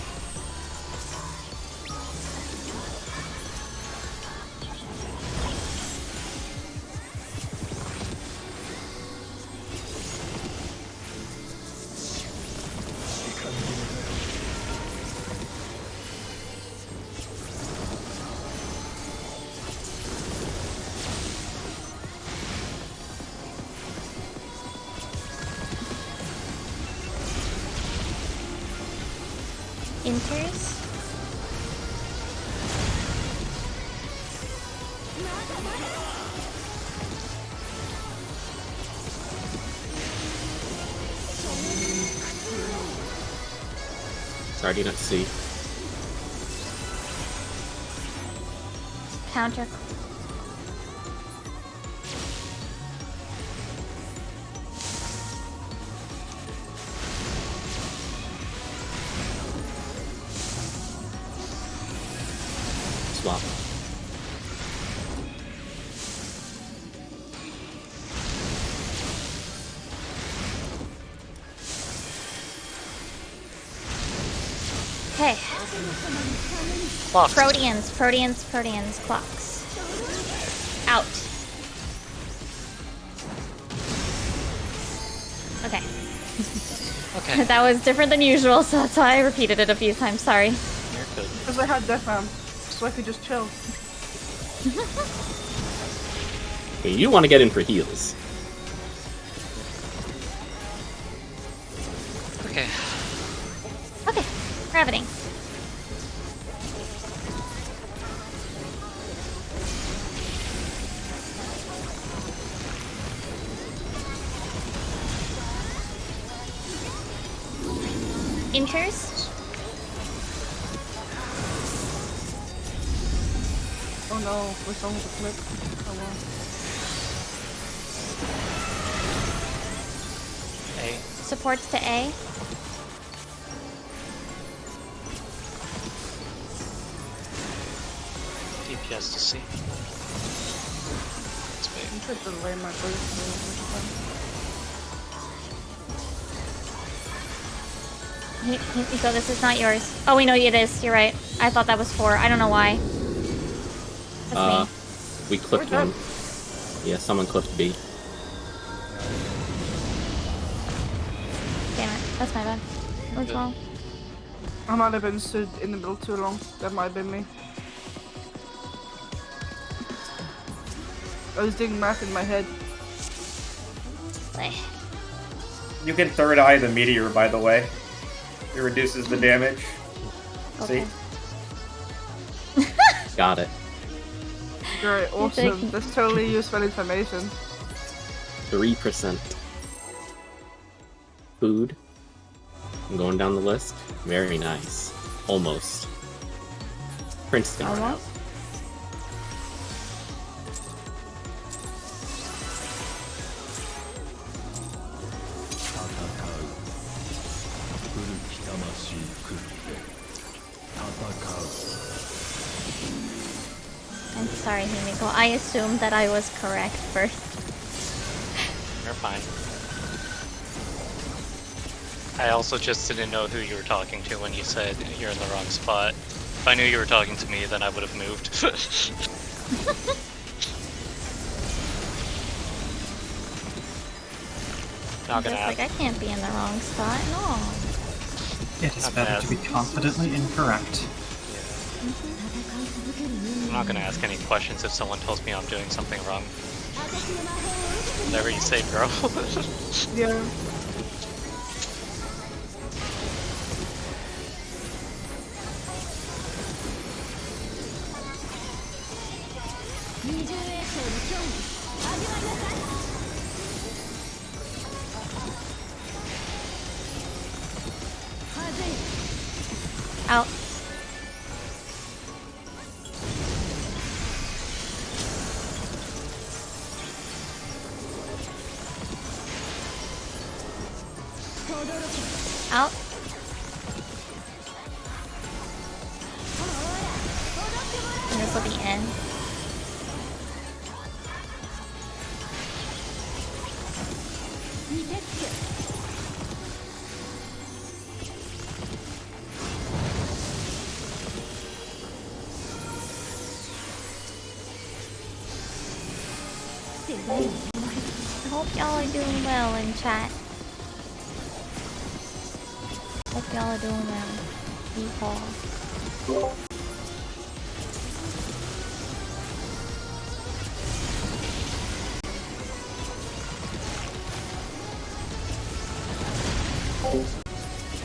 Enters. Sorry, do not see. Counter. Swap. Okay. Clocks. Proteans, clocks. Out. Okay. Okay. That was different than usual, so that's why I repeated it a few times. Sorry. You're good. Because I had Death Am, so I could just chill. You want to get in for heals. Okay. Okay, gravity. Inchers. Oh no, we're song with a flip. Oh well. A. Supports to A. DPS to C. It's I'm big. trying to delay my boost. Nico, this is not yours. Oh, we know it is. You're right. I thought that was 4. I don't know why. That's me. We clipped one. Yeah, someone clipped B. Damn it. That's my bad. What's wrong? I might have been stood in the middle too long. That might have been me. I was doing math in my head. You can third eye the meteor, by the way. It reduces the damage. Okay. See? Got it. Great, awesome. That's totally useful information. 3%. Food. I'm going down the list. Very nice. Almost. Prince gonna run out. I'm sorry, Himiko. I assumed that I was correct first. You're fine. I also just didn't know who you were talking to when you said you're in the wrong spot. If I knew you were talking to me, then I would have moved. Not gonna Just like, I can't be in the wrong spot. No. It is better to be confidently incorrect. I'm not gonna ask any questions if someone tells me I'm doing something wrong. Whatever you say, bro. Yeah. Out. Out. And this will be in. I hope y'all are doing well in chat. Hope y'all are doing well. People.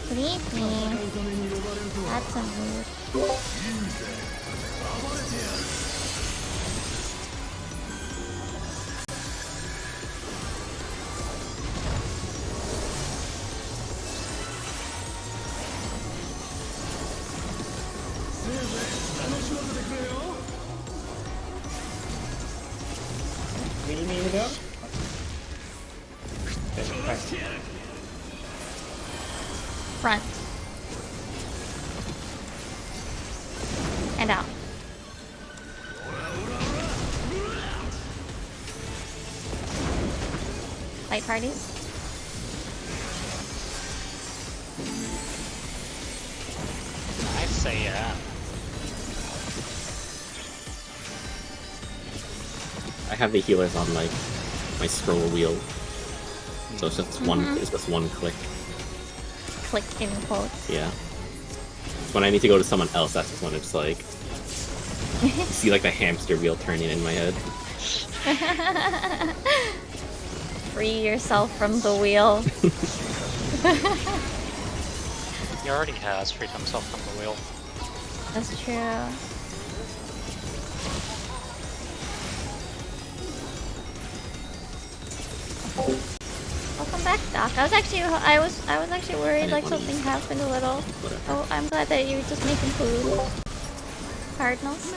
Sleepy. That's some rude. Front. And out. Light parties. I say yeah. I have the healers on like my scroll wheel, so it's just one. It's just one click. Click in quotes. Yeah. When I need to go to someone else, that's just when it's like You see like the hamster wheel turning in my head. Free yourself from the wheel. He already has freed himself from the wheel. That's true. Welcome back, Doc. I was actually worried like something happened a little. Oh, I'm glad that you were just making food. Cardinals.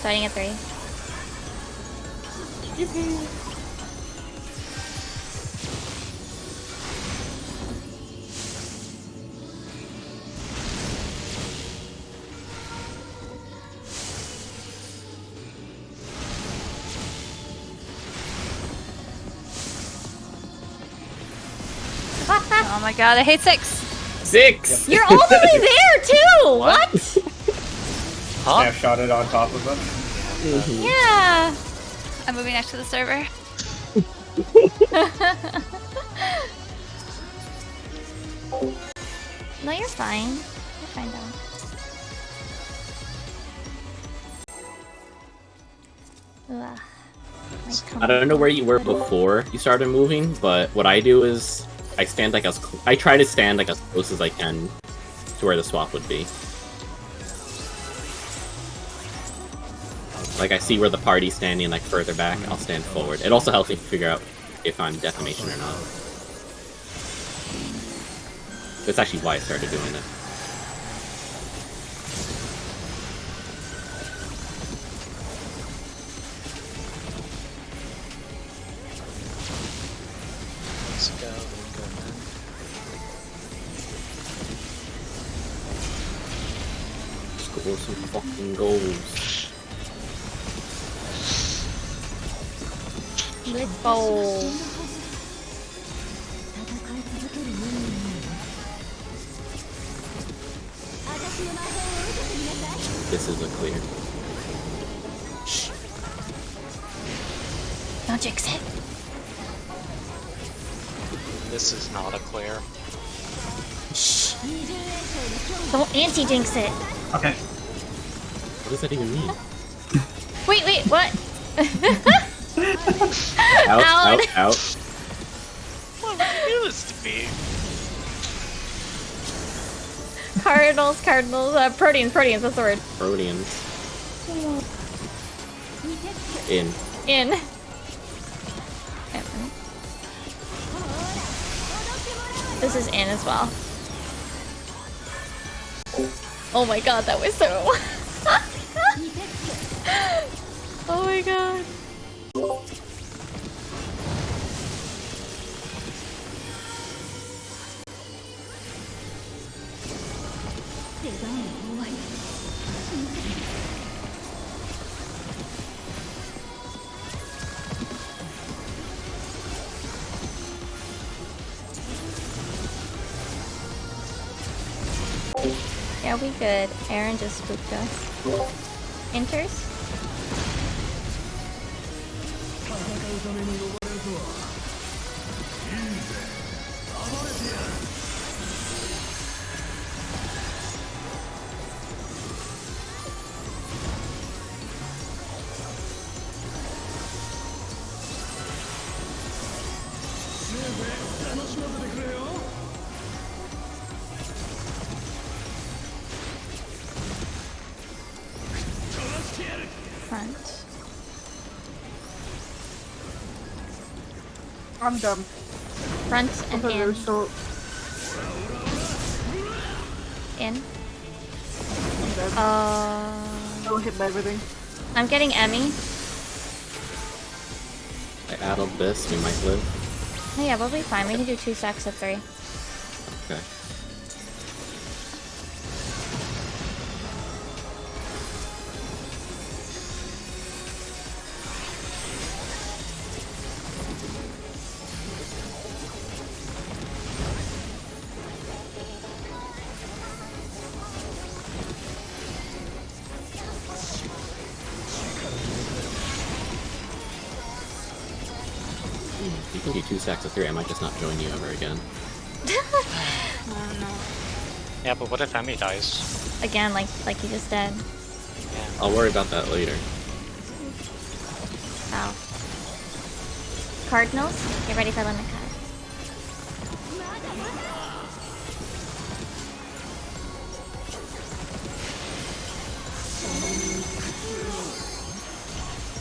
Starting at 3. Oh my god, I hate 6. 6! You're all the way there too! What? Huh? Snapshot it on top of him. Yeah. I'm moving next to the server. No, you're fine. You're fine, though. Ugh. I don't know where you were before you started moving, but what I do is I stand like I try to stand like as close as I can to where the swap would be. Like I see where the party's standing like further back, I'll stand forward. It also helps me figure out if I'm defamation or not. That's actually why I started doing it. Let's go. Score some fucking goals. Let's go. This is a clear. Don't jinx it. This is not a clear. Shh. Don't anti-jinx it. Okay. What does that even mean? Wait, what? Out. What would you do this to me? Cardinals, proteins, that's the word. Proteans. In. This is in as well. Oh my god, that was so... Oh my god. Yeah, we good. Aaron just spooked us. Enters? Front. I'm dumb. Front and Because they're in. short. In. I'm dead. I'll hit by everything. I'm getting Emmy. I addled this, we might live. Oh yeah, we'll be fine. We can do 2 stacks of 3. Okay. can do 2 stacks of 3. I might just not join you ever again. Oh no. Yeah, but what if Emmy dies? Again, like you just did. Yeah. I'll worry about that later. Wow. Cardinals, get ready for limit cut.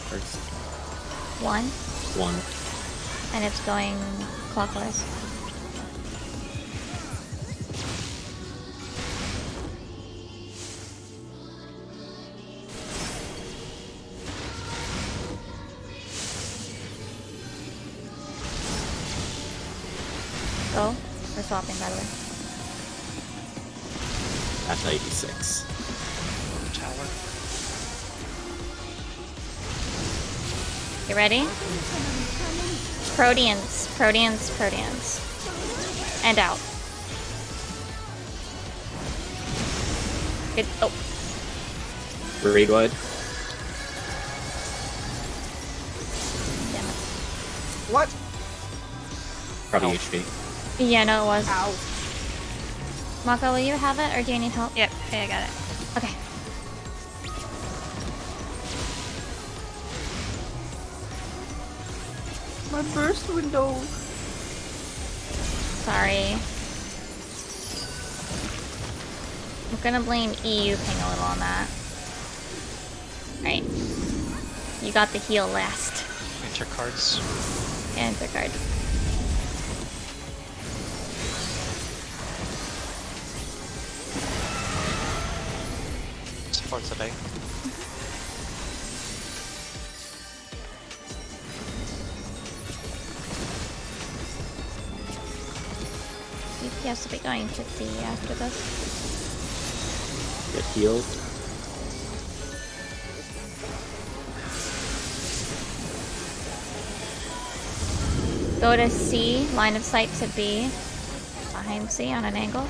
First. 1, 1. and it's going clockwise. Go. We're swapping, by the way. That's 86. Tower. You ready? Proteans, Proteans, Proteans. And out. Good. Oh, Raid wide. damn it. What? Probably Oh. HP. Yeah, no, it was. Ow. Mako, will you have it, or do you need help? Yep. Okay, I got it. Okay. My burst window. Sorry. I'm gonna blame EU ping a little on that. Alright. You got the heal last. Enter cards. Enter card. Support today. DPS will be going to D after this. Get healed. Go to C, line of sight to B. Behind C on an angle.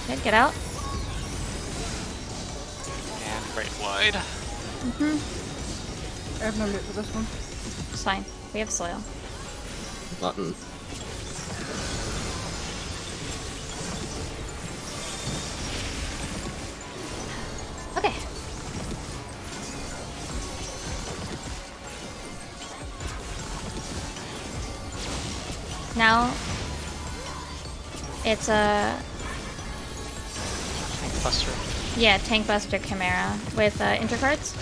Good, get out. And right wide. I have no loot for this one. It's fine. We have soil. Button. Okay. Now it's a Buster. Tank Buster Chimera with intercards.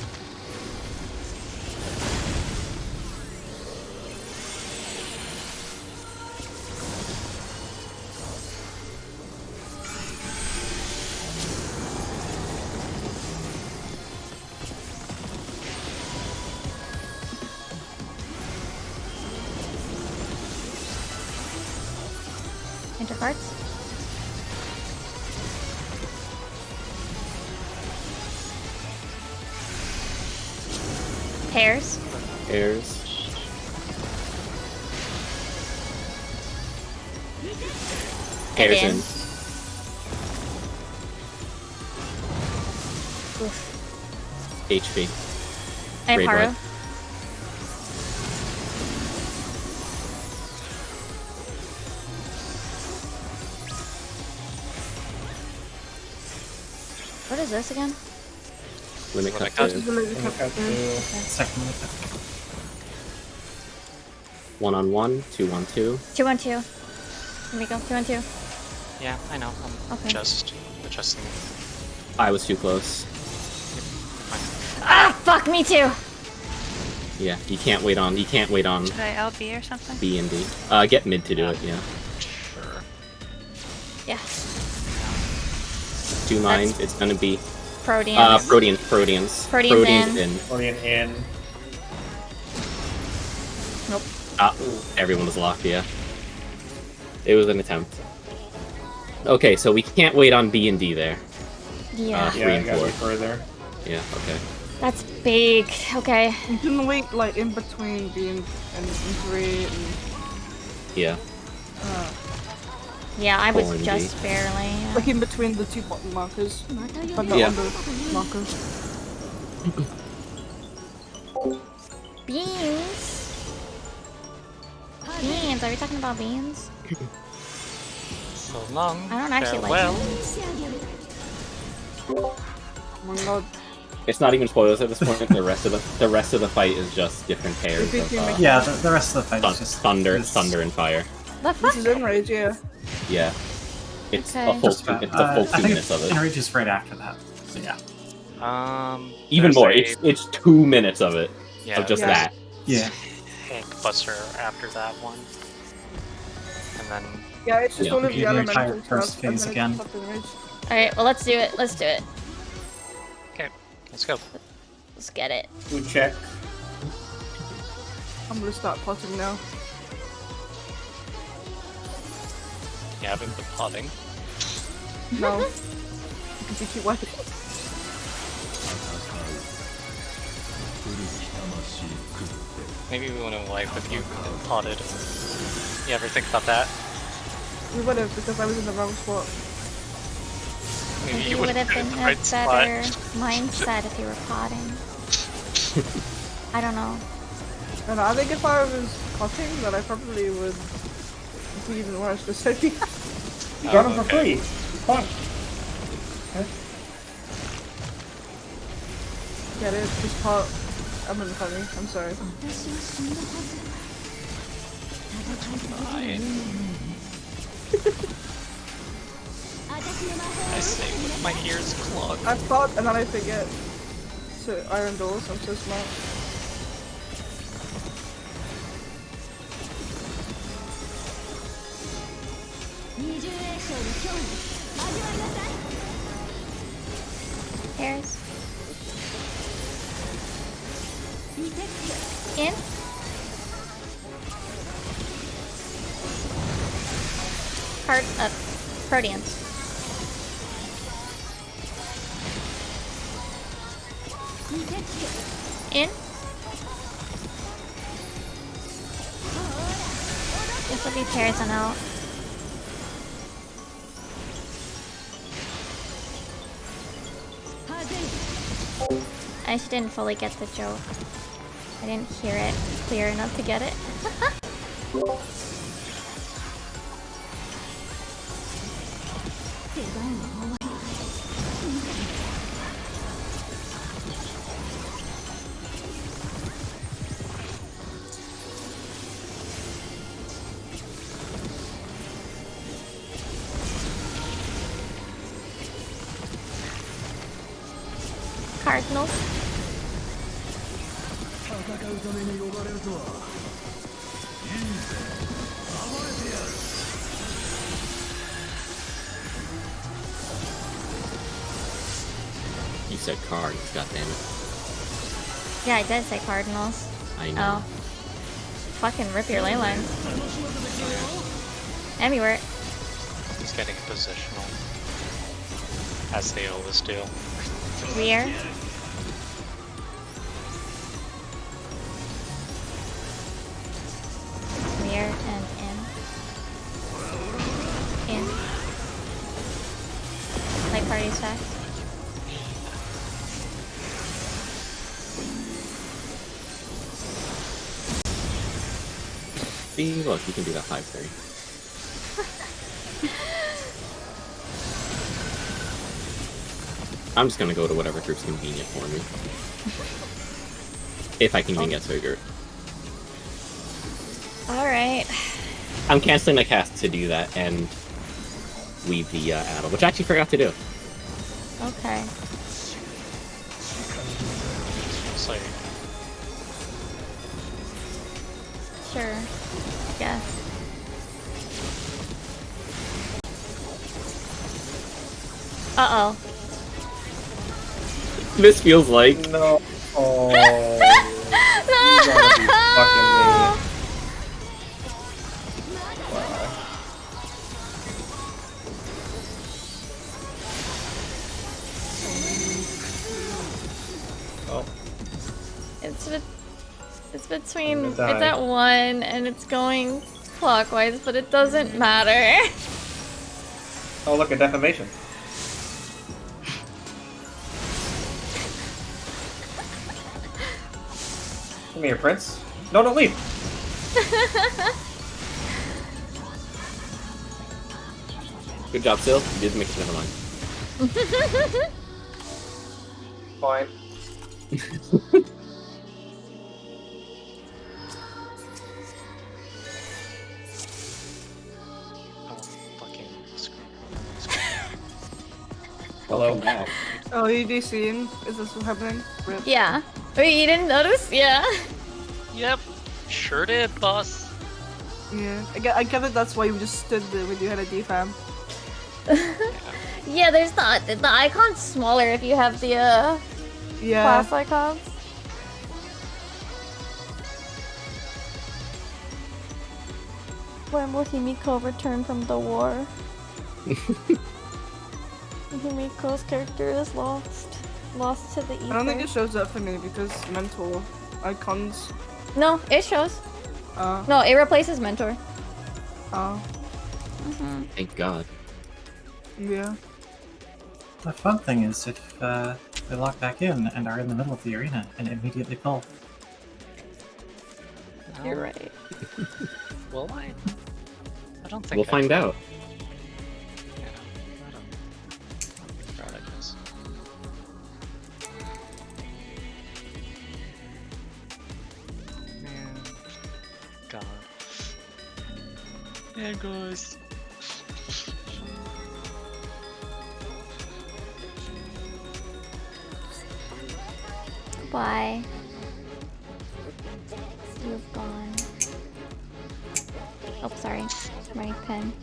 Intercards. Pairs. Airs. Airs in. Oof. HP. I have Raid Haru. wide. What is this again? Limit Limit cut. cut. to Cut to- Second with that. 1-on-1, 2-on-2. 2-1-2. Here we go. 2-1-2. Yeah, I know. I'm Okay. just adjusting. I was too close. Ah, fuck me too. Yeah, you can't wait on. You can't wait on Should I LB or something? B and D. Get mid to do it. Yeah. Sure. Yeah. 2 mines. It's gonna be Proteans. Proteans. Proteans in. Orient in. Nope. Ah, everyone was locked. Yeah. It was an attempt. Okay, so we can't wait on B and D there. Yeah. 3 Yeah, I and gotta 4. be further. Yeah. Okay. That's big. Okay. You can wait like in between being and 3 and Yeah. Yeah, I was 4 and just D. barely. like in between the 2 bottom markers. But not Yeah. on the markers. Beans? Beans, are we talking about beans? So long. I don't actually farewell. like beans. Oh my god. It's not even spoilers at this point. The rest of the fight is just different pairs of Yeah, the rest of the fight is just thunder this- and fire. The fuck? This is Enrage, yeah. Yeah, it's Okay. a full Just about. it's a full I 2 think minutes of it. Enrage is right after that. So yeah. Even there's more. a- It's 2 minutes of it yeah, of just Yeah. that. Yeah. Hank Buster after that one. And then Yeah, it's just Yeah. all of You the do the entire elemental first stuff, and phase then again. it's up Enrage. Alright, well let's do it. Let's do it. okay, let's go. Let's get it. Food check. I'm gonna start potting now. You haven't been potting. No. Because you keep wiping. Maybe we wouldn't wipe if you potted. You ever think about that? We would have, because I was in the wrong spot. Maybe You would have been in the a right spot. better mindset if you were potting. I don't know. And I think if I was potting, then I probably would be even worse for Sophie. You got them for okay. free. Fun. Get it? Just pot. I'm in funny. I'm sorry. Fine. I say with my ears clogged. I pot and then I forget to iron doors. I'm so smart. Hairs. In. Part of Proteans. In. This will be pairs and out. I just didn't fully get the joke. I didn't hear it clear enough to get it. Cardinals. You said cards, goddammit. Yeah, I did say Cardinals. I know. Oh. Fucking rip your ley line. Anywhere. He's getting positional. As they always do. Rear. Rear and in. In. Like party stack. See, look, you can do that 5-3. I'm just gonna go to whatever group's convenient for me. If I can even get to a group. Alright. I'm canceling my cast to do that and leave the Addle, which I actually forgot to do. Okay. So Sure. Guess. Uh-oh. This feels like... No. Oh. You gotta be fucking me. Wow. Oh. It's between, I'm it's gonna die. at 1 and it's going clockwise, but it doesn't matter. Oh, look at defamation. Come here, Prince. No, don't leave. Good job, Sil. You did make it. Never mind. Fine. Oh, fucking screw. Hello. Oh, EDC? Is this what's happening? Rip. Yeah. Wait, you didn't notice? Yeah. Yep, sure did, boss. Yeah. I gather that's why you just stood there when you had a defam. Yeah, there's the icon's smaller if you have the Yeah. class icons. When will Himiko return from the war? Himiko's character is lost to the ether. I don't think it shows up for me because mental icons. No, it shows. Uh. No, it replaces mentor. Oh. Thank God. Yeah. The fun thing is if they lock back in and are in the middle of the arena and immediately pull. You're right. Will I? I don't think We'll find out. Yeah, I don't. Right, I guess. Man. God. Yeah, guys. Bye. You've gone. Oh, sorry. My pen.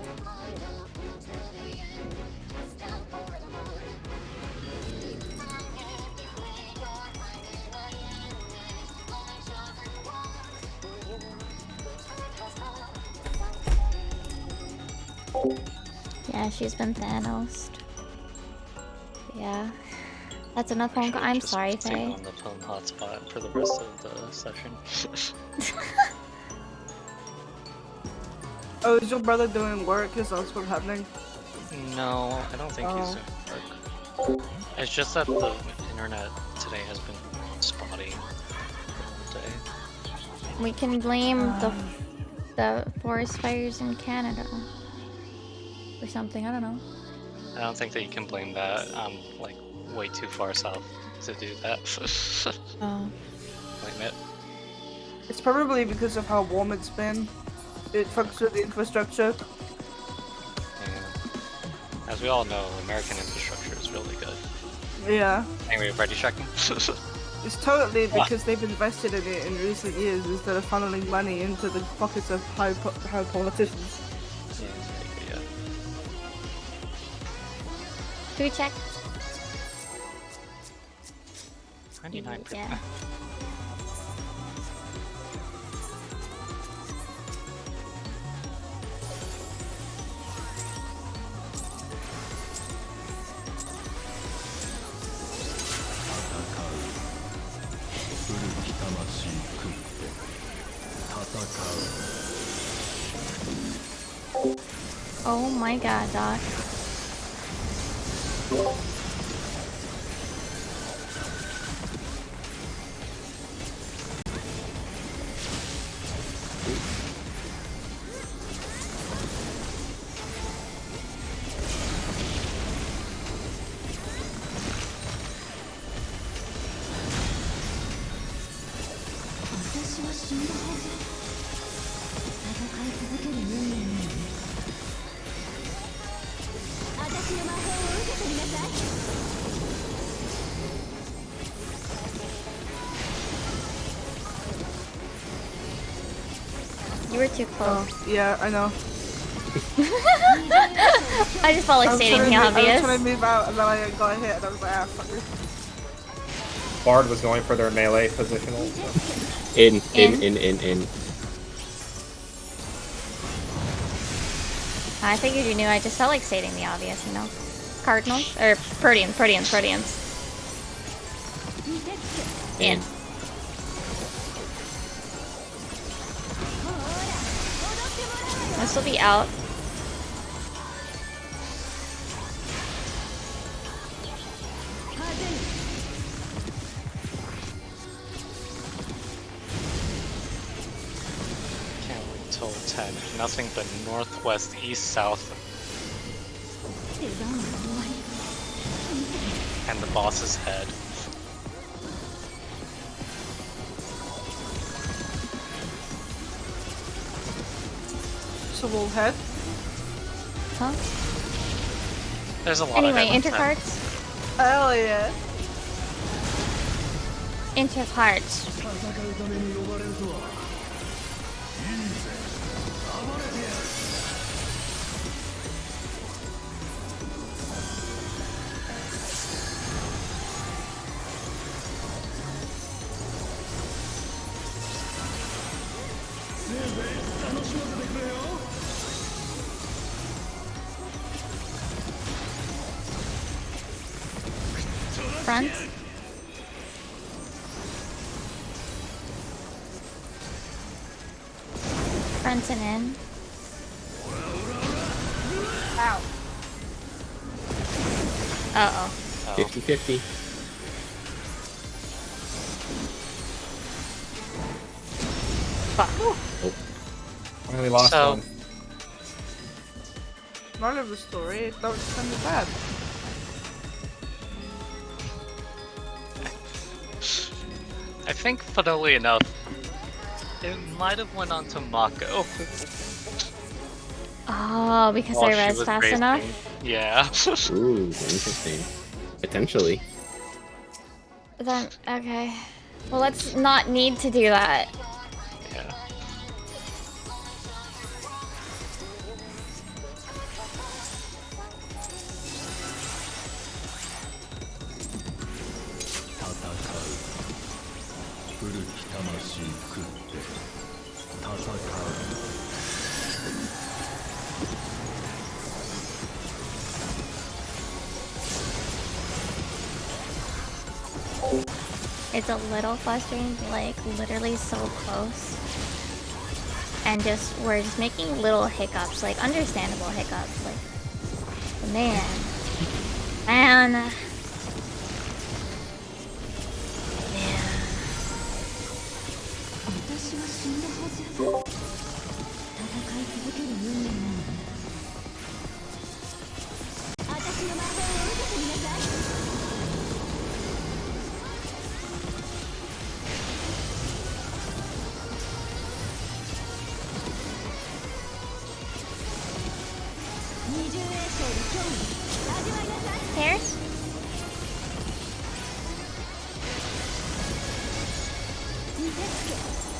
Yeah, she's been Thanos. Yeah. That's enough phone call. I'm sorry, Stay Faye. on the phone hotspot for the rest of the session. Oh, is your brother doing work? Is that what's happening? No, I don't think he's doing work. It's just that the internet today has been spotty all day. We can blame the forest fires in Canada. Or something, I don't know. I don't think that you can blame that. I'm like way too far south to do that. Oh. Blame it. It's probably because of how warm it's been. It fucks with the infrastructure. Yeah. As we all know, American infrastructure is really good. Yeah. Anyway, ready checking? It's totally because they've invested in it in recent years instead of funneling money into the pockets of high politicians. Yeah. Who checked? 29%. Yeah. Oh my god, Doc. You were too close. Oh, yeah, I know. I just felt like stating the I obvious. was trying to move out and then I got hit and I was like, ah, fuck this. Bard was going for their melee positional. So. In. I figured you knew. I just felt like stating the obvious, you know. Cardinals? Or Proteans. In. This will be out. 10. Nothing but northwest, east, south. And the boss's head. So we'll head. Huh? There's a lot Anyway, of intercarts. Hell yeah. Intercarts. Front. Front and in. Ow. Uh-oh. 50-50. Fuck. And we lost So- one. Part of the story, it don't sound bad. I think, funnily enough, it might have went on to Mako. Oh, because while I she res was fast racing. enough? Yeah. Ooh, interesting. Potentially. Then, okay. Well, let's not need to do that. Yeah. It's a little frustrating, like literally so close. And we're just making little hiccups, like understandable hiccups, like, man. Man. Pairs?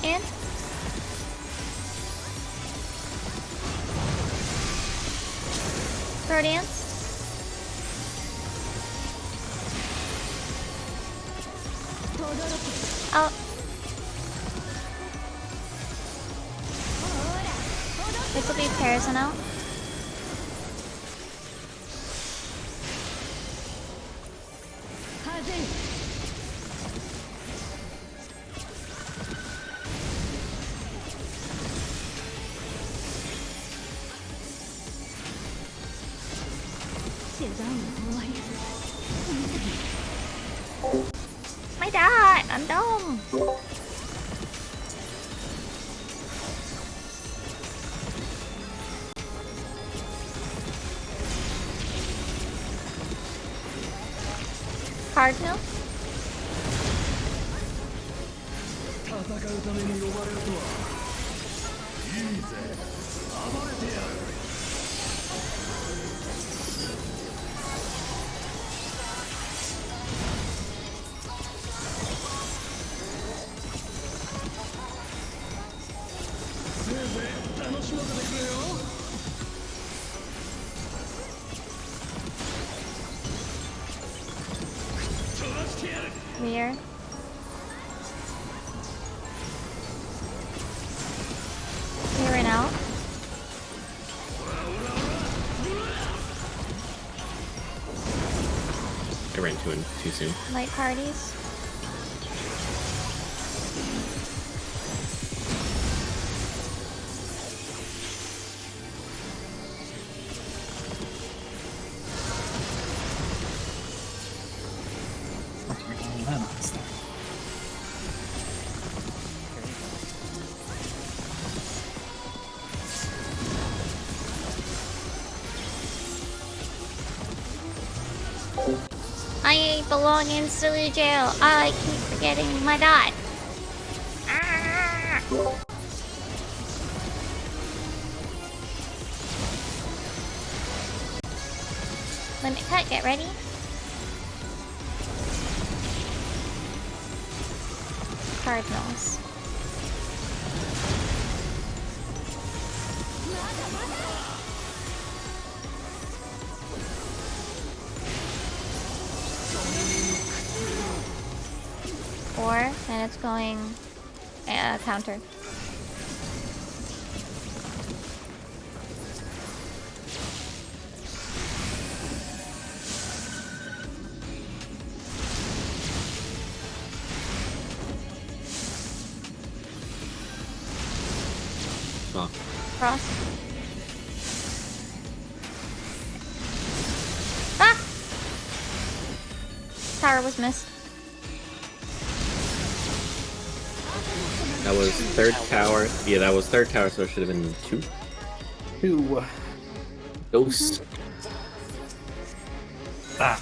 And? Throw dance? Out. This will be pairs and out. My dad, I'm dumb. Cardinal? Rear. Rear and out. I ran to him too soon. Light parties. I belong in silly jail. I keep forgetting my dot. Ah! Limit cut, get ready. Cardinals. Four, and it's going counter. Well, Cross. Ah! Tower was missed. that was third tower. Yeah, that was third tower, so it should have been 2. 2. Ghost. Ah,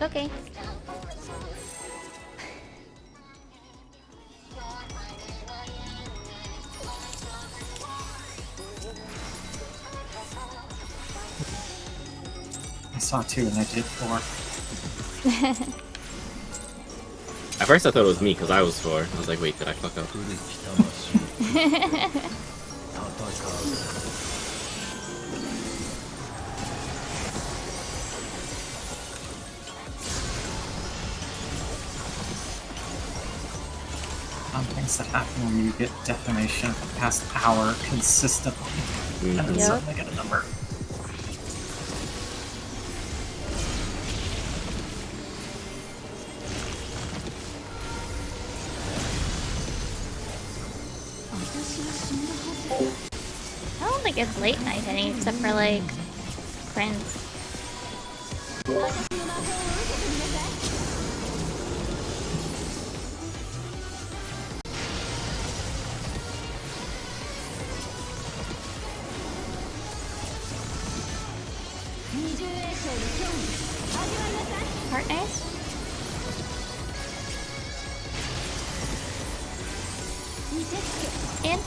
Okay. I saw 2 and I did 4. At first I thought it was me because I was 4. I was like, wait, did I fuck up? Things that happen when you get defamation for the past hour consistently, and then Yep. suddenly get a number. I don't think it's late night any except for like friends. Partners? In?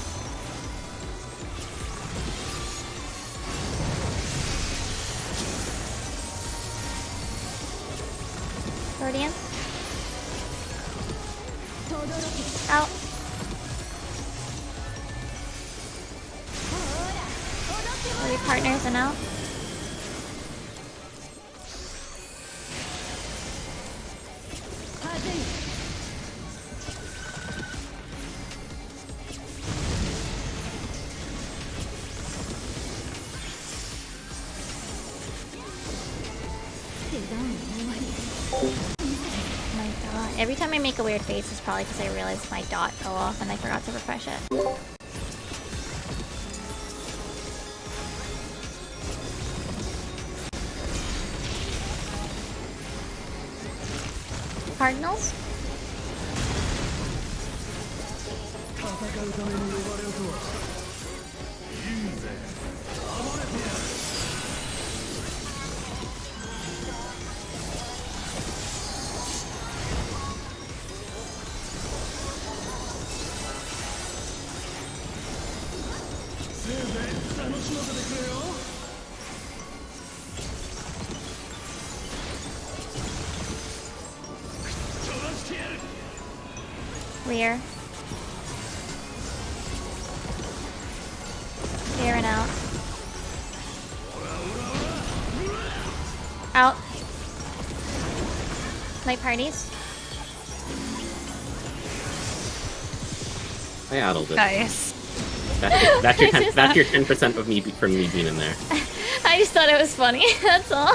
Guardian? Out. Are we partners and out? Oh my god. Every time I make a weird face, it's probably because I realized my dot fell off and I forgot to refresh it. Cardinals? Clear. Clear and out. Out. My parties. I addled it. Nice. That's your 10% of me from me being in there. I just thought it was funny, that's all.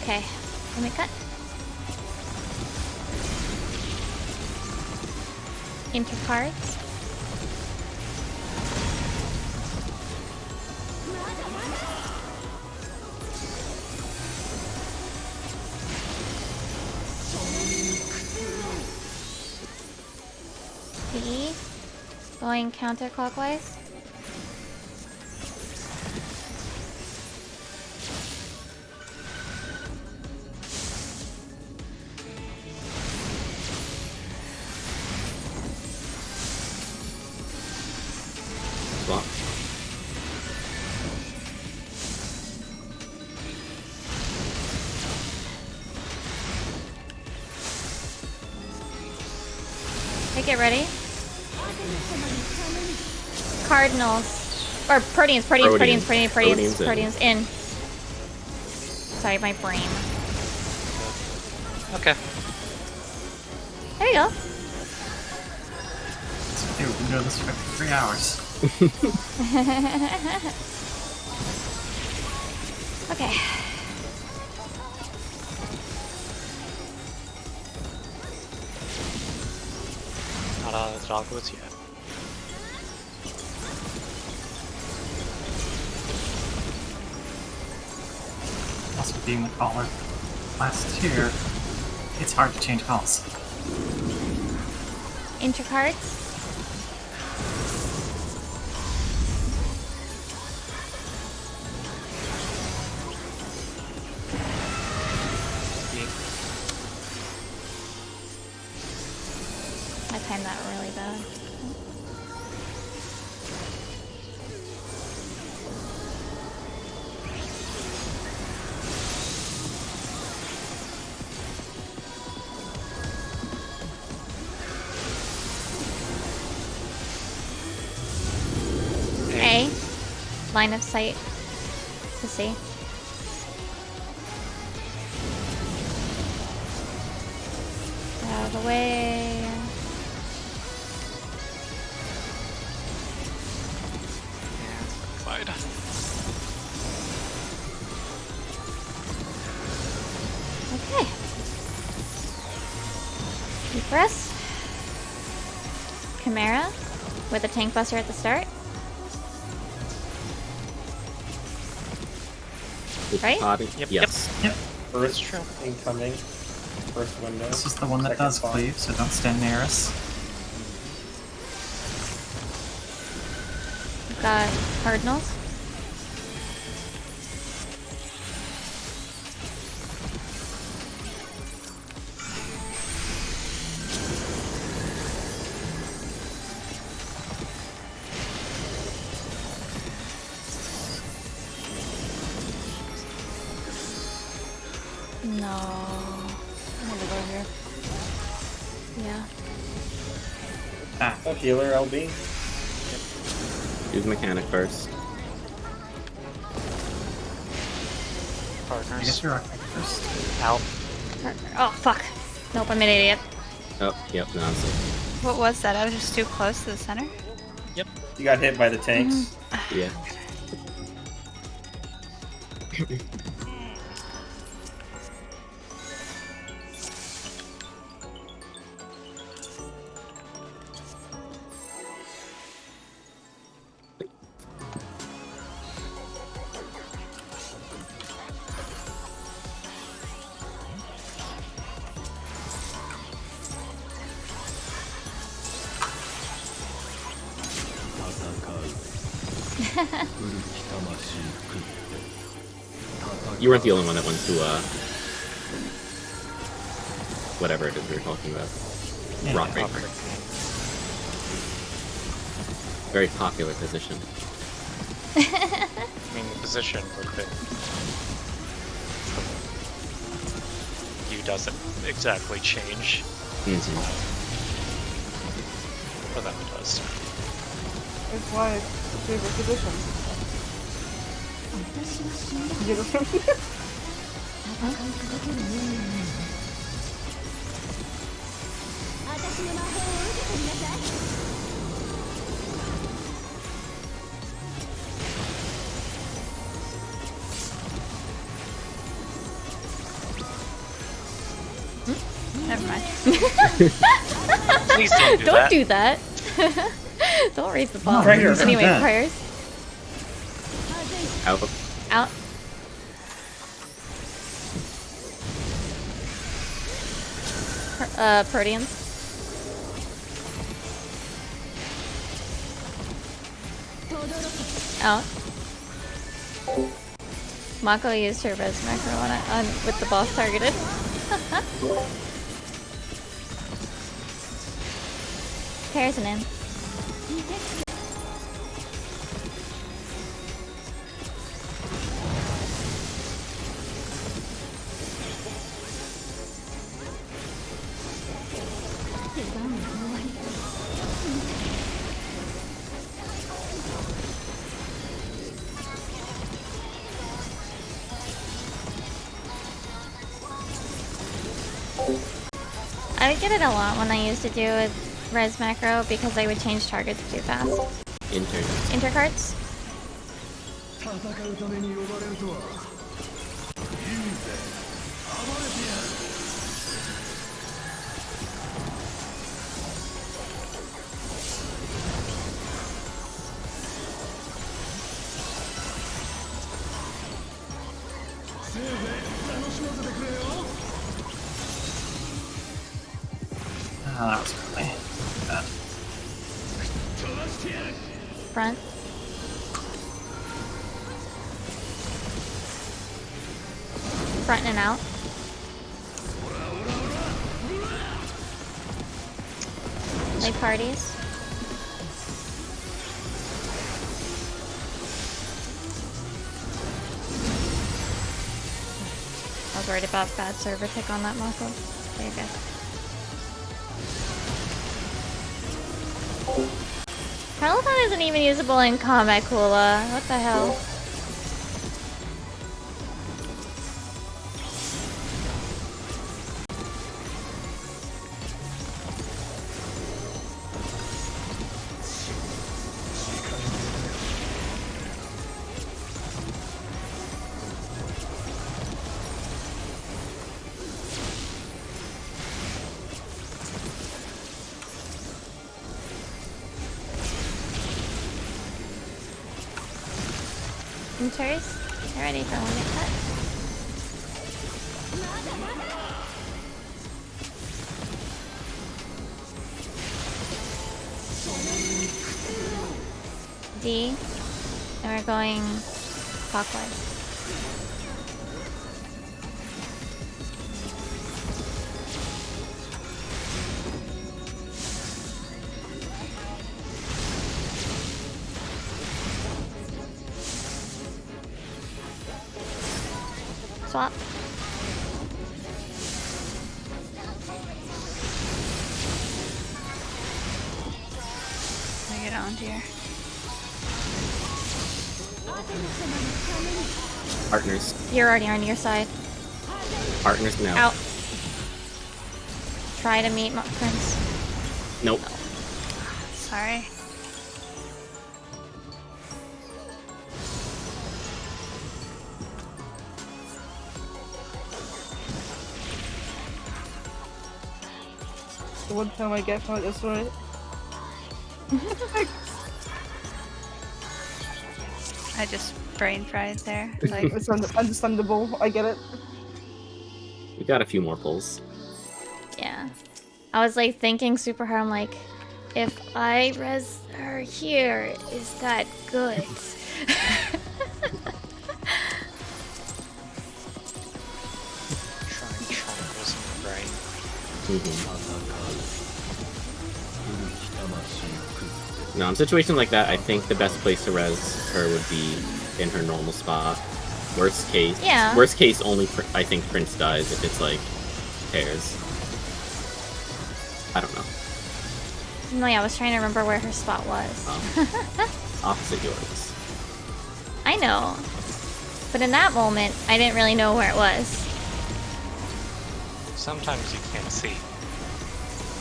Okay. Let me cut. Enter cards. B. Going counterclockwise. Swap. Okay, get ready. Cardinals. Or Proteans, Proteans in. Sorry, my brain. Okay. There you go. Hey, we've been doing this for 3 hours. Okay. Not out of the dogwoods yet. Also, being the caller last year, it's hard to change calls. Enter cards. I timed that really bad. A. Line of sight to see. Out of the way. Wide. Okay. Deep breath. Chimera with a tank buster at the start. Right? Yep. Yes. Yep. First incoming. First window. This is the one that Second does spawn. cleave, so don't stand near us. We've got Cardinals. No. I'm gonna go here. Yeah. Ah, Oh, healer LB. Use mechanic first. I Partners. guess you're okay first. Out. Oh, fuck. Nope, I'm an idiot. Oh, yep, nonsense. What was that? I was just too close to the center. You got hit by the tanks. Yeah. You weren't the only one that went to, whatever it is we were talking about. Yeah, Rock yeah. Breaker. Very popular position. I mean, the position within you doesn't exactly change. Mm-hmm. For them, it does. It's my favorite position. You know? Please don't do Don't that. do that. Don't raise the bar. Prayer. Anyway, Yeah. prayers. Out. Out. Proteans. Out. Mako used her res macro on with the boss targeted. Harrison in. I would get it a lot when I used to do with res macro because I would change targets too fast. Intercarts. Oh, that was early. Bad. Front. Front and out. Like parties. I was worried about bad server tick on that Mako. There you go. Peloton isn't even usable in combat, Kula. What the hell? Inters, get ready for limit cut. D, and we're going clockwise. Swap. Let me get on here. Partners. You're already on your side. Partners now. Out. Try to meet Prince. Nope. Sorry. The one time I get from it, that's right. I just brain fried there. Like, It's understandable. I get it. We got a few more pulls. Yeah. I was like thinking super hard. I'm like, if I res her here, is that good? Trying wasn't right. No, in situations like that, I think the best place to res her would be in her normal spot. Worst case, Yeah. Worst case, only I think Prince dies if it's like pairs. I don't know. No, yeah, I was trying to remember where her spot was. Opposite yours. I know, but in that moment, I didn't really know where it was. Sometimes you can't see,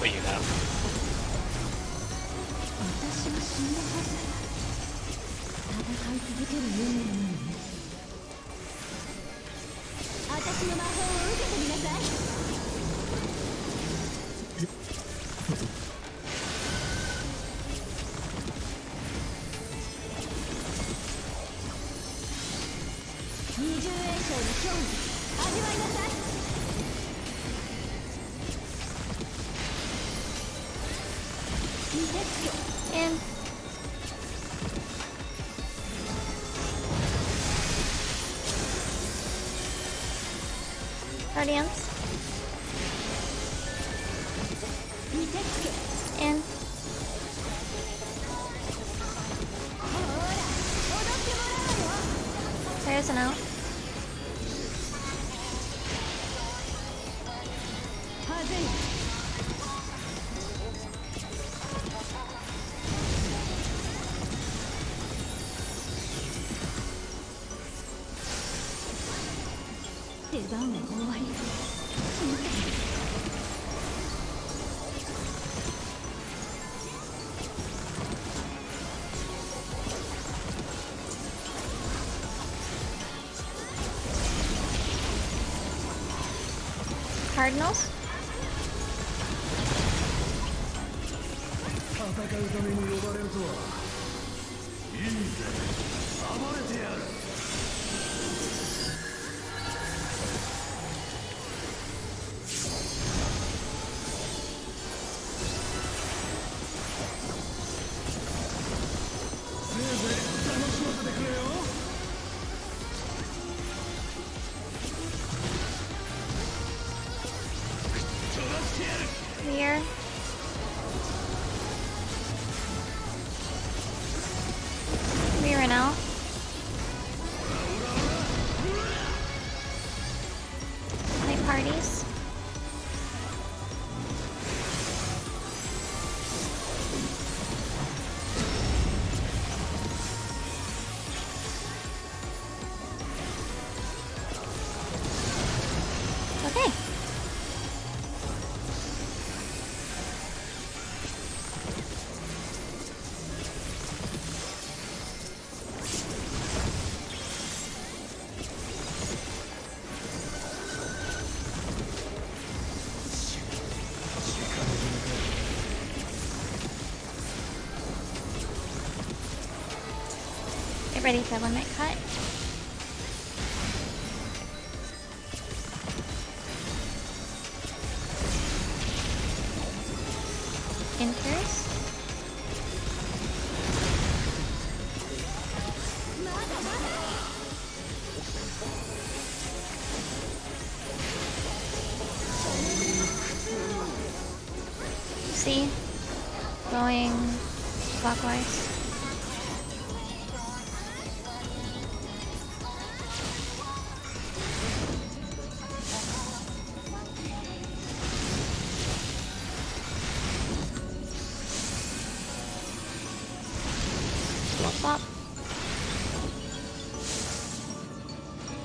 but you know. In. Guardians. In. There's an out. Cardinals. Clear. Clear and out. Night parties. Okay. Get ready for limit cut. Enters. See? Going clockwise. Flop.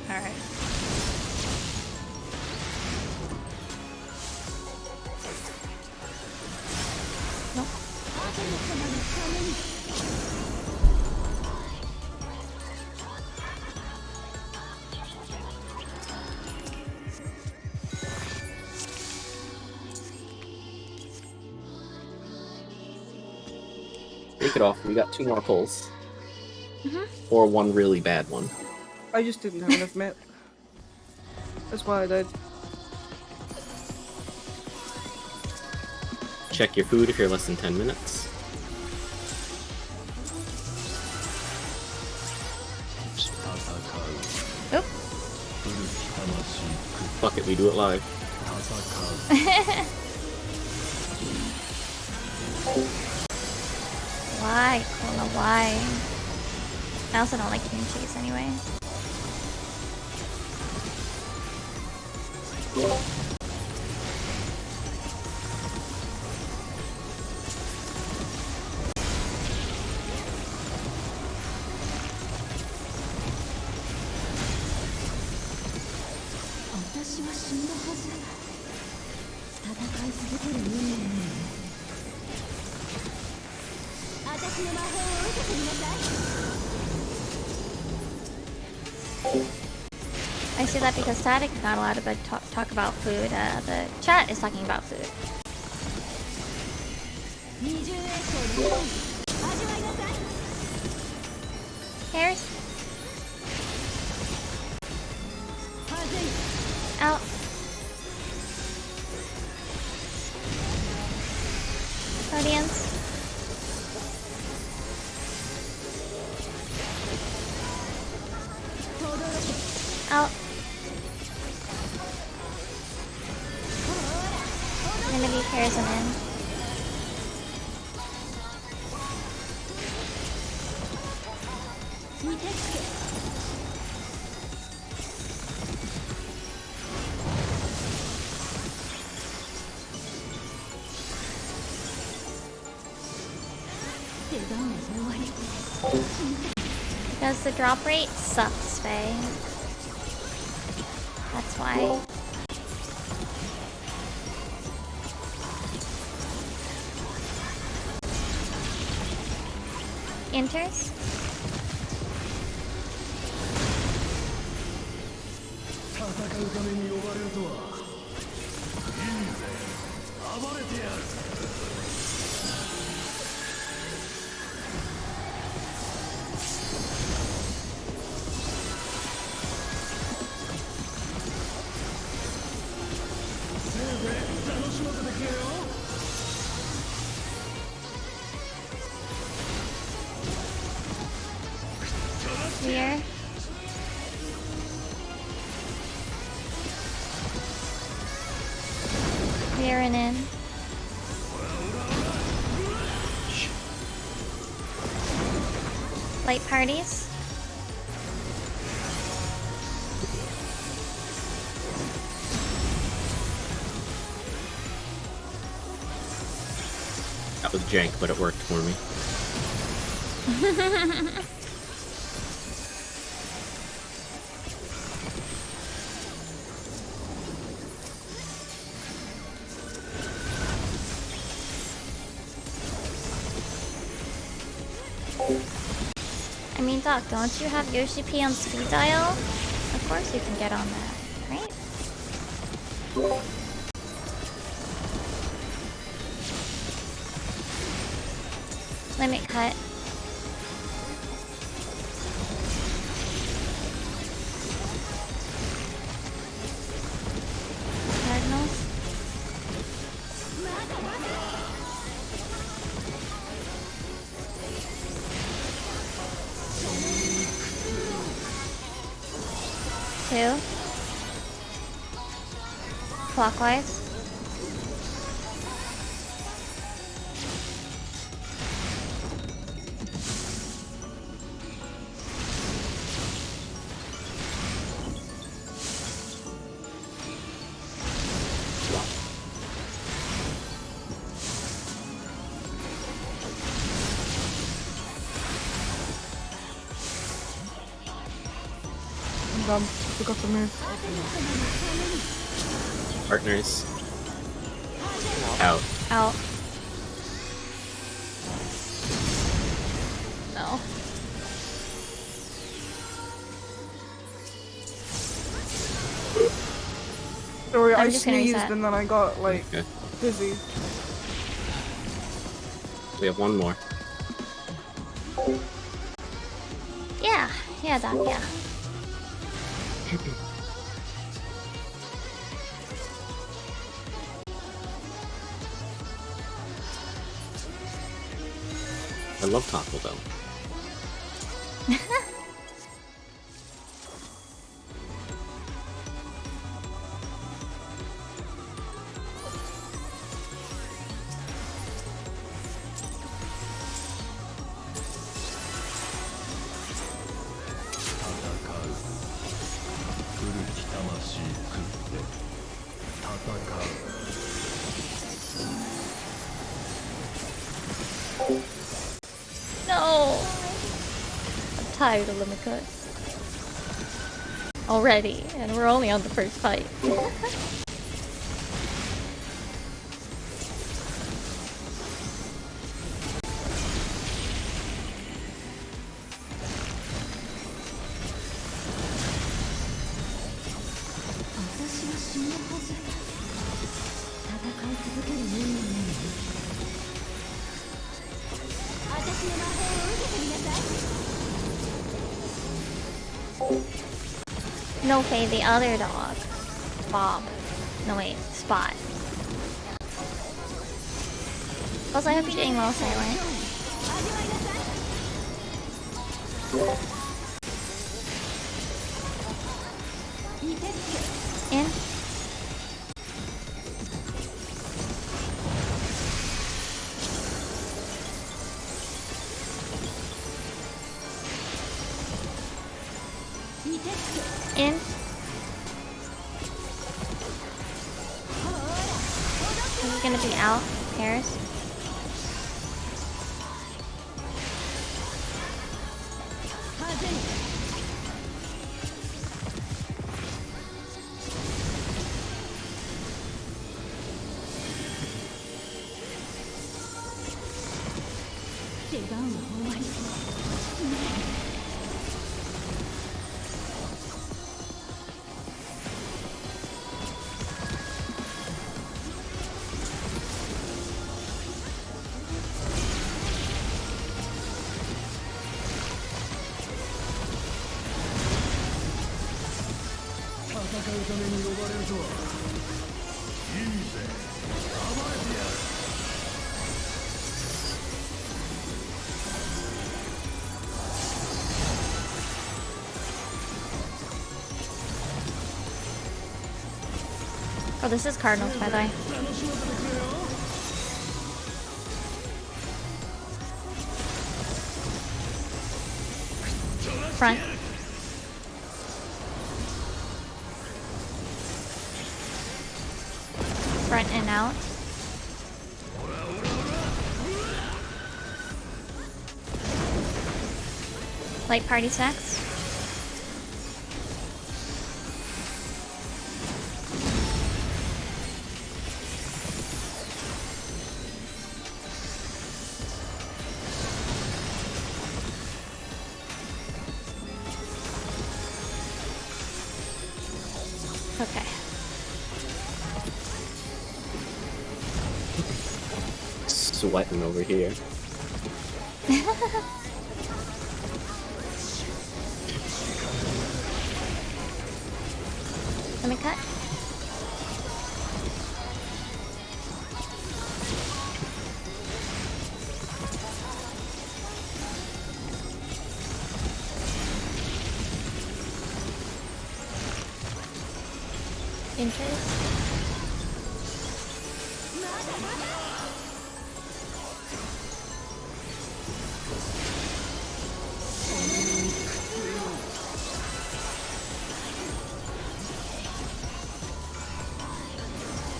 Alright. Nope. Take it off. We got 2 more pulls. Or one really bad one. I just didn't have enough met. That's why I died. Check your food if you're less than 10 minutes. Oop. Fuck it, we do it live. Why? I don't know why. I also don't like cream cheese anyway. I say that because Static's not allowed to talk about food. The chat is talking about food. Cares? Out. Enemy carries him in. Because the drop rate sucks, Faye. That's why. Enters. Here. Here and in. Light parties. That was jank, but it worked for me. I mean, Doc, don't you have Yoshi P on speed dial? Of course you can get on that, right? Limit cut. Cardinals. Two. Clockwise. I'm done. Forgot the move. Partners. Out. Out. No. Sorry, I'm I just gonna sneezed reset. and then I got like Okay. dizzy. We have one more. Yeah. Yeah, Doc, yeah. I love Taco Bell. No! I'm tired of limit cuts. Already, and we're only on the first fight. No, Faye, the other dog. Bob. No, wait, Spot. Also, I hope you're doing well, Silent. In. This is gonna be out. Pairs. Oh, this is Cardinals, by the way. Front. Front and out. Light party snacks. Okay. Sweating over here. Let me cut. Interest.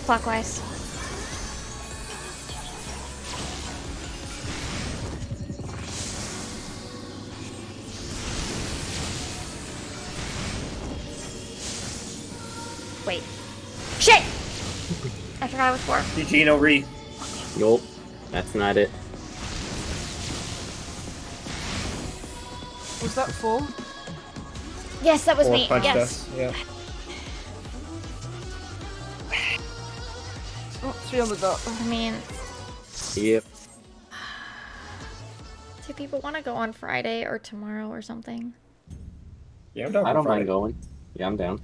Clockwise. Wait. Shit! I forgot I was 4. GG, no re. Nope, that's not it. Was that 4? Yes, that was 4 me. punched Yes. us. Yeah. Oh, 3 on the dot. I mean, Yep. do people want to go on Friday or tomorrow or something? Yeah, I'm down I for don't Friday. mind going. Yeah, I'm down.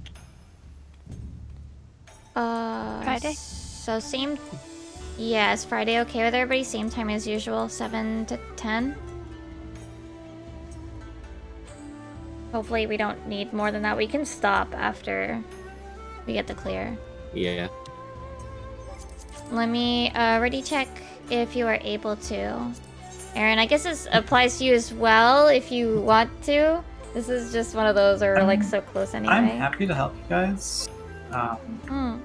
Friday? So same. Yes, Friday. Okay with everybody. Same time as usual. 7 to 10. Hopefully we don't need more than that. We can stop after we get the clear. Yeah. Let me already check if you are able to. Aaron, I guess this applies to you as well if you want to. This is just one of those where we're like so close anyway. I'm happy to help you guys. Hmm.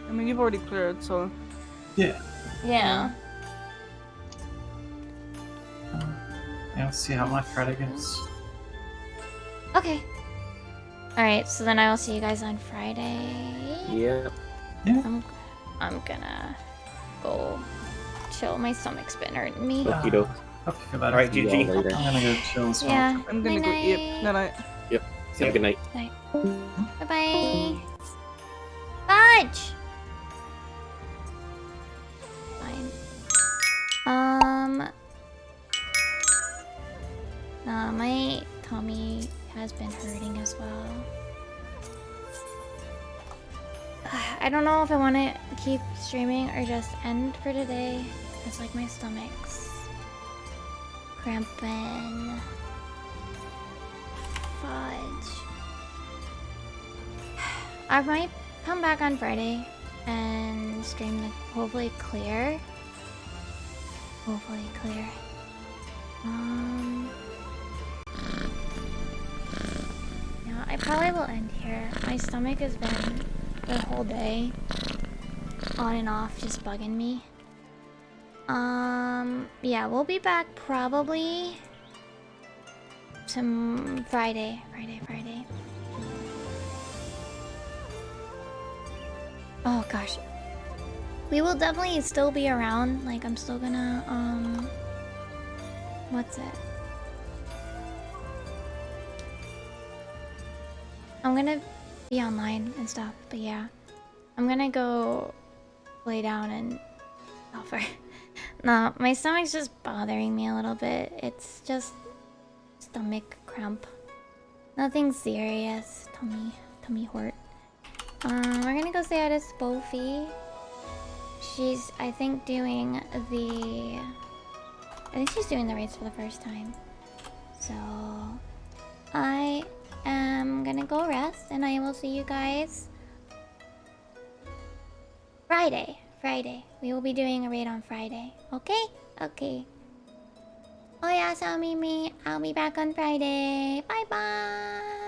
I mean, you've already cleared, so. Yeah. Yeah. I'll see how my Friday goes. Okay. Alright, so then I will see you guys on Friday. Yep. Yeah. I'm gonna go chill. My stomach's been hurting me. Okie doke. Hope you feel better. Alright, See you all GG. later. I'm gonna go chill as well. Yeah. I'm gonna go. Yep. Night night. Yep. Have a good night. Bye bye. Fudge! Fine. My tummy has been hurting as well. I don't know if I want to keep streaming or just end for today. It's like my stomach's cramping. Fudge. I might come back on Friday and stream the hopefully clear. Hopefully clear. Yeah, I probably will end here. My stomach has been the whole day on and off, just bugging me. Yeah, we'll be back probably some Friday. Oh gosh. We will definitely still be around. Like, I'm still gonna, what's it? I'm gonna be online and stuff, but yeah. I'm gonna go lay down and suffer. No, my stomach's just bothering me a little bit. It's just stomach cramp. Nothing serious. Tummy hurt. We're gonna go say hi to Spoofy. She's, I think, doing the... I think she's doing the raids for the first time. So... I am gonna go rest, and I will see you guys... Friday. We will be doing a raid on Friday. Okay? Okay. Oh yeah, so Mimi, I'll be back on Friday. Bye-bye!